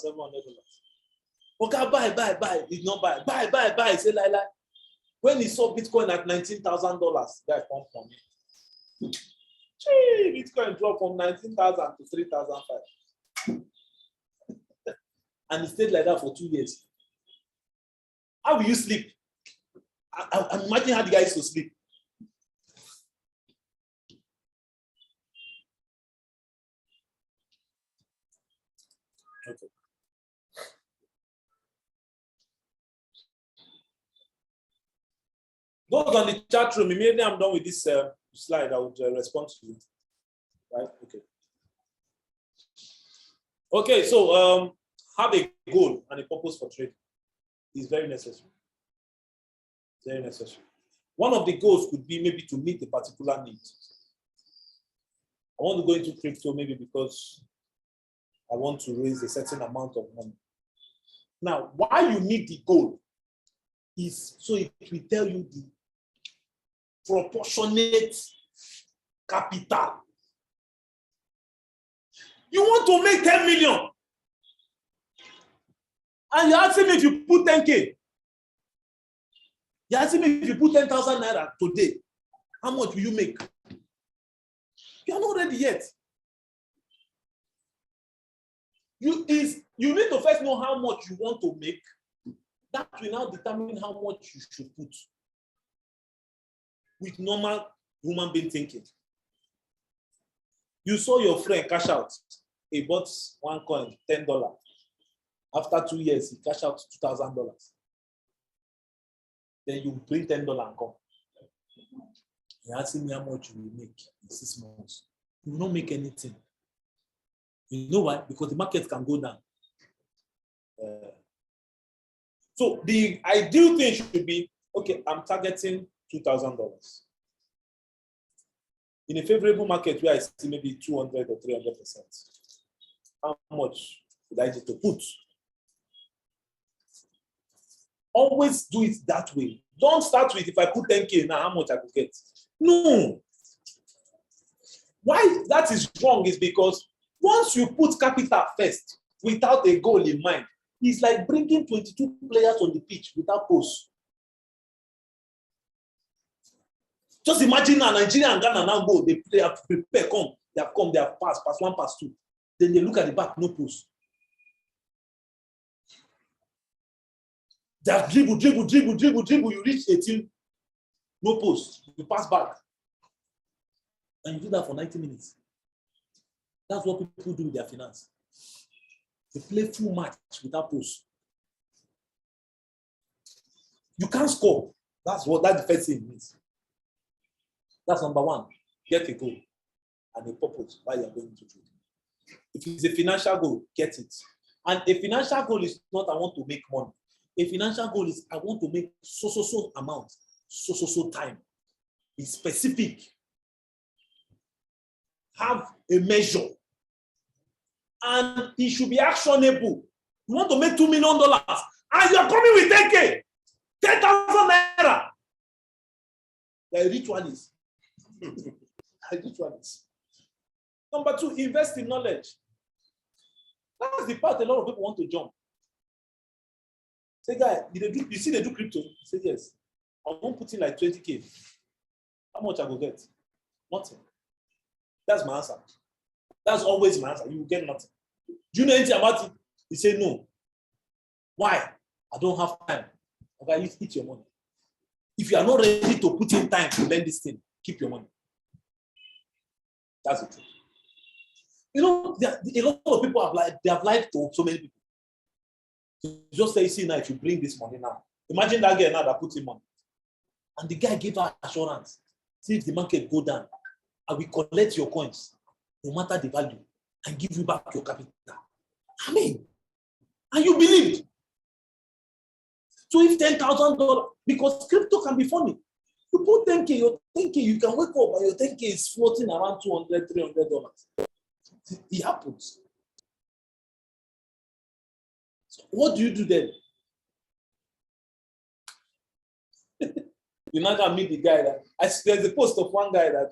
Okay, buy. He did not buy. Buy. He said, like. When he saw Bitcoin at $19,000, that pumped on me. Bitcoin dropped from 19,000 to 3,500. And it stayed like that for 2 years. How will you sleep? I imagine how the guy used to sleep. Okay. Those on the chat room, immediately I'm done with this slide, I would respond to you. Right? Okay. Okay, so have a goal and a purpose for trading is very necessary. Very necessary. One of the goals could be maybe to meet a particular need. I want to go into crypto maybe because I want to raise a certain amount of money. Now, why you need the goal is so it will tell you the proportionate capital. You want to make 10 million. And you're asking me if you put 10K. You're asking me if you put 10,000 naira today, how much will you make? You're not ready yet. You need to first know how much you want to make. That will now determine how much you should put. With normal human being thinking. You saw your friend cash out. He bought one coin, $10. After 2 years, he cashed out $2,000. Then you bring $10 and come. You're asking me how much you will make in 6 months. You will not make anything. You know why? Because the market can go down. So the ideal thing should be, okay, I'm targeting $2,000. In a favorable market where I see maybe 200 or 300%, how much would I need to put? Always do it that way. Don't start with, if I put 10K now, how much I could get. No. Why that is wrong is because once you put capital first without a goal in mind, it's like bringing 22 players on the pitch without posts. Just imagine now, Nigeria and Ghana now go, they have prepared, they have passed, pass 1, pass 2. Then they look at the back, no post. They have dribble, you reach 18, no post, you pass back. And you do that for 90 minutes. That's what people do with their finance. They play full match without post. You can't score. That's the first thing means. That's number one. Get a goal and a purpose why you're going to do it. If it's a financial goal, get it. And a financial goal is not I want to make money. A financial goal is I want to make so amount, so time. Be specific. Have a measure. And it should be actionable. You want to make $2 million and you're coming with 10K, 10,000 naira. You're a ritualist. Number 2, invest in knowledge. That's the part a lot of people want to jump. Say, guy, you see they do crypto? Say, yes. I won't put in like 20K. How much I will get? Nothing. That's my answer. That's always my answer. You will get nothing. Do you know anything about it? You say no. Why? I don't have time. Okay, you eat your money. If you are not ready to put in time to learn this thing, keep your money. That's the truth. You know, a lot of people have lied to so many people. You just say, see now, if you bring this money now, imagine that girl now that puts in money. And the guy gave her assurance. See if the market go down, I will collect your coins, no matter the value, and give you back your capital. Amen. And you believed. So if $10,000, because crypto can be funny. You put 10K, your 10K, you can wake up and your 10K is floating around $200, $300. It happens. So what do you do then? You now can meet the guy that there's a post of one guy that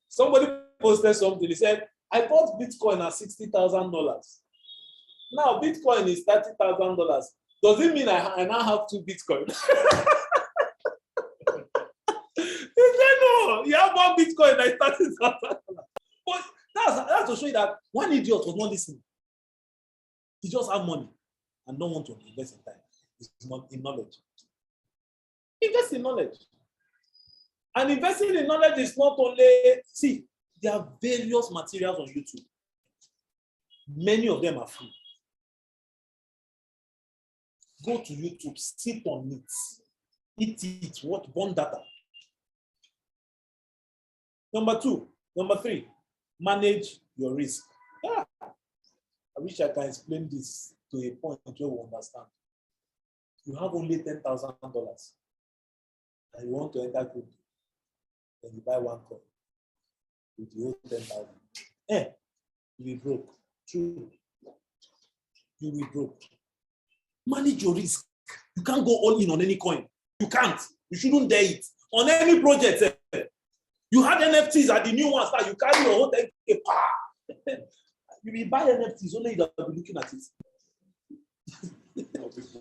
somebody posted something. He said, I bought Bitcoin at $60,000. Now Bitcoin is $30,000. Does it mean I now have 2 Bitcoin? He said, no, you have 1 Bitcoin that is $30,000. But that's to show you that one idiot was not listening. He just have money and don't want to invest in time. It's not in knowledge. Invest in knowledge. And investing in knowledge is not only, see, there are various materials on YouTube. Many of them are free. Go to YouTube, sit on it, eat it, what burn data. Number 3, manage your risk. I wish I can explain this to a point where we understand. You have only $10,000 and you want to enter crypto, then you buy 1 coin with the whole 10,000. You will broke. True. You will broke. Manage your risk. You can't go all in on any coin. You can't. You shouldn't dare it. On any project, you had NFTs at the new ones that you carry your whole 10K. You will buy NFTs, only you will be looking at it.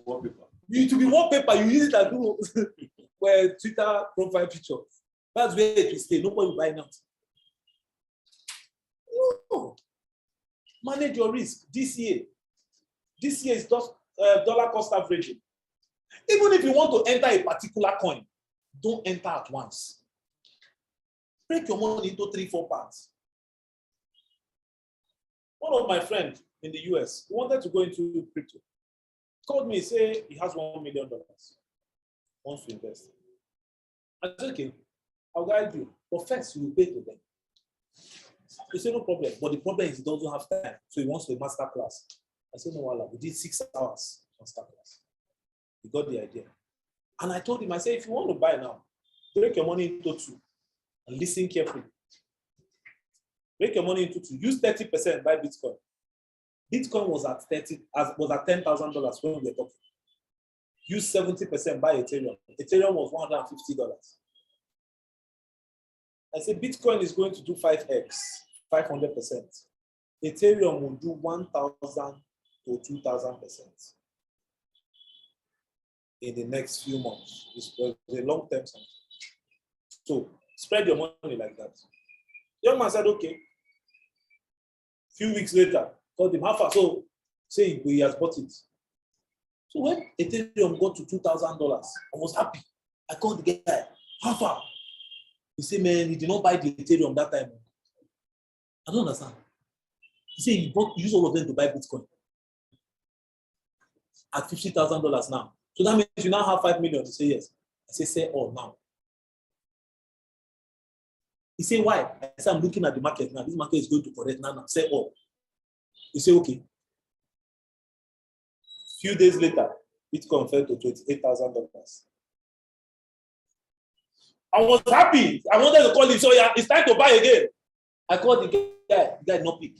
Wallpaper. You to be wallpaper, you use it as where Twitter profile picture. That's where it will stay. Nobody will buy it. No. Manage your risk. This year is just dollar cost averaging. Even if you want to enter a particular coin, don't enter at once. Break your money into 3-4 parts. One of my friends in the US who wanted to go into crypto called me, say he has $1 million, wants to invest. I said, okay, I'll guide you. But first, you will pay to them. He said, no problem. But the problem is he doesn't have time. So he wants a master class. I said, no, we did 6 hours master class. He got the idea. And I told him, I said, if you want to buy now, break your money into 2 and listen carefully. Break your money into 2. Use 30%, buy Bitcoin. Bitcoin was at $10,000 when we were talking. Use 70%, buy Ethereum. Ethereum was $150. I said Bitcoin is going to do 5x, 500%. Ethereum will do 1,000 to 2,000% in the next few months. It's a long-term something. So spread your money like that. Young man said, okay. Few weeks later, told him, how far? So say he has bought it. So when Ethereum got to $2,000, I was happy. I called the guy, how far? He said, man, he did not buy the Ethereum that time. I don't understand. He said he used all of them to buy Bitcoin at $50,000 now. So that means you now have 5 million. He said, yes. I said, say all now. He said, why? I said, I'm looking at the market now. This market is going to correct now. Say all. He said, okay. Few days later, Bitcoin fell to $28,000. I was happy. I wanted to call him. So yeah, it's time to buy again. I called the guy. The guy did not pick.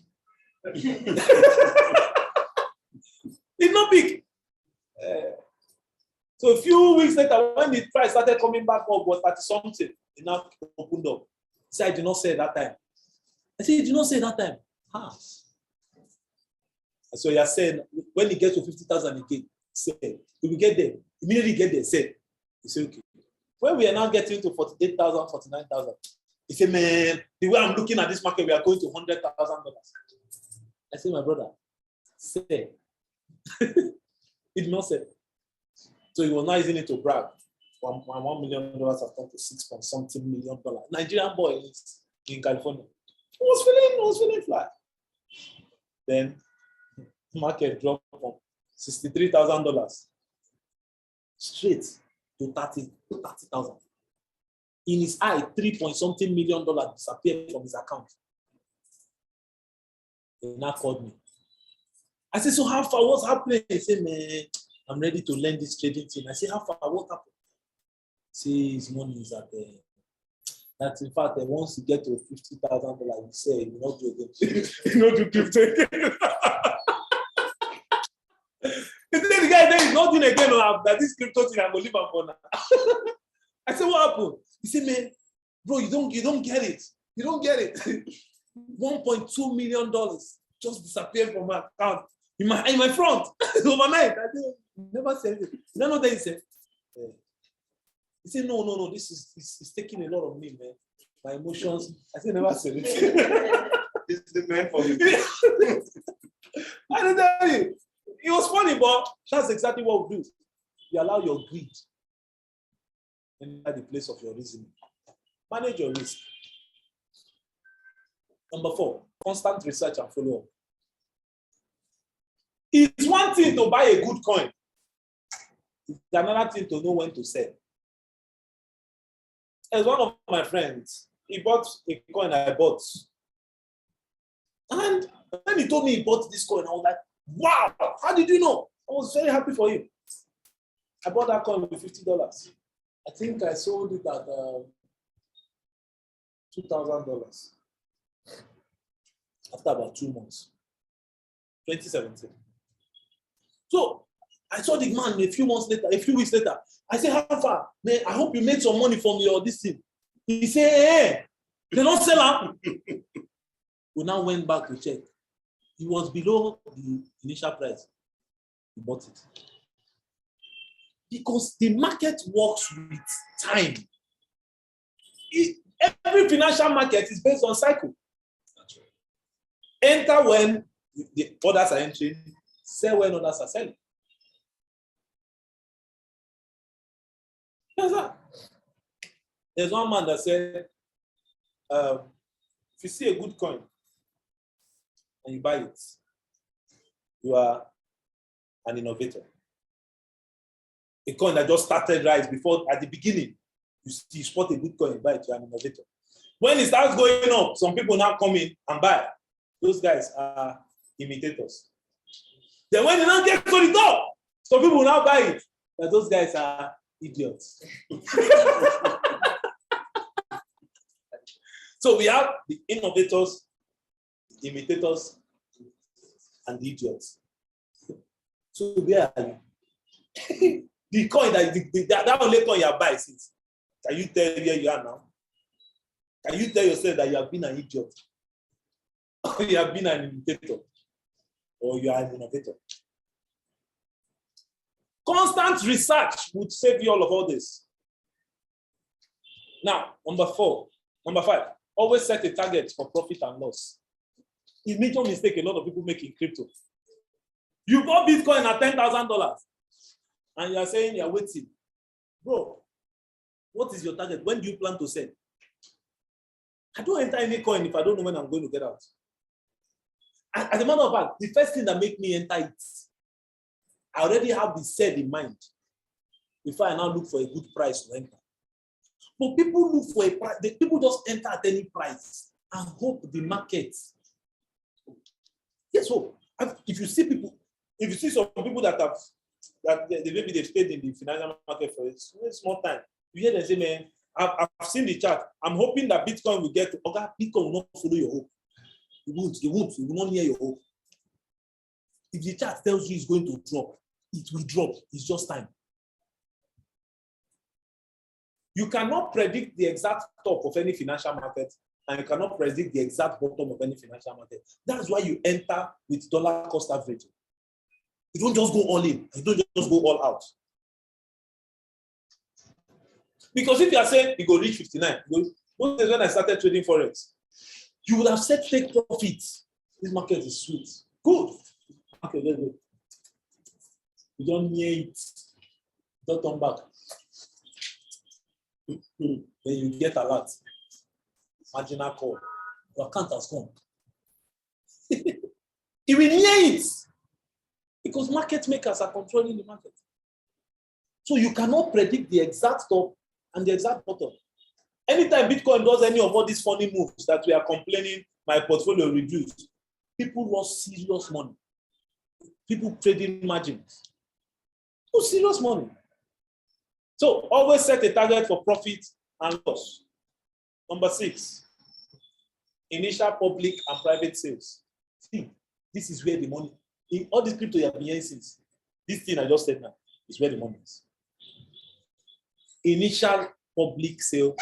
Did not pick. So a few weeks later, when the price started coming back up, was 30 something. He now opened up. He said, I did not say that time. I said, you did not say that time. Huh? So you're saying, when he gets to 50,000 again, say, he will get there. Immediately get there, say. He said, okay. When we are now getting to 48,000, 49,000, he said, man, the way I'm looking at this market, we are going to $100,000. I said, my brother, say. He did not say. So he was not using it to brag. $1 million has come to $6 million. Nigerian boy in California. He was feeling fly. Then market dropped from $63,000 straight to 30,000. In his eye, $3-point-something million disappeared from his account. He now called me. I said, so how far? What's happening? He said, man, I'm ready to learn this trading thing. I said, how far? What happened? See, his money is at that in fact, once you get to $50,000, you say, you not do again. You not do crypto again. He said, the guy there is not doing again. That this crypto thing, I'm going to leave him for now. I said, what happened? He said, man, bro, you don't get it. You don't get it. $1.2 million just disappeared from my account in my front overnight. I didn't never said it. You know what he said? He said, no, this is taking a lot of me, man. My emotions. I said, never said it. It's the man for me. I didn't tell you. It was funny, but that's exactly what we do. You allow your greed enter the place of your reasoning. Manage your risk. Number 4, constant research and follow up. It's one thing to buy a good coin. It's another thing to know when to sell. As one of my friends, he bought a coin I bought. And when he told me he bought this coin, I was like, wow, how did you know? I was very happy for him. I bought that coin with $50. I think I sold it at $2,000 after about 2 months, 2017. So I saw the man a few weeks later. I said, how far? Man, I hope you made some money from your this thing. He said, hey, they don't sell out. We now went back to check. It was below the initial price. We bought it. Because the market works with time. Every financial market is based on cycle. Enter when the others are entering, sell when others are selling. There's one man that said, if you see a good coin and you buy it, you are an innovator. A coin that just started right before, at the beginning, you spot a good coin, you buy it, you're an innovator. When it starts going up, some people now come in and buy. Those guys are imitators. Then when they now get to the top, some people now buy it. But those guys are idiots. So we have the innovators, the imitators, and the idiots. So where are you? The coin that only coin you buy since. Can you tell where you are now? Can you tell yourself that you have been an idiot? Or you have been an imitator? Or you are an innovator? Constant research would save you all this. Now, number 5, always set a target for profit and loss. It's a major mistake a lot of people make in crypto. You bought Bitcoin at $10,000 and you are saying you are waiting. Bro, what is your target? When do you plan to sell? I don't enter any coin if I don't know when I'm going to get out. As a matter of fact, the first thing that makes me enter it, I already have the sell in mind before I now look for a good price to enter. But people look for a price, people just enter at any price and hope the market. Yes, so if you see some people that maybe they've stayed in the financial market for a small time, you hear them say, man, I've seen the chart. I'm hoping that Bitcoin will get to, okay, Bitcoin will not follow your hope. It will not near your hope. If the chart tells you it's going to drop, it will drop. It's just time. You cannot predict the exact top of any financial market, and you cannot predict the exact bottom of any financial market. That's why you enter with dollar cost averaging. You don't just go all in. You don't just go all out. Because if you are saying you go reach 59, those days when I started trading Forex, you would have said take profits. This market is sweet. Good. Okay, let's go. You don't need it. Don't turn back. Then you get a lot. Marginal call. Your account has gone. You will near it. Because market makers are controlling the market. So you cannot predict the exact top and the exact bottom. Anytime Bitcoin does any of all these funny moves that we are complaining, my portfolio reduced, people lost serious money. People trading margins. Lose serious money. So always set a target for profit and loss. Number 6, initial public and private sales. See, this is where the money, in all this crypto you have been hearing since, this thing I just said now is where the money is. Initial public sale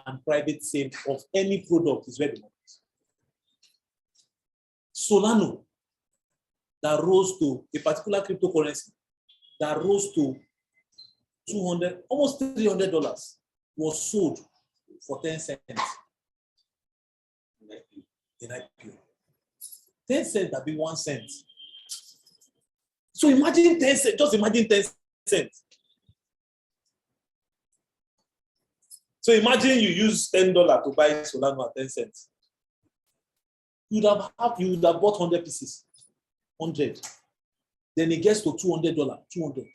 and private sale of any product is where the money is. Solano, that rose to a particular cryptocurrency, that rose to $200, almost $300, was sold for 10 cents in IPO. 10 cents that be 1 cent. So imagine 10 cents, just imagine 10 cents. So imagine you use $10 to buy Solano at 10 cents. You would have bought 100 pieces. 100. Then it gets to $200. 200.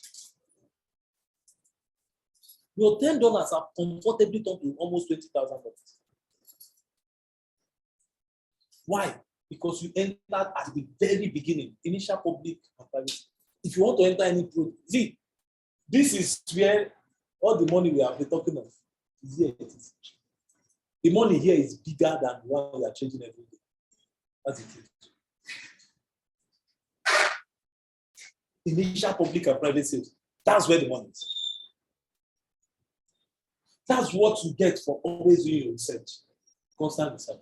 Your $10 are comfortably turned to almost $20,000. Why? Because you entered at the very beginning, initial public and private. If you want to enter any product, see, this is where all the money we have been talking of is here. It is. The money here is bigger than the one we are changing every day. That's it. Initial public and private sales. That's where the money is. That's what you get for always doing your research. Constant research.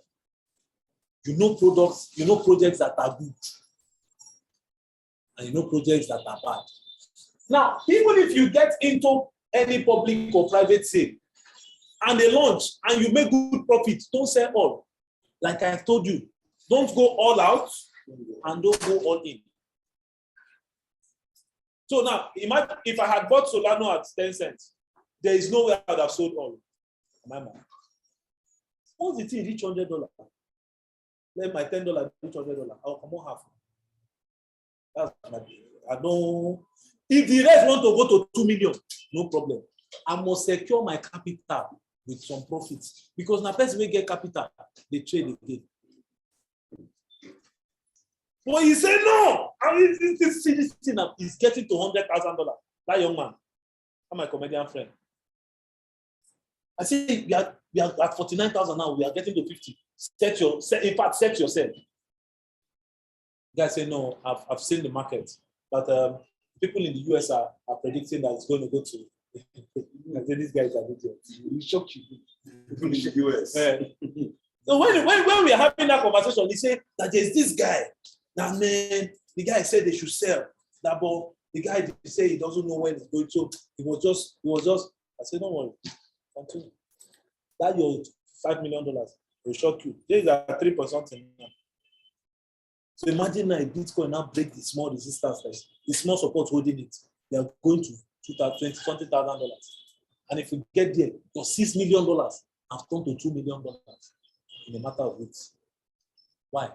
You know products, you know projects that are good. And you know projects that are bad. Now, even if you get into any public or private sale and they launch and you make good profit, don't sell all. Like I told you, don't go all out and don't go all in. So now, imagine if I had bought Solano at 10 cents, there is no way I would have sold all. Once the thing reach $100, let my $10 reach $100, I'll come on half. That's my, I don't. If the rest want to go to 2 million, no problem. I must secure my capital with some profits because now person will get capital, they trade again. But he said no. I mean, this thing is getting to $100,000. That young man, I'm my comedian friend. I say we are at 49,000 now. We are getting to 50. Set yourself. Guys say no. I've seen the market, but people in the US are predicting that it's going to go to. I say these guys are good. We shock you. People in the US. So when we are having that conversation, he said that there's this guy. That man, the guy said they should sell. That but the guy say he doesn't know when it's going to. It was just. I said, don't worry. Continue. That your $5 million will shock you. There is a 3% something now. So imagine now Bitcoin now break the small resistance, the small support holding it. They are going to $20,000. And if you get there, your $6 million have turned to $2 million in a matter of weeks. Why?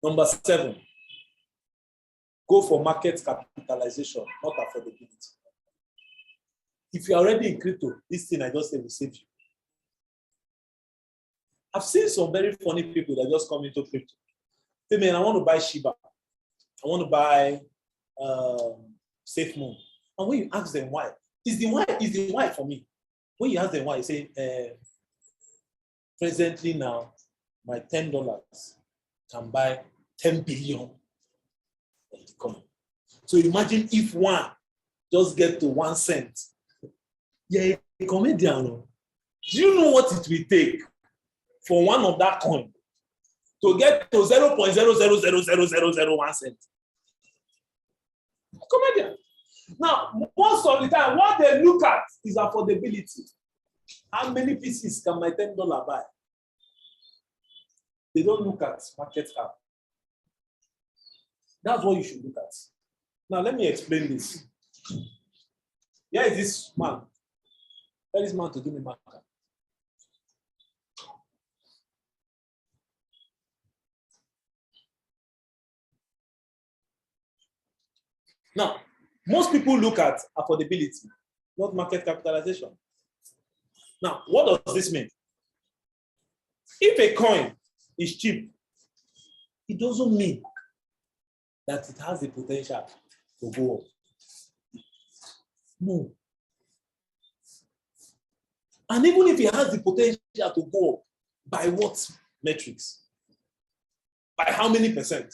Number 7, go for market capitalization, not affordability. If you're already in crypto, this thing I just said will save you. I've seen some very funny people that just come into crypto. Say, man, I want to buy Shiba. I want to buy SafeMoon. And when you ask them why, is the why for me? When you ask them why, you say, presently now, my $10 can buy 10 billion. So imagine if one just get to 1 cent. Yeah, a comedian. Do you know what it will take for one of that coin to get to 0.0000001 cent? Comedian. Now, most of the time, what they look at is affordability. How many pieces can my $10 buy? They don't look at market cap. That's what you should look at. Now, let me explain this. Here is this man. Tell this man to give me market cap. Now, Most people look at affordability, not market capitalization. Now, what does this mean? If a coin is cheap, it doesn't mean that it has the potential to go up. No. And even if it has the potential to go up, by what metrics? By how many percent?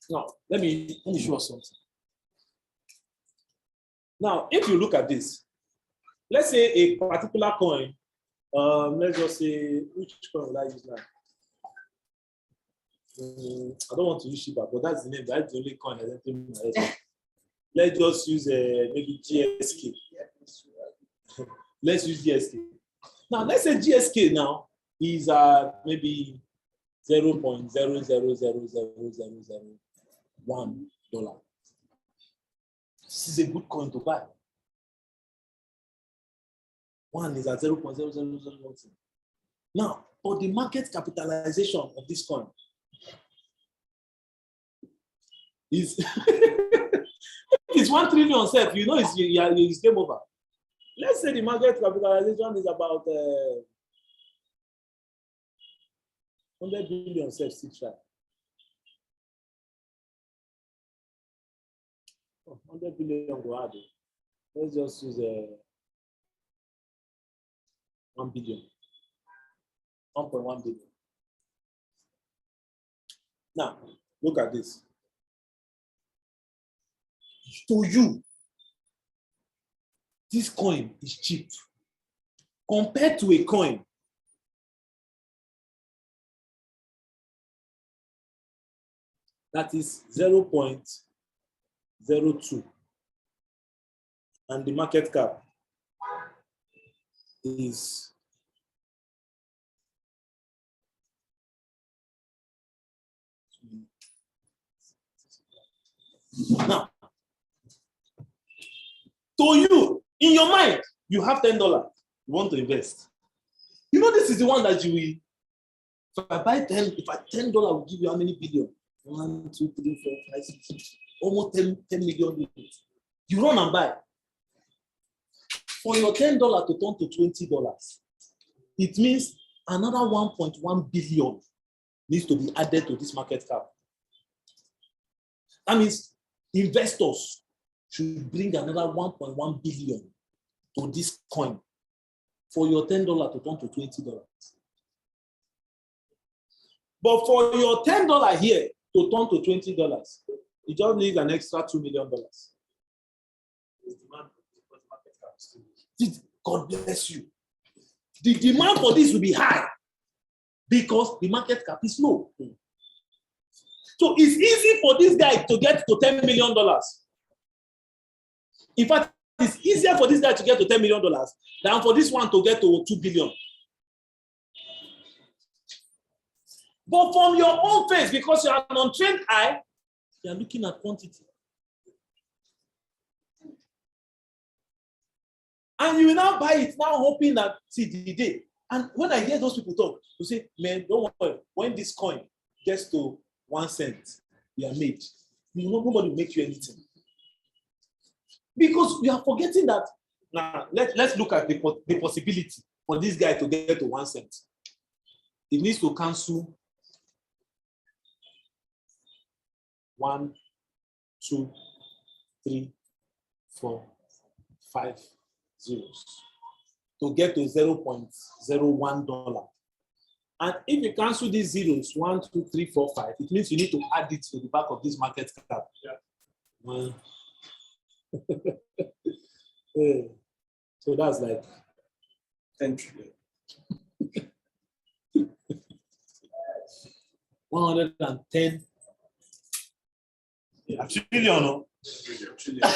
Now, let me show us something. Now, if you look at this, let's say a particular coin, let's just say, which coin will I use now? I don't want to use Shiba, but that's the name. That's the only coin I don't think in my head. Let's just use maybe GSK. Let's use GSK. Now, let's say GSK now is maybe $0.000001. This is a good coin to buy. One is at 0.0001. Now, but the market capitalization of this coin is it's 1 trillion self, you know, it's game over. Let's say the market capitalization is about 100 billion self, 100 billion go add. Let's just use 1 billion. 1.1 billion. Now, look at this. To you, this coin is cheap compared to a coin that is 0.02, and the market cap is now. To you, in your mind, you have $10. You want to invest. You know, this is the one that you will. If I buy 10, if I $10 will give you how many billion? 1, 2, 3, 4, 5, 6, almost 10 million. You run and buy. For your $10 to turn to $20, it means another 1.1 billion needs to be added to this market cap. That means investors should bring another 1.1 billion to this coin for your $10 to turn to $20. But for your $10 here to turn to $20, it just needs an extra $2 million. God bless you. The demand for this will be high because the market cap is low. So it's easy for this guy to get to $10 million. In fact, it's easier for this guy to get to $10 million than for this one to get to 2 billion. But from your own face, because you are an untrained eye, you are looking at quantity. And you will now buy it, now hoping that, see, the day. And when I hear those people talk, you say, man, don't worry. When this coin gets to 1 cent, we are made. Nobody will make you anything. Because we are forgetting that. Now, let's look at the possibility for this guy to get to 1 cent. He needs to cancel 1, 2, 3, 4, 5 zeros to get to $0.01. And if you cancel these zeros, 1, 2, 3, 4, 5, it means you need to add it to the back of this market cap. Yeah. So that's like 10 trillion. 110 trillion. No? Trillion.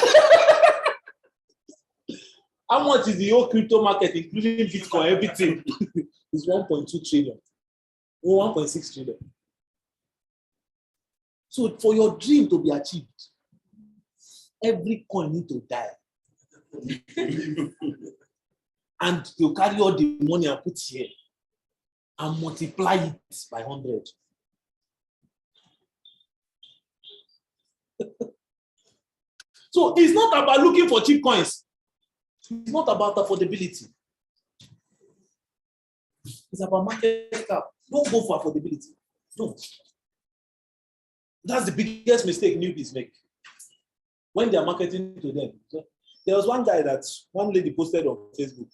How much is the whole crypto market, including Bitcoin, everything? It's 1.2 trillion. Or 1.6 trillion. So for your dream to be achieved, every coin needs to die. And you carry all the money and put here and multiply it by 100. So it's not about looking for cheap coins. It's not about affordability. It's about market cap. Don't go for affordability. Don't. That's the biggest mistake newbies make when they are marketing to them. So there was one guy that one lady posted on Facebook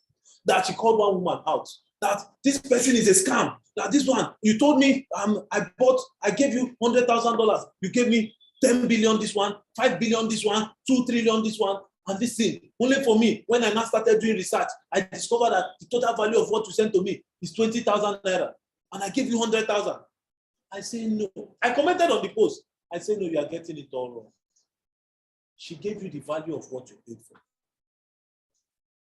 that she called one woman out that this person is a scam. That this one, you told me I gave you $100,000. You gave me 10 billion this one, 5 billion this one, 2 trillion this one, and this thing. Only for me, when I now started doing research, I discovered that the total value of what you sent to me is 20,000 naira. And I gave you 100,000. I say no. I commented on the post. I say no, you are getting it all wrong. She gave you the value of what you paid for.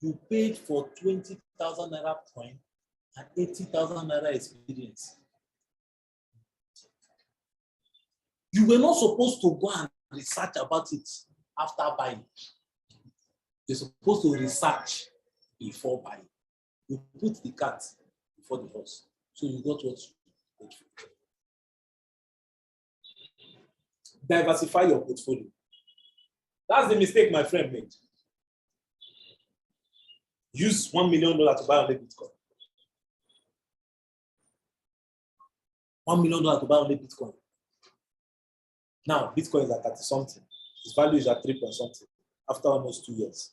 You paid for 20,000 naira coin and 80,000 naira experience. You were not supposed to go and research about it after buying. You're supposed to research before buying. You put the cart before the horse. So you got what you paid for. Diversify your portfolio. That's the mistake my friend made. Use $1 million to buy only Bitcoin. $1 million to buy only Bitcoin. Now, Bitcoin is at 30 something. Its value is at 3 point something after almost 2 years.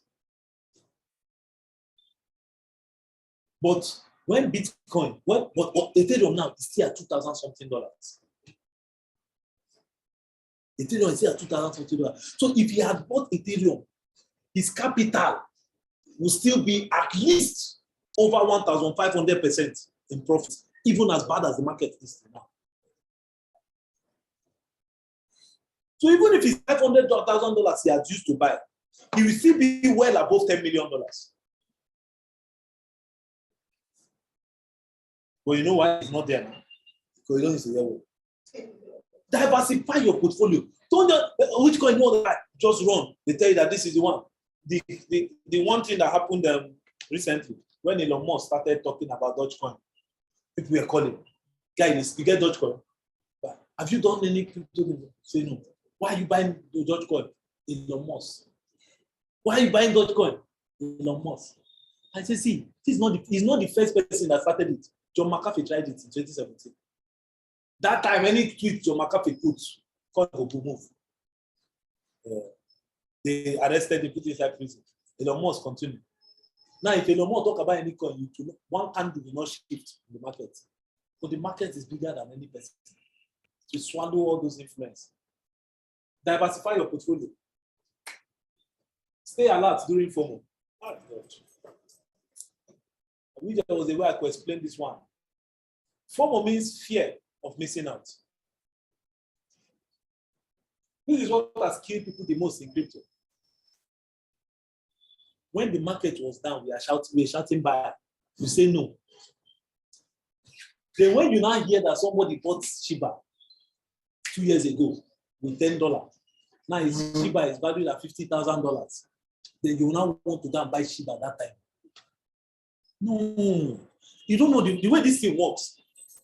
But when Bitcoin, what Ethereum now is still at 2,000 something dollars. Ethereum is still at 2,000 something dollars. So if he had bought Ethereum, his capital will still be at least over 1,500% in profit, even as bad as the market is now. So even if it's $500,000 he had used to buy, he will still be well above $10 million. But you know why it's not there now? Because you don't use the level. Diversify your portfolio. Don't just, which coin you know that just run. They tell you that this is the one. The one thing that happened recently when Elon Musk started talking about Dogecoin, people were calling, guys, you get Dogecoin. But have you done any crypto? Say no. Why are you buying the Dogecoin? Elon Musk. Why are you buying Dogecoin? Elon Musk. I say, see, he's not the first person that started it. John McAfee tried it in 2017. That time, any tweet John McAfee put, coin will move. They arrested him, put him inside prison. Elon Musk continued. Now, if Elon Musk talk about any coin, one candle will not shift in the market. But the market is bigger than any person. To swallow all those influence. Diversify your portfolio. Stay alert during FOMO. I wish there was a way I could explain this one. FOMO means fear of missing out. This is what has killed people the most in crypto. When the market was down, we were shouting buy. You say no. Then when you now hear that somebody bought Shiba 2 years ago with $10, now his Shiba is valued at $50,000. Then you now want to go and buy Shiba at that time. No, you don't know the way this thing works.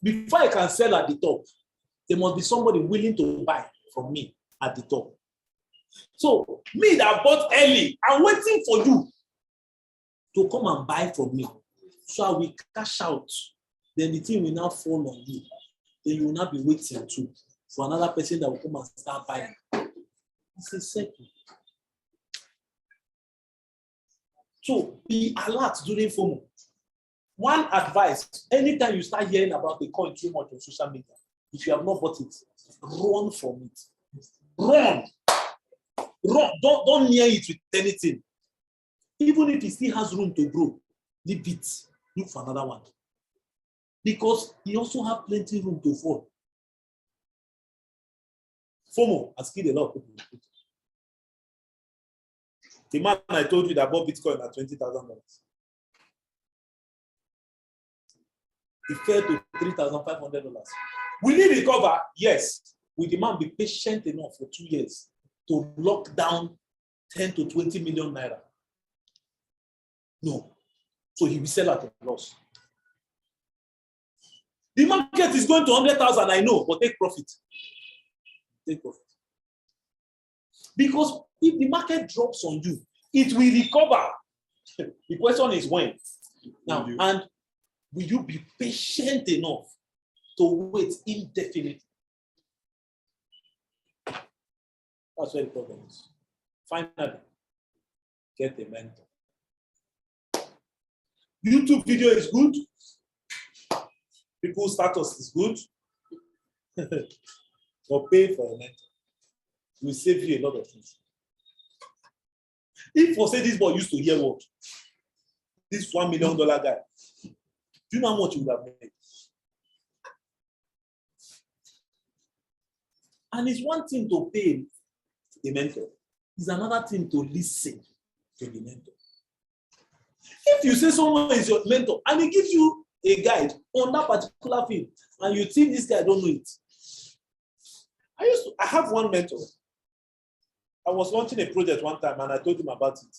Before I can sell at the top, there must be somebody willing to buy from me at the top. So me that bought early, I'm waiting for you to come and buy from me. So I will cash out. Then the thing will now fall on you. Then you will not be waiting too for another person that will come and start buying. It's a circle. So be alert during FOMO. One advice, anytime you start hearing about the coin too much on social media, if you have not bought it, run from it. Run. Run. Don't near it with anything. Even if it still has room to grow, leave it. Look for another one. Because you also have plenty room to fall. FOMO has killed a lot of people. The man I told you that bought Bitcoin at $20,000. It fell to $3,500. Will he recover? Yes. Will the man be patient enough for 2 years to lock down 10 to 20 million naira? No. So he will sell at a loss. The market is going to 100,000, I know, but take profit. Take profit. Because if the market drops on you, it will recover. The question is when. Now, and will you be patient enough to wait indefinitely? That's where the problem is. Finally, get a mentor. YouTube video is good. People's status is good. But pay for a mentor. It will save you a lot of things. If for say this boy used to hear what? This $1 million guy. Do you know how much he would have made? And it's one thing to pay the mentor. It's another thing to listen to the mentor. If you say someone is your mentor and he gives you a guide on that particular field and you think this guy don't know it. I have one mentor. I was launching a project one time and I told him about it.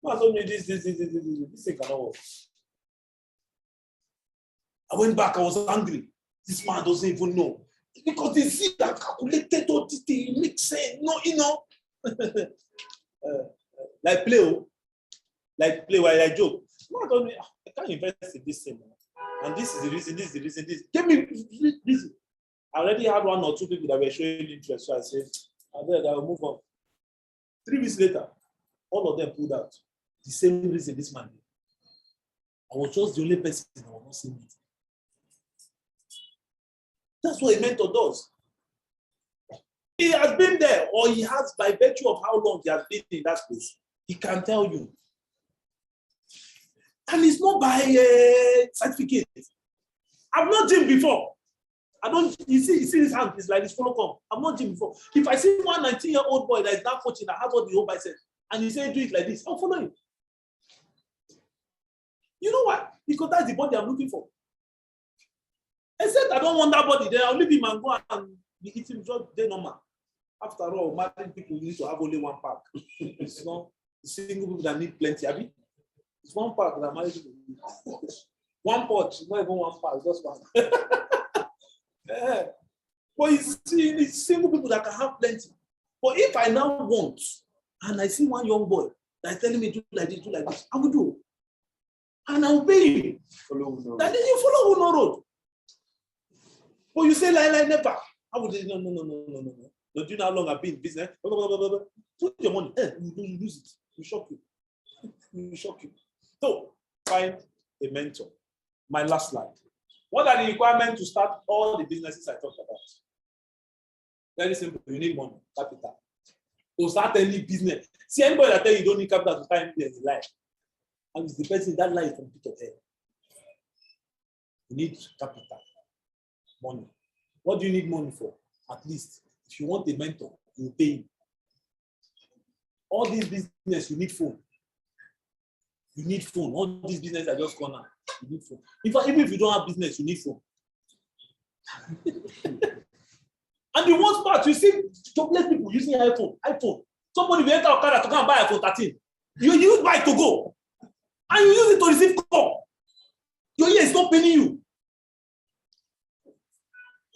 I told me this thing cannot work. I went back, I was angry. This man doesn't even know. Because they see that calculated all this thing, it makes sense. No, you know. Like play while I joke. Man told me, I can't invest in this thing. And this is the reason, this. Give me reason. I already had 1 or 2 people that were showing interest. So I said, I will move on. 3 weeks later, all of them pulled out. The same reason this man did. I was just the only person that was not seeing it. That's what a mentor does. He has been there, or he has, by virtue of how long he has been in that place, he can tell you. And it's not by certificate. I've not gym before. You see his hand, it's like this follow come. I've not gym before. If I see one 19-year-old boy that is now coaching that has all the whole biceps, and he say do it like this, I'll follow him. You know why? Because that's the body I'm looking for. Except I don't want that body, then I'll leave him and go and be eating just day normal. After all, married people need to have only one pack. It's not single people that need plenty. I mean, it's one pack that married people need. One pot, not even one pack, just one. Yeah. But it's single people that can have plenty. But if I now want, and I see one young boy that's telling me do like this, I will do. And I will pay him. That you follow no road. But you say lie never. I would say no. Don't you know how long I've been in business? Put your money. You lose it. You shock you. So find a mentor. My last slide. What are the requirements to start all the businesses I talked about? Very simple. You need money, capital. To start any business. See, anybody that tell you don't need capital to start anything is a lie. And it's the person that lie from pit of hell. You need capital, money. What do you need money for? At least, if you want a mentor, you pay him. All these business, you need phone. You need phone. All these business are just gone out. You need phone. Even if you don't have business, you need phone. And the worst part, you see chocolate people using iPhone. Somebody will enter Okada to go and buy iPhone 13. You use bike to go. And you use it to receive call. Your ear is not paying you.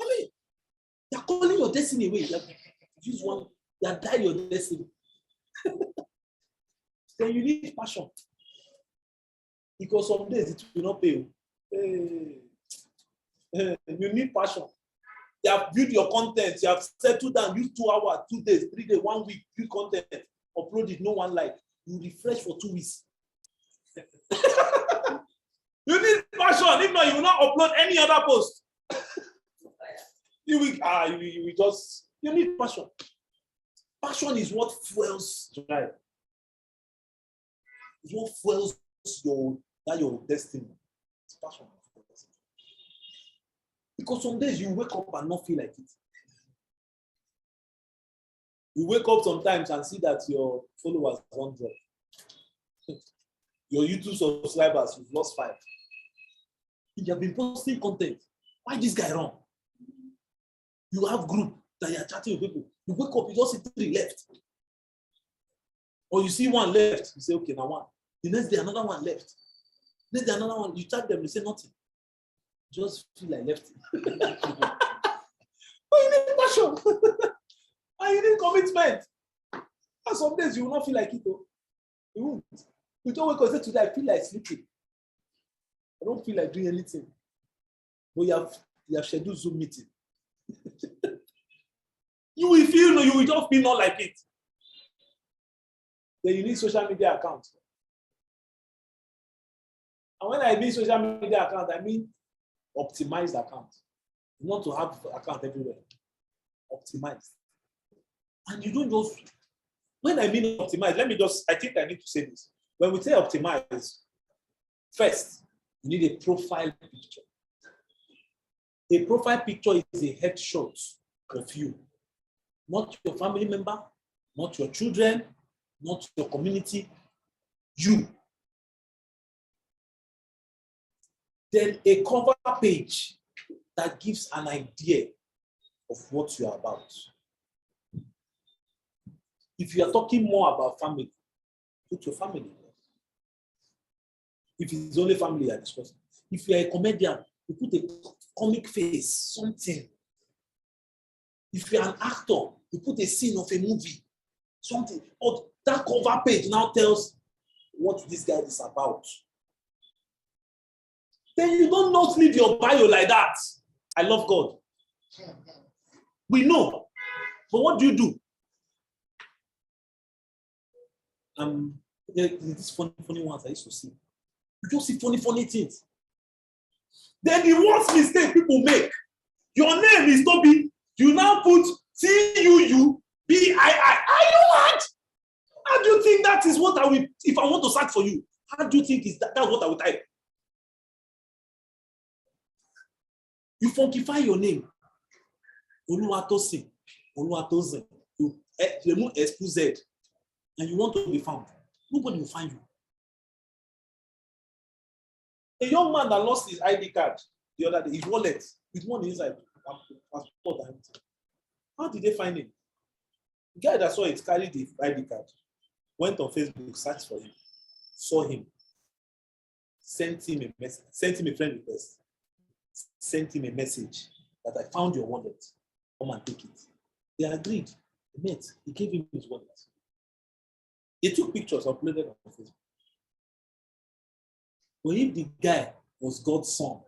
I mean, you're calling your destiny away. Use one, you die your destiny. Then you need passion. Because some days it will not pay you. You need passion. You have built your content, you have settled down, use 2 hours, 2 days, 3 days, 1 week, build content, upload it, no one like. You refresh for 2 weeks. You need passion. If not, you will not upload any other post. You need passion. Passion is what fuels drive. It's what fuels your destiny. It's passion. Because some days you wake up and not feel like it. You wake up sometimes and see that your followers won't drop. Your YouTube subscribers, you've lost 5. You have been posting content. Why this guy wrong? You have group that you are chatting with people. You wake up, you just see 3 left. Or you see 1 left. You say, okay, now 1. The next day, another 1 left. Next day, another 1. You chat them, you say nothing. Just feel like left. But you need passion. And you need commitment. know, some days you will not feel like it, though. You won't. You don't wake up and say, today I feel like sleeping. I don't feel like doing anything. But you have scheduled Zoom meeting. You will feel, no, you will just feel not like it. Then you need social media account. And when I mean social media account, I mean optimized account. You want to have account everywhere. Optimized. And you don't just, when I mean optimized, I think I need to say this. When we say optimize, first, you need a profile picture. A profile picture is a headshot of you. Not your family member, not your children, not your community, you. Then a cover page that gives an idea of what you are about. If you are talking more about family, put your family. If it's only family you are discussing. If you are a comedian, you put a comic face, something. If you are an actor, you put a scene of a movie, something. Or that cover page now tells what this guy is about. Then you don't not leave your bio like that. I love God. We know. But what do you do? These funny ones I used to see. You just see funny things. Then the worst mistake people make. Your name is Toby. You now put Tuubbii. Are you mad? How do you think that is what I will, if I want to search for you? How do you think that's what I will type? You funkify your name. Oluwatosin, Oluwatosin. You remove Z, and you want to be found. Nobody will find you. A young man that lost his ID card the other day, his wallet, with money inside, passport and everything. How did they find him? The guy that saw it carried the ID card, went on Facebook, searched for him, saw him, sent him a message, sent him a friend request, sent him a message that I found your wallet. Come and take it. They agreed. They met. He gave him his wallet. They took pictures, uploaded on Facebook. But if the guy was God's son,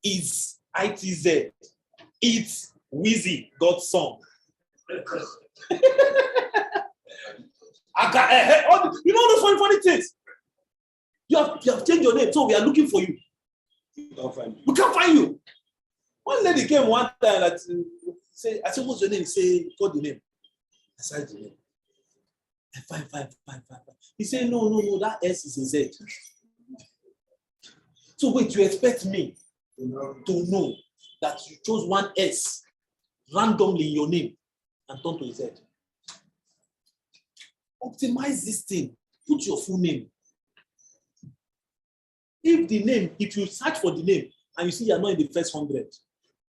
it's ITZ, it's Wheezy, God's son. I got you know those funny things. You have changed your name, so we are looking for you. We can't find you. One lady came one time that say, I said, what's your name? He said, got the name. I said the name. Fine. He said, no, that S is a Z. So wait, you expect me to know that you chose one S randomly in your name and turn to a Z? Optimize this thing. Put your full name. If you search for the name and you see you're not in the first 100,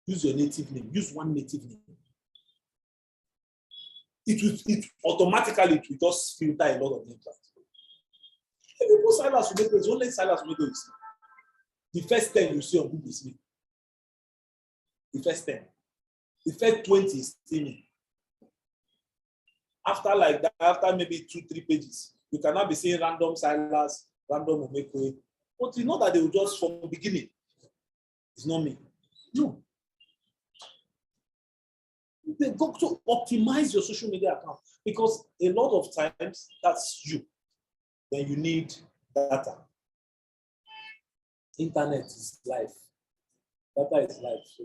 use your native name. Use one native name. It automatically it will just filter a lot of names out. If you put Silas Umekwe, it's only Silas Umekwe you see. The first 10 you see on Google is me. The first 10. The first 20 is still me. After like that, after maybe 2-3 pages, you cannot be seeing random Silas, random Umekwe. But you know that they will just from the beginning. It's not me. No. They go to optimize your social media account because a lot of times that's you. Then you need data. Internet is life. Data is life. So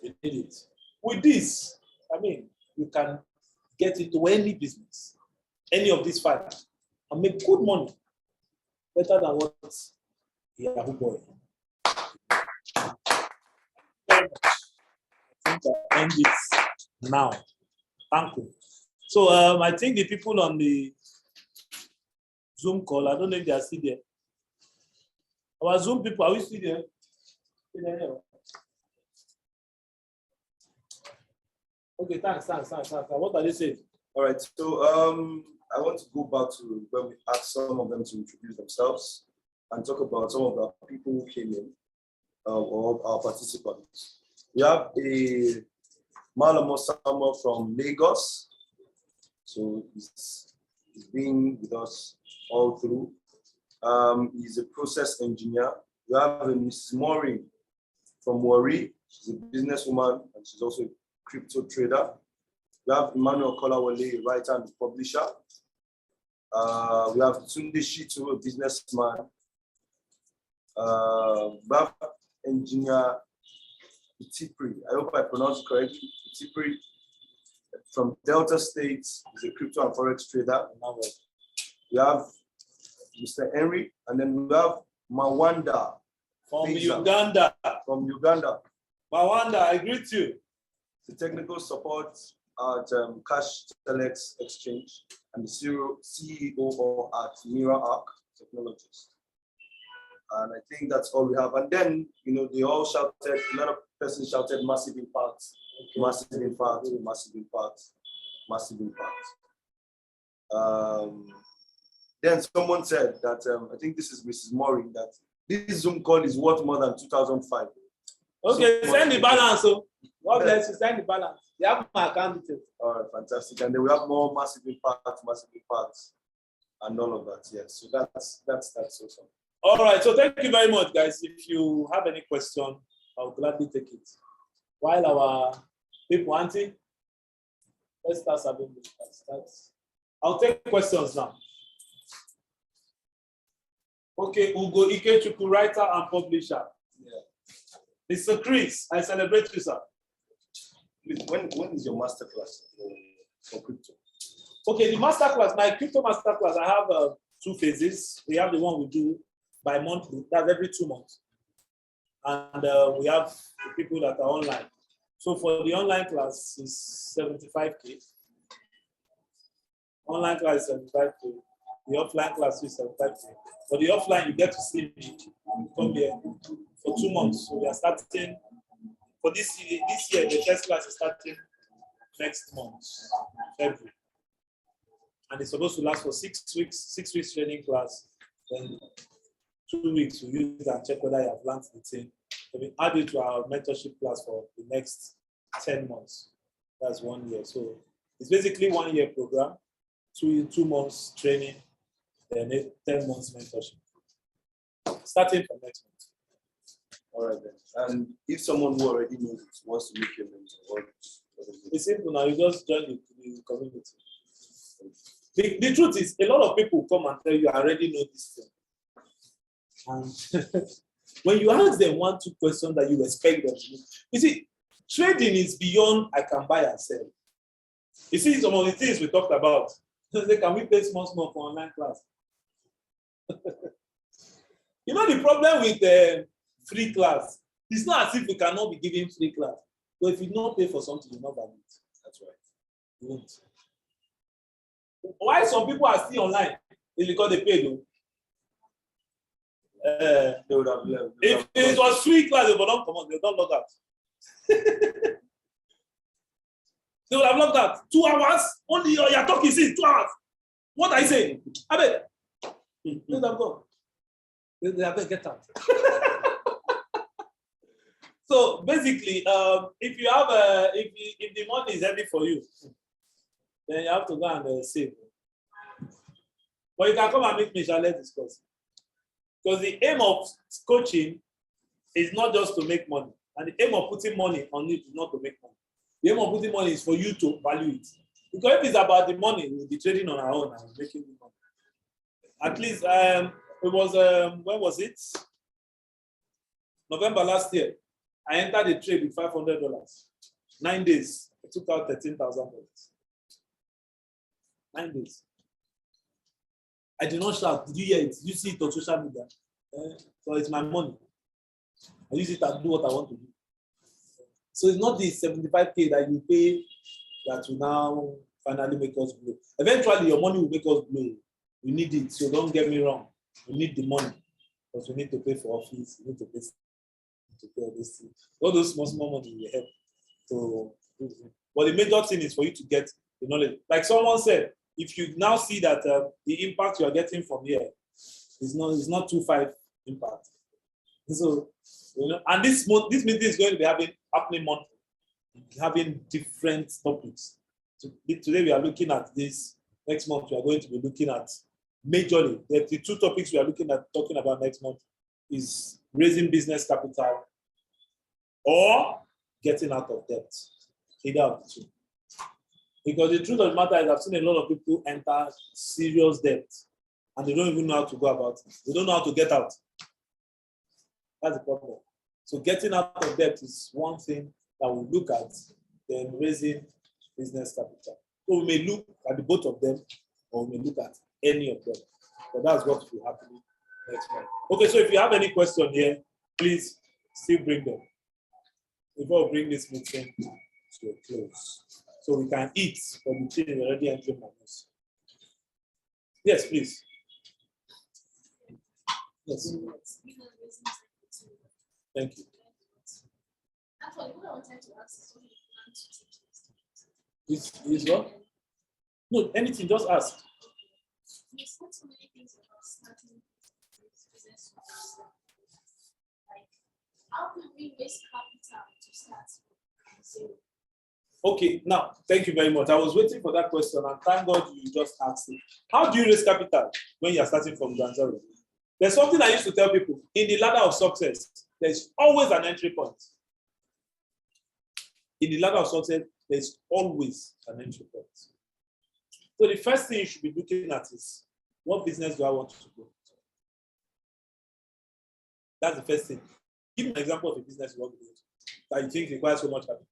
you need it. With this, I mean, you can get into any business, any of these 5, and make good money. Better than what Yahoo boy. I think I end it now. Thank you. So I think the people on the Zoom call, I don't know if they are still there. Our Zoom people, are we still there? Okay, thanks. What are they saying? All right, so I want to go back to where we asked some of them to introduce themselves and talk about some of the people who came in or our participants. We have a Malamo Samuel from Lagos. So he's been with us all through. He's a process engineer. We have Mrs. Maureen from Warri. She's a businesswoman and she's also a crypto trader. We have Emmanuel Kolawole, a writer and publisher. We have Tunde Shitu, a businessman. We have engineer Itipri. I hope I pronounced it correctly. Itipri from Delta State. He's a crypto and forex trader. We have Mr. Henry, and then we have Mawanda From Feza, Uganda. from Uganda. Mawanda, I greet you. The technical support at Cash Telex Exchange and the CEO at Mira Arc Technologies. And I think that's all we have. And then, they all shouted, a lot of persons shouted massive impact, massive impact, massive impact, massive impact. Then someone said that, I think this is Mrs. Maureen, that this Zoom call is worth more than 2005. Okay, So send the balance. So, God bless you, send the balance. You have my account details. All right, fantastic. And then we have more massive impact, and all of that. Yes, so that's awesome. All right, so thank you very much, guys. If you have any question, I'll gladly take it. While our people, Auntie, let's start serving this. I'll take questions now. Okay, Ugo Ikechukwu, writer and publisher. Yeah. Mr. Chris, I celebrate you, sir. Please, when is your masterclass for crypto? Okay, the masterclass, my crypto masterclass, I have 2 phases. We have the one we do bi-monthly, that's every 2 months. And we have the people that are online. So for the online class is 75K. Online class is 75K. The offline class is 75K. For the offline, you get to see me come here for 2 months. So we are starting for this year, the first class is starting next month, February. And it's supposed to last for 6 weeks, 6 weeks training class. Then 2 weeks we use and check whether you have learned the thing. So we add it to our mentorship class for the next 10 months. That's 1 year. So it's basically 1 year program, 2 months training, then 10 months mentorship. Starting from next month. All right then. And if someone who already knows it wants to make your mentor, it's simple now. You just join the community. The truth is, a lot of people come and tell you, I already know this thing. And when you ask them 1, 2 questions that you expect them to know, you see, trading is beyond I can buy and sell. You see, some of the things we talked about. Can we pay small for online class? You know, the problem with free class, it's not as if we cannot be giving free class. But if you don't pay for something, you're not valid. That's right. You won't. Why some people are still online is because they paid them. they would have left. If it was free class, they would not come on, they don't log out. They would have logged out. 2 hours, only you're talking since 2 hours. What are you saying? I bet. They would have gone. They have to get out. So basically, if you have if the money is heavy for you, then you have to go and save. But you can come and meet me, shall let's discuss. Because the aim of coaching is not just to make money, and the aim of putting money on it is not to make money. The aim of putting money is for you to value it. Because if it's about the money, we'll be trading on our own and making the money. At least it was when was it? November last year. I entered the trade with $500. 9 days. I took out $13,000. 9 days. I did not shout. Did you hear it? Did you see it on social media? So it's my money. I use it to do what I want to do. So it's not the 75K that you pay that will now finally make us blow. Eventually, your money will make us blow. We need it. So don't get me wrong. We need the money because we need to pay for office. We need to pay all these things. All those small money will help. So, but the major thing is for you to get the knowledge. Like someone said, if you now see that the impact you are getting from here is not 2.5 impact. So, and this meeting is going to be happening monthly. having different topics. Today we are looking at this. Next month we are going to be looking at majorly the two topics we are talking about next month is raising business capital or getting out of debt. Either of the two. Because the truth of the matter is I've seen a lot of people enter serious debt and they don't even know how to go about it. They don't know how to get out. That's the problem. So getting out of debt is one thing that we look at, then raising business capital. So we may look at the both of them or we may look at any of them. But that's what will happen next month. Okay, so if you have any question here, please still bring them. Before we bring this meeting to a close. So we can eat, but the thing is already entering my nose. Yes, please. Yes. Thank you. Actually, what I wanted to ask is what you plan to teach. Is what? No, anything, just ask. You said so many things about starting business. Like, how can we raise capital to start from zero? Okay, now, thank you very much. I was waiting for that question, and thank God you just asked it. How do you raise capital when you're starting from ground zero? There's something I used to tell people. In the ladder of success, there's always an entry point. In the ladder of success, there's always an entry point. So the first thing you should be looking at is, what business do I want to go? That's the first thing. Give me an example of a business you want to do that you think requires so much capital.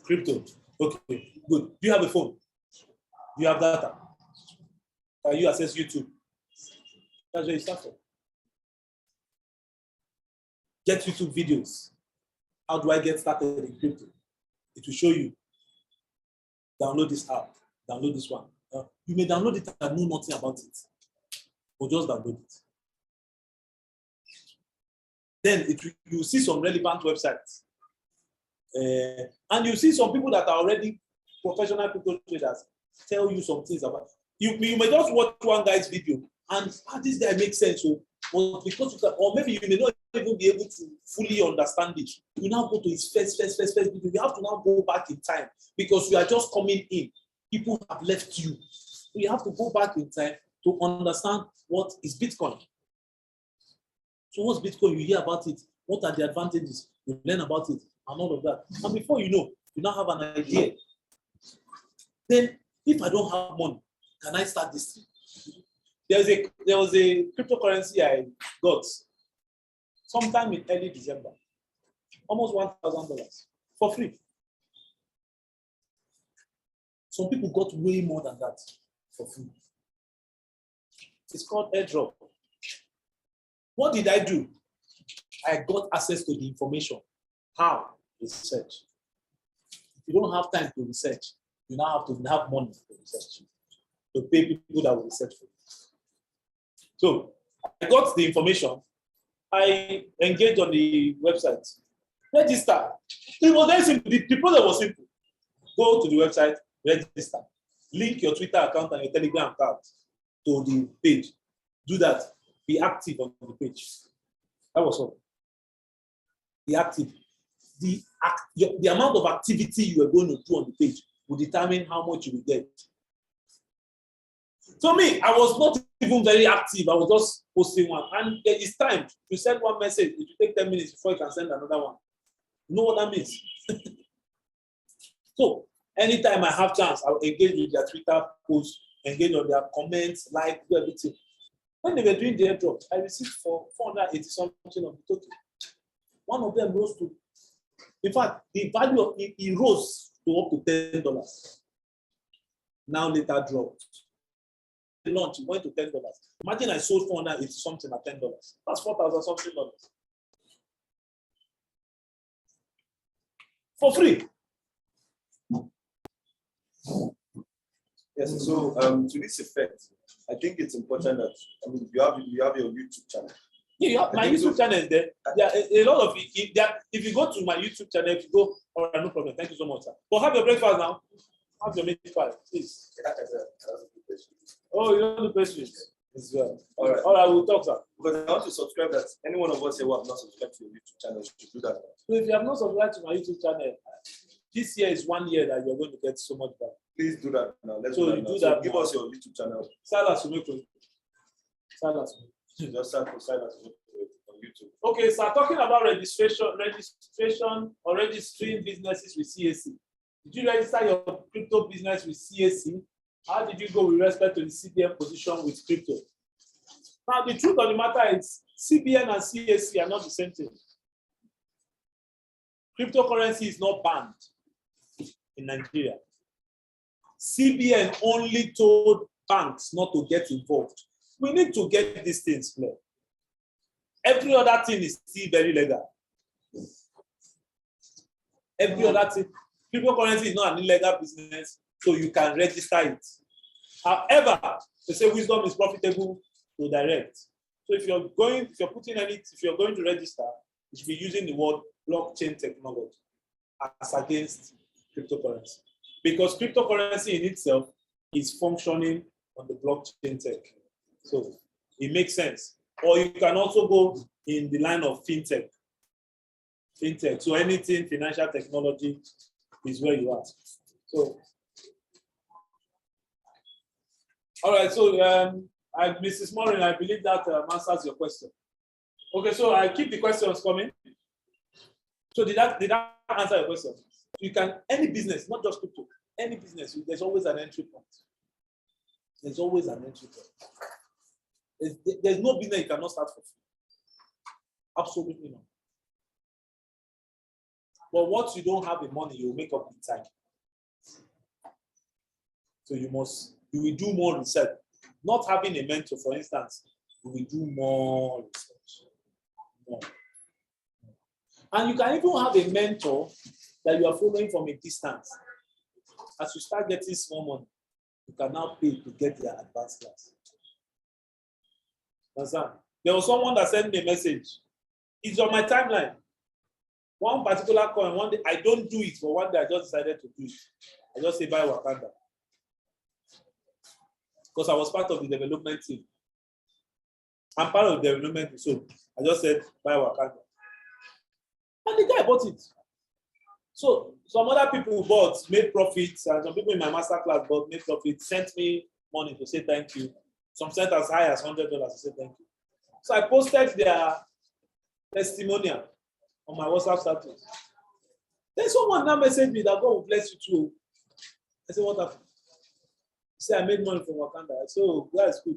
Crypto. Okay, good. Do you have a phone? Do you have data? Can you access YouTube? That's where you start from. Get YouTube videos. How do I get started in crypto? It will show you. Download this app. Download this one. You may download it and know nothing about it. Or just download it. Then you see some relevant websites. And you see some people that are already professional crypto traders tell you some things about it. You may just watch one guy's video and this guy makes sense. So, but because or maybe you may not even be able to fully understand it. You now go to his first video. You have to now go back in time because you are just coming in. People have left you. So you have to go back in time to understand what is Bitcoin. So what's Bitcoin? You hear about it. What are the advantages? You learn about it and all of that. And before you know, you now have an idea. Then, if I don't have money, can I start this thing? There was a cryptocurrency I got sometime in early December, almost $1,000 for free. Some people got way more than that for free. It's called airdrop. What did I do? I got access to the information. How? Research. If you don't have time to research, you now have to have money to research, to pay people that will research for you. So I got the information. I engaged on the website. Register. It was very simple. The process was simple. Go to the website, register. Link your Twitter account and your Telegram account to the page. Do that. Be active on the page. That was all. Be active. The amount of activity you are going to do on the page will determine how much you will get. So me, I was not even very active. I was just posting one. And it's time. You send one message, it will take 10 minutes before you can send another one. You know what that means? So anytime I have chance, I'll engage with their Twitter posts, engage on their comments, like, do everything. When they were doing the airdrop, I received for 480 something of the total. One of them rose to, in fact, the value of it rose to up to $10. Now later dropped. The launch went to $10. Imagine I sold 480 something at $10. That's $4,000 something. For free. Yes, so to this effect, I think it's important that you have your YouTube channel. Yeah, my YouTube channel is there. There are a lot of if you go to my YouTube channel, if you go, all right, no problem. Thank you so much, sir. But have your breakfast now. Have your meat pie, please. Oh, you don't do pastries. as well. All right, we'll talk, sir. Because I want to subscribe that any one of us here who have not subscribed to your YouTube channel should do that. So if you have not subscribed to my YouTube channel, this year is 1 year that you're going to get so much back. Please do that now. Let's So do that you now. do So that give now. us your YouTube channel. Silas Umekwe. Silas Umekwe. Just search for Silas on YouTube. Okay, so talking about registration or registering businesses with CAC. Did you register your crypto business with CAC? How did you go with respect to the CBN position with crypto? Now, the truth of the matter is CBN and CAC are not the same thing. Cryptocurrency is not banned in Nigeria. CBN only told banks not to get involved. We need to get these things clear. Every other thing is still very legal. Every other thing, cryptocurrency is not an illegal business, so you can register it. However, they say wisdom is profitable to direct. So if you're going to register, you should be using the word blockchain technology as against cryptocurrency. Because cryptocurrency in itself is functioning on the blockchain tech. So it makes sense. Or you can also go in the line of fintech. So anything financial technology is where you are. So, all right. So, Mrs. Morin, I believe that answers your question. Okay. So I keep the questions coming. So did that answer your question? You can any business, not just crypto, any business. There's always an entry point. There's always an entry point. There's no business you cannot start for free. Absolutely not. But once you don't have the money, you will make up the time. So you will do more research. Not having a mentor, for instance, you will do more research. More. And you can even have a mentor that you are following from a distance. As you start getting small money, you can now pay to get their advanced class. Understand? There was someone that sent me a message. It's on my timeline. One particular coin, one day, I don't do it, but one day I just decided to do it. I just say buy Wakanda. Because I was part of the development team. I'm part of the development team, so I just said buy Wakanda. And the guy bought it. So some other people bought, made profits, and some people in my master class bought, made profits, sent me money to say thank you. Some sent as high as $100 to say thank you. So I posted their testimonial on my WhatsApp status. Then someone now messaged me that God will bless you too. I said, what happened? He said, I made money from Wakanda. I said, oh, that's good.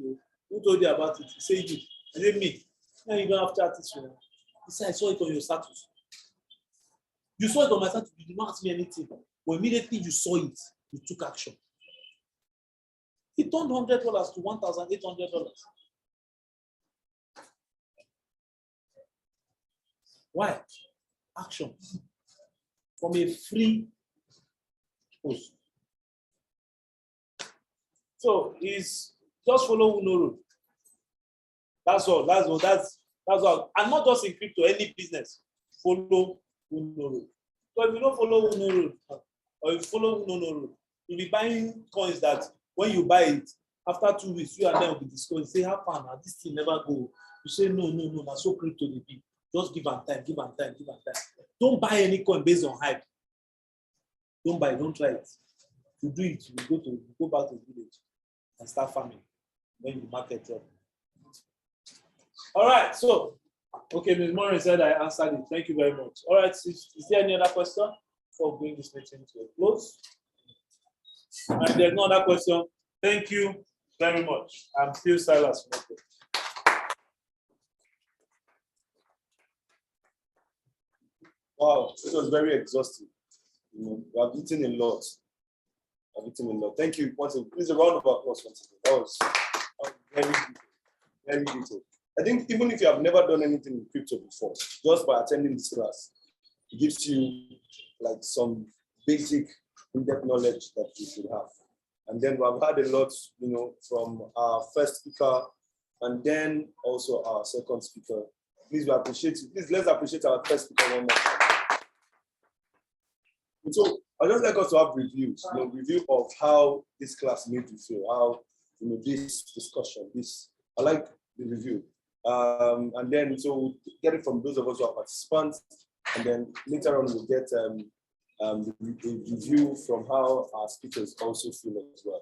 Who told you about it? He said, you. I said, me. Now you don't have status. He said, I saw it on your status. You saw it on my status. You did not ask me anything. But immediately you saw it, you took action. He turned $100 to $1,800. Why? Action. From a free post. So it's just follow Uno road. That's all. That's all. And not just in crypto, any business. Follow Uno road. So if you don't follow Uno road, or you follow Uno road, you'll be buying coins that when you buy it, after 2 weeks, you and them will be discussing. Say, how far now? This thing never go. You say, no, that's so crypto they be. Just give them time. Don't buy any coin based on hype. Don't try it. To do it, you go back to the village and start farming when you market up. All right, so, okay, Ms. Morin said I answered it. Thank you very much. All right, is there any other question before bringing this meeting to a close? And there's no other question. Thank you very much. I'm still Silas Umekwe. Wow, this was very exhausting. We have eaten a lot. Thank you. Once again, please a round of applause once again. That was very detailed. Very detailed. I think even if you have never done anything in crypto before, just by attending this class, it gives you like some basic in-depth knowledge that you should have. And then we've had a lot, from our first speaker and then also our second speaker. Please, we appreciate you. Please, let's appreciate our first speaker one more time. And so I'd just like us to have reviews, review of how this class made you feel, how this discussion, this I like the review. And then so get it from those of us who are participants, and then later on we'll get the review from how our speakers also feel as well.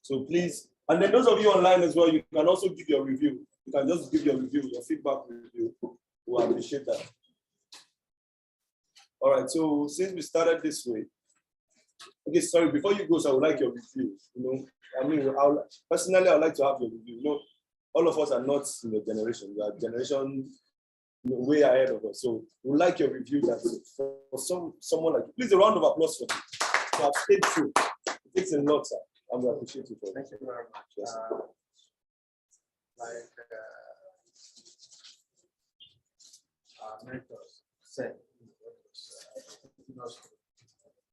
So please, and then those of you online as well, you can also give your review. You can just give your review, your feedback review. We'll appreciate that. All right, so since we started this way, okay, sorry, before you go, so I would like your review. I mean, personally, I would like to have your review. All of us are not in the generation. We are generation way ahead of us. So we would like your review that for someone like you. Please, a round of applause for me. You have stayed through. It takes a lot, sir. And we appreciate you for it. Thank you very much. Yes. Like our mentors said,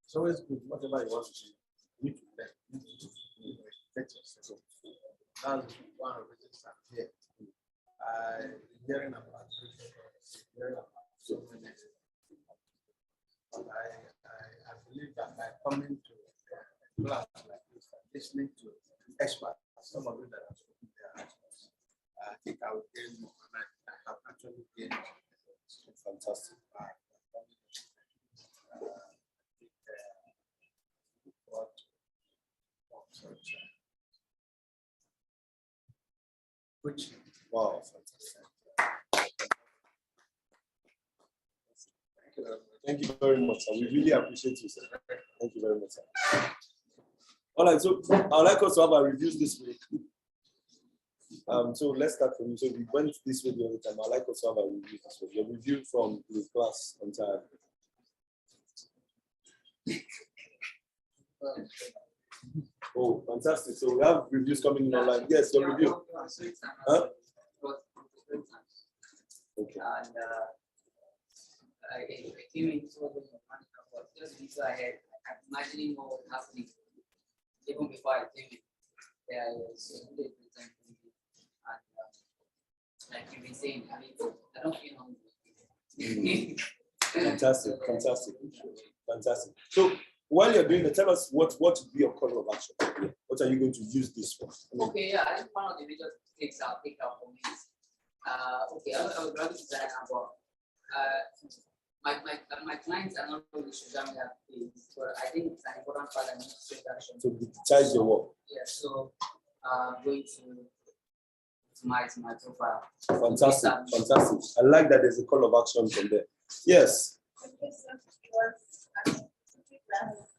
it's always good, whatever you want to do, you need to learn. You need to get yourself. That's one of the reasons I'm here. Hearing about so many things. But I believe that by coming to a class like this, listening to experts, some of you that have spoken there, I think I will gain more, and I have actually gained Fantastic. Which Wow, fantastic. Thank you very much, sir. We really appreciate you, sir. Thank you very much, sir. All right, so I'd like us to have our reviews this week. So let's start from you. So we went this way the other time. I'd like us to have our review this week. Your review from the class entirely. Oh, fantastic. So we have reviews coming in online. Yes, your review. Huh? Okay. And I came into the money about just weeks ahead. I'm imagining what was happening even before I came in. There was a good time for me. And like you've been saying, I mean, I don't feel hungry. Fantastic, fantastic, fantastic. So while you're doing it, tell us what would be your call of action. What are you going to use this for? Okay, yeah, I think one of the major things I'll pick up for me is okay, I would rather design about my clients are not really social media pages, but I think it's an important part of introduction. To digitize your work. Yeah, so going to my profile. Fantastic, fantastic. I like that there's a call of action from there. Yes.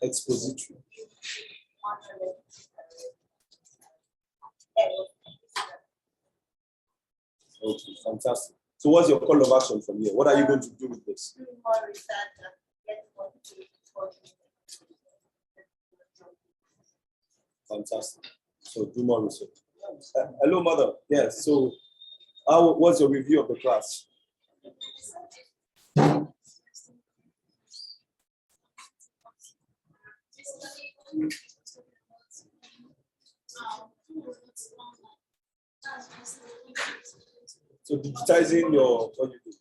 Expository. Okay, fantastic. So what's your call of action from here? What are you going to do with this? Fantastic. So do more research. Hello, mother. Yes. So what's your review of the class? So digitizing your what you do.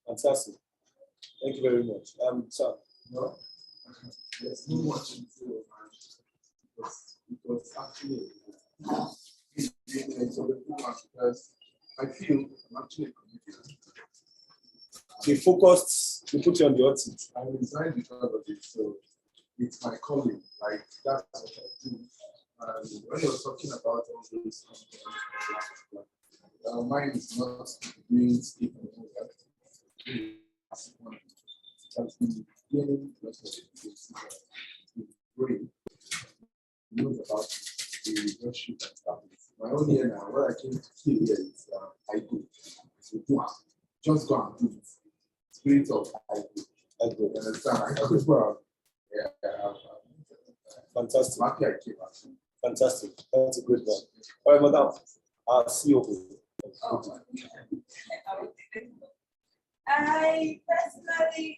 Fantastic. Thank you very much. Sir. no, there's no much into because actually because I feel I'm actually committed. They focused, they put you on the hot seat. I resigned because of it, so it's my calling. Like that's what I do. And when you're talking about all those our mind is not doing stuff and all that. Has been gaining lots of brain knows about the worship and stuff. My own year now, what I came to feel here is I do. So do it. Just go and do it. Spirit of I do. I do. You understand? I could well. Yeah. Fantastic. Lucky I came out. Fantastic. That's a great one. All right, madam. CEO. I personally,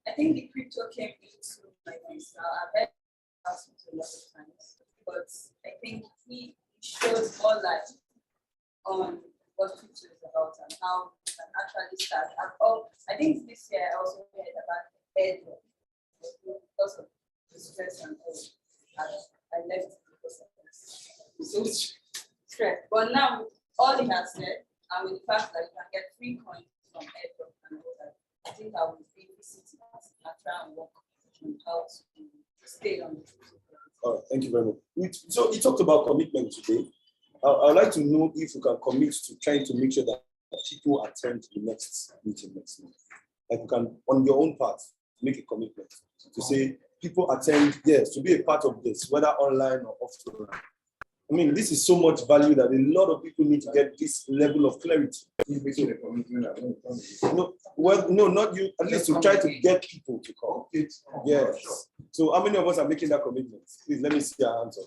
I think the crypto came into my face. I've heard about it a lot of times, but I think he shows more light on what future is about and how you can actually start. I think this year I also heard about airdrop because of the stress and all. I left because of this. So stressed. But now, all he has said, and with the fact that you can get free coins from airdrop and all that, I think I will revisit it and try and work on how to stay on the truth. All right, thank you very much. So he talked about commitment today. I'd like to know if you can commit to trying to make sure that people attend the next meeting next month. Like you can, on your own part, make a commitment to say people attend, yes, to be a part of this, whether online or offline. I mean, this is so much value that a lot of people need to get this level of clarity. No, well, no, not you. At least to try to get people to come. Yes. So how many of us are making that commitment? Please let me see your hands up.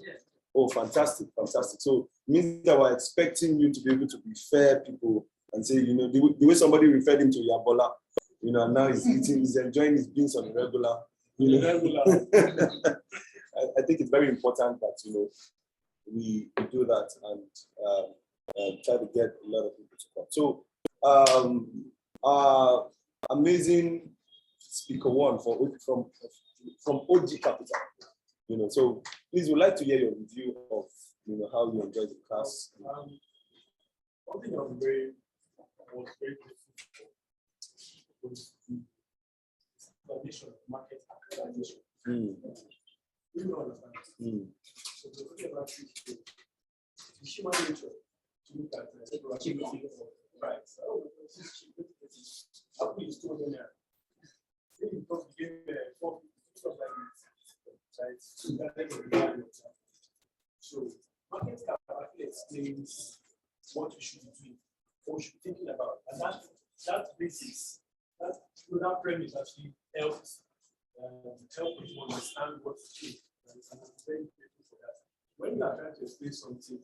Oh, fantastic, fantastic. So it means that we're expecting you to be able to be fair people and say, you know, the way somebody referred him to Yabola, you know, and now he's eating, he's enjoying his beans on the regular. You know? I think it's very important that, you know, we do that and try to get a lot of people to come. So, amazing speaker one from OG Capital. You know, so please, we'd like to hear your review of, you know, how you enjoyed the class. One thing was very grateful for was the foundation of market capitalization. We don't understand. So we're talking about the human nature to look at the price. Oh, this is cheap. I'll put this 200 naira. Maybe because we gave 450, stuff like that. So market cap actually explains what we should be doing, what we should be thinking about. And that basis, that premise actually helps help people understand what to do. And I'm very grateful for that. When you are trying to explain something, you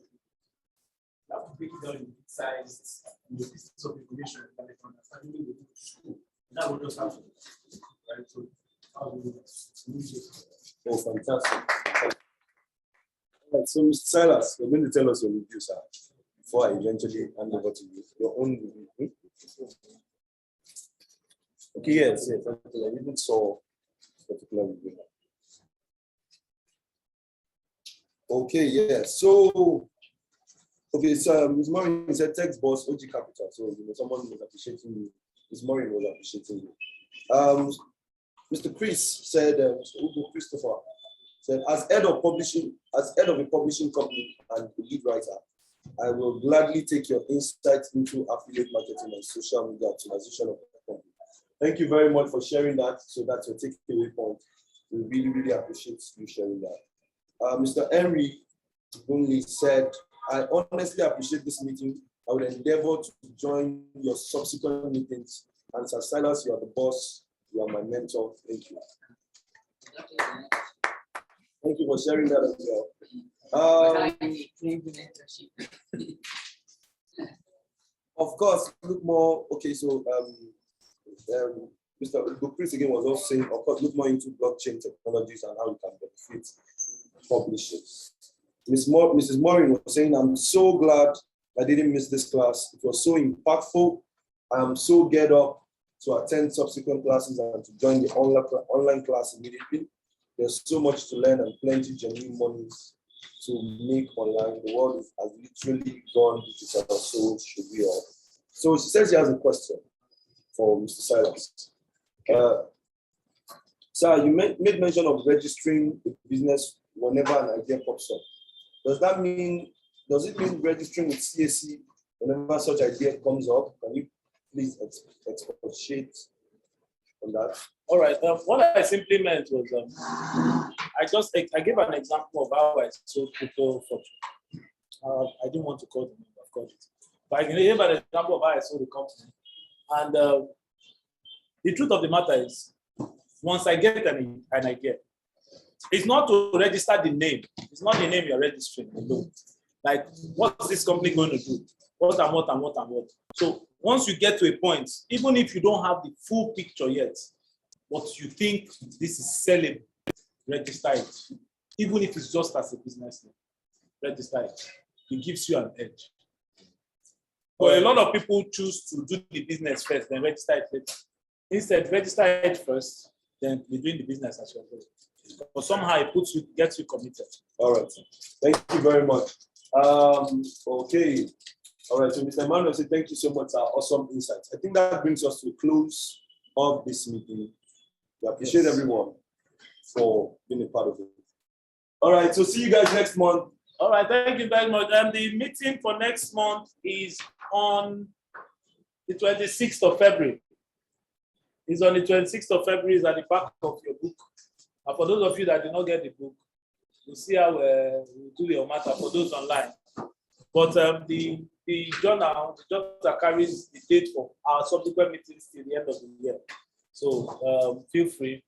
have to break it down in big sized pieces of information that they can understand when they go to school. And that will just happen. Right? So how do we do that? Oh, fantastic. All right, so Mr. Silas, you're going to tell us your review, sir, before I eventually hand over to you. Your own review. Okay, yes. I even saw a particular review. Okay, yes. So, okay, so Ms. Maureen said text boss OG Capital. So, you know, someone was appreciating you. Ms. Maureen was appreciating you. Mr. Chris said, Christopher said, as head of a publishing company and a lead writer, I will gladly take your insights into affiliate marketing and social media optimization of the company. Thank you very much for sharing that. So that's your takeaway point. We really, really appreciate you sharing that. Mr. Henry only said, I honestly appreciate this meeting. I will endeavor to join your subsequent meetings. And Sir Silas, you are the boss. You are my mentor. Thank you. Thank you for sharing that as well. Of course, look more. Okay, so Mr. Chris again was also saying, of course, look more into blockchain technologies and how we can benefit publishers. Mrs. Maureen was saying, I'm so glad I didn't miss this class. It was so impactful. I'm so geared up to attend subsequent classes and to join the online class immediately. There's so much to learn and plenty genuine monies to make online. The world has literally gone digital, so should we all. So she says she has a question for Mr. Silas. Sir, you made mention of registering a business whenever an idea pops up. Does it mean registering with CAC whenever such idea comes up? Can you please expatiate on that? All right. What I simply meant was I gave an example of how I sold crypto fortune. I didn't want to call the name, I've called it. But I gave an example of how I sold the company. And the truth of the matter is, once I get an idea, it's not to register the name. It's not the name you're registering alone. Like, what's this company going to do? What and what and what and what? So once you get to a point, even if you don't have the full picture yet, what you think this is sellable, register it. Even if it's just as a business name, register it. It gives you an edge. But a lot of people choose to do the business first, then register it later. Instead, register it first, then be doing the business as you're going. But somehow it gets you committed. All right. Thank you very much. Okay. All right. So Mr. Emmanuel said, thank you so much for awesome insights. I think that brings us to a close of this meeting. We appreciate everyone for being a part of it. All right. So see you guys next month. All right. Thank you very much. And the meeting for next month is on the 26th of February. It's on the 26th of February. It's at the back of your book. And for those of you that did not get the book, you'll see how we do your matter for those online. But the journal that carries the date for our subsequent meetings till the end of the year. So feel free.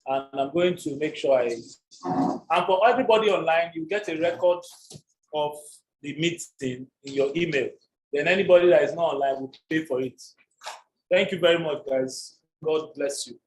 And I'm going to make sure and for everybody online, you get a record of the meeting in your email. Then anybody that is not online will pay for it. Thank you very much, guys. God bless you.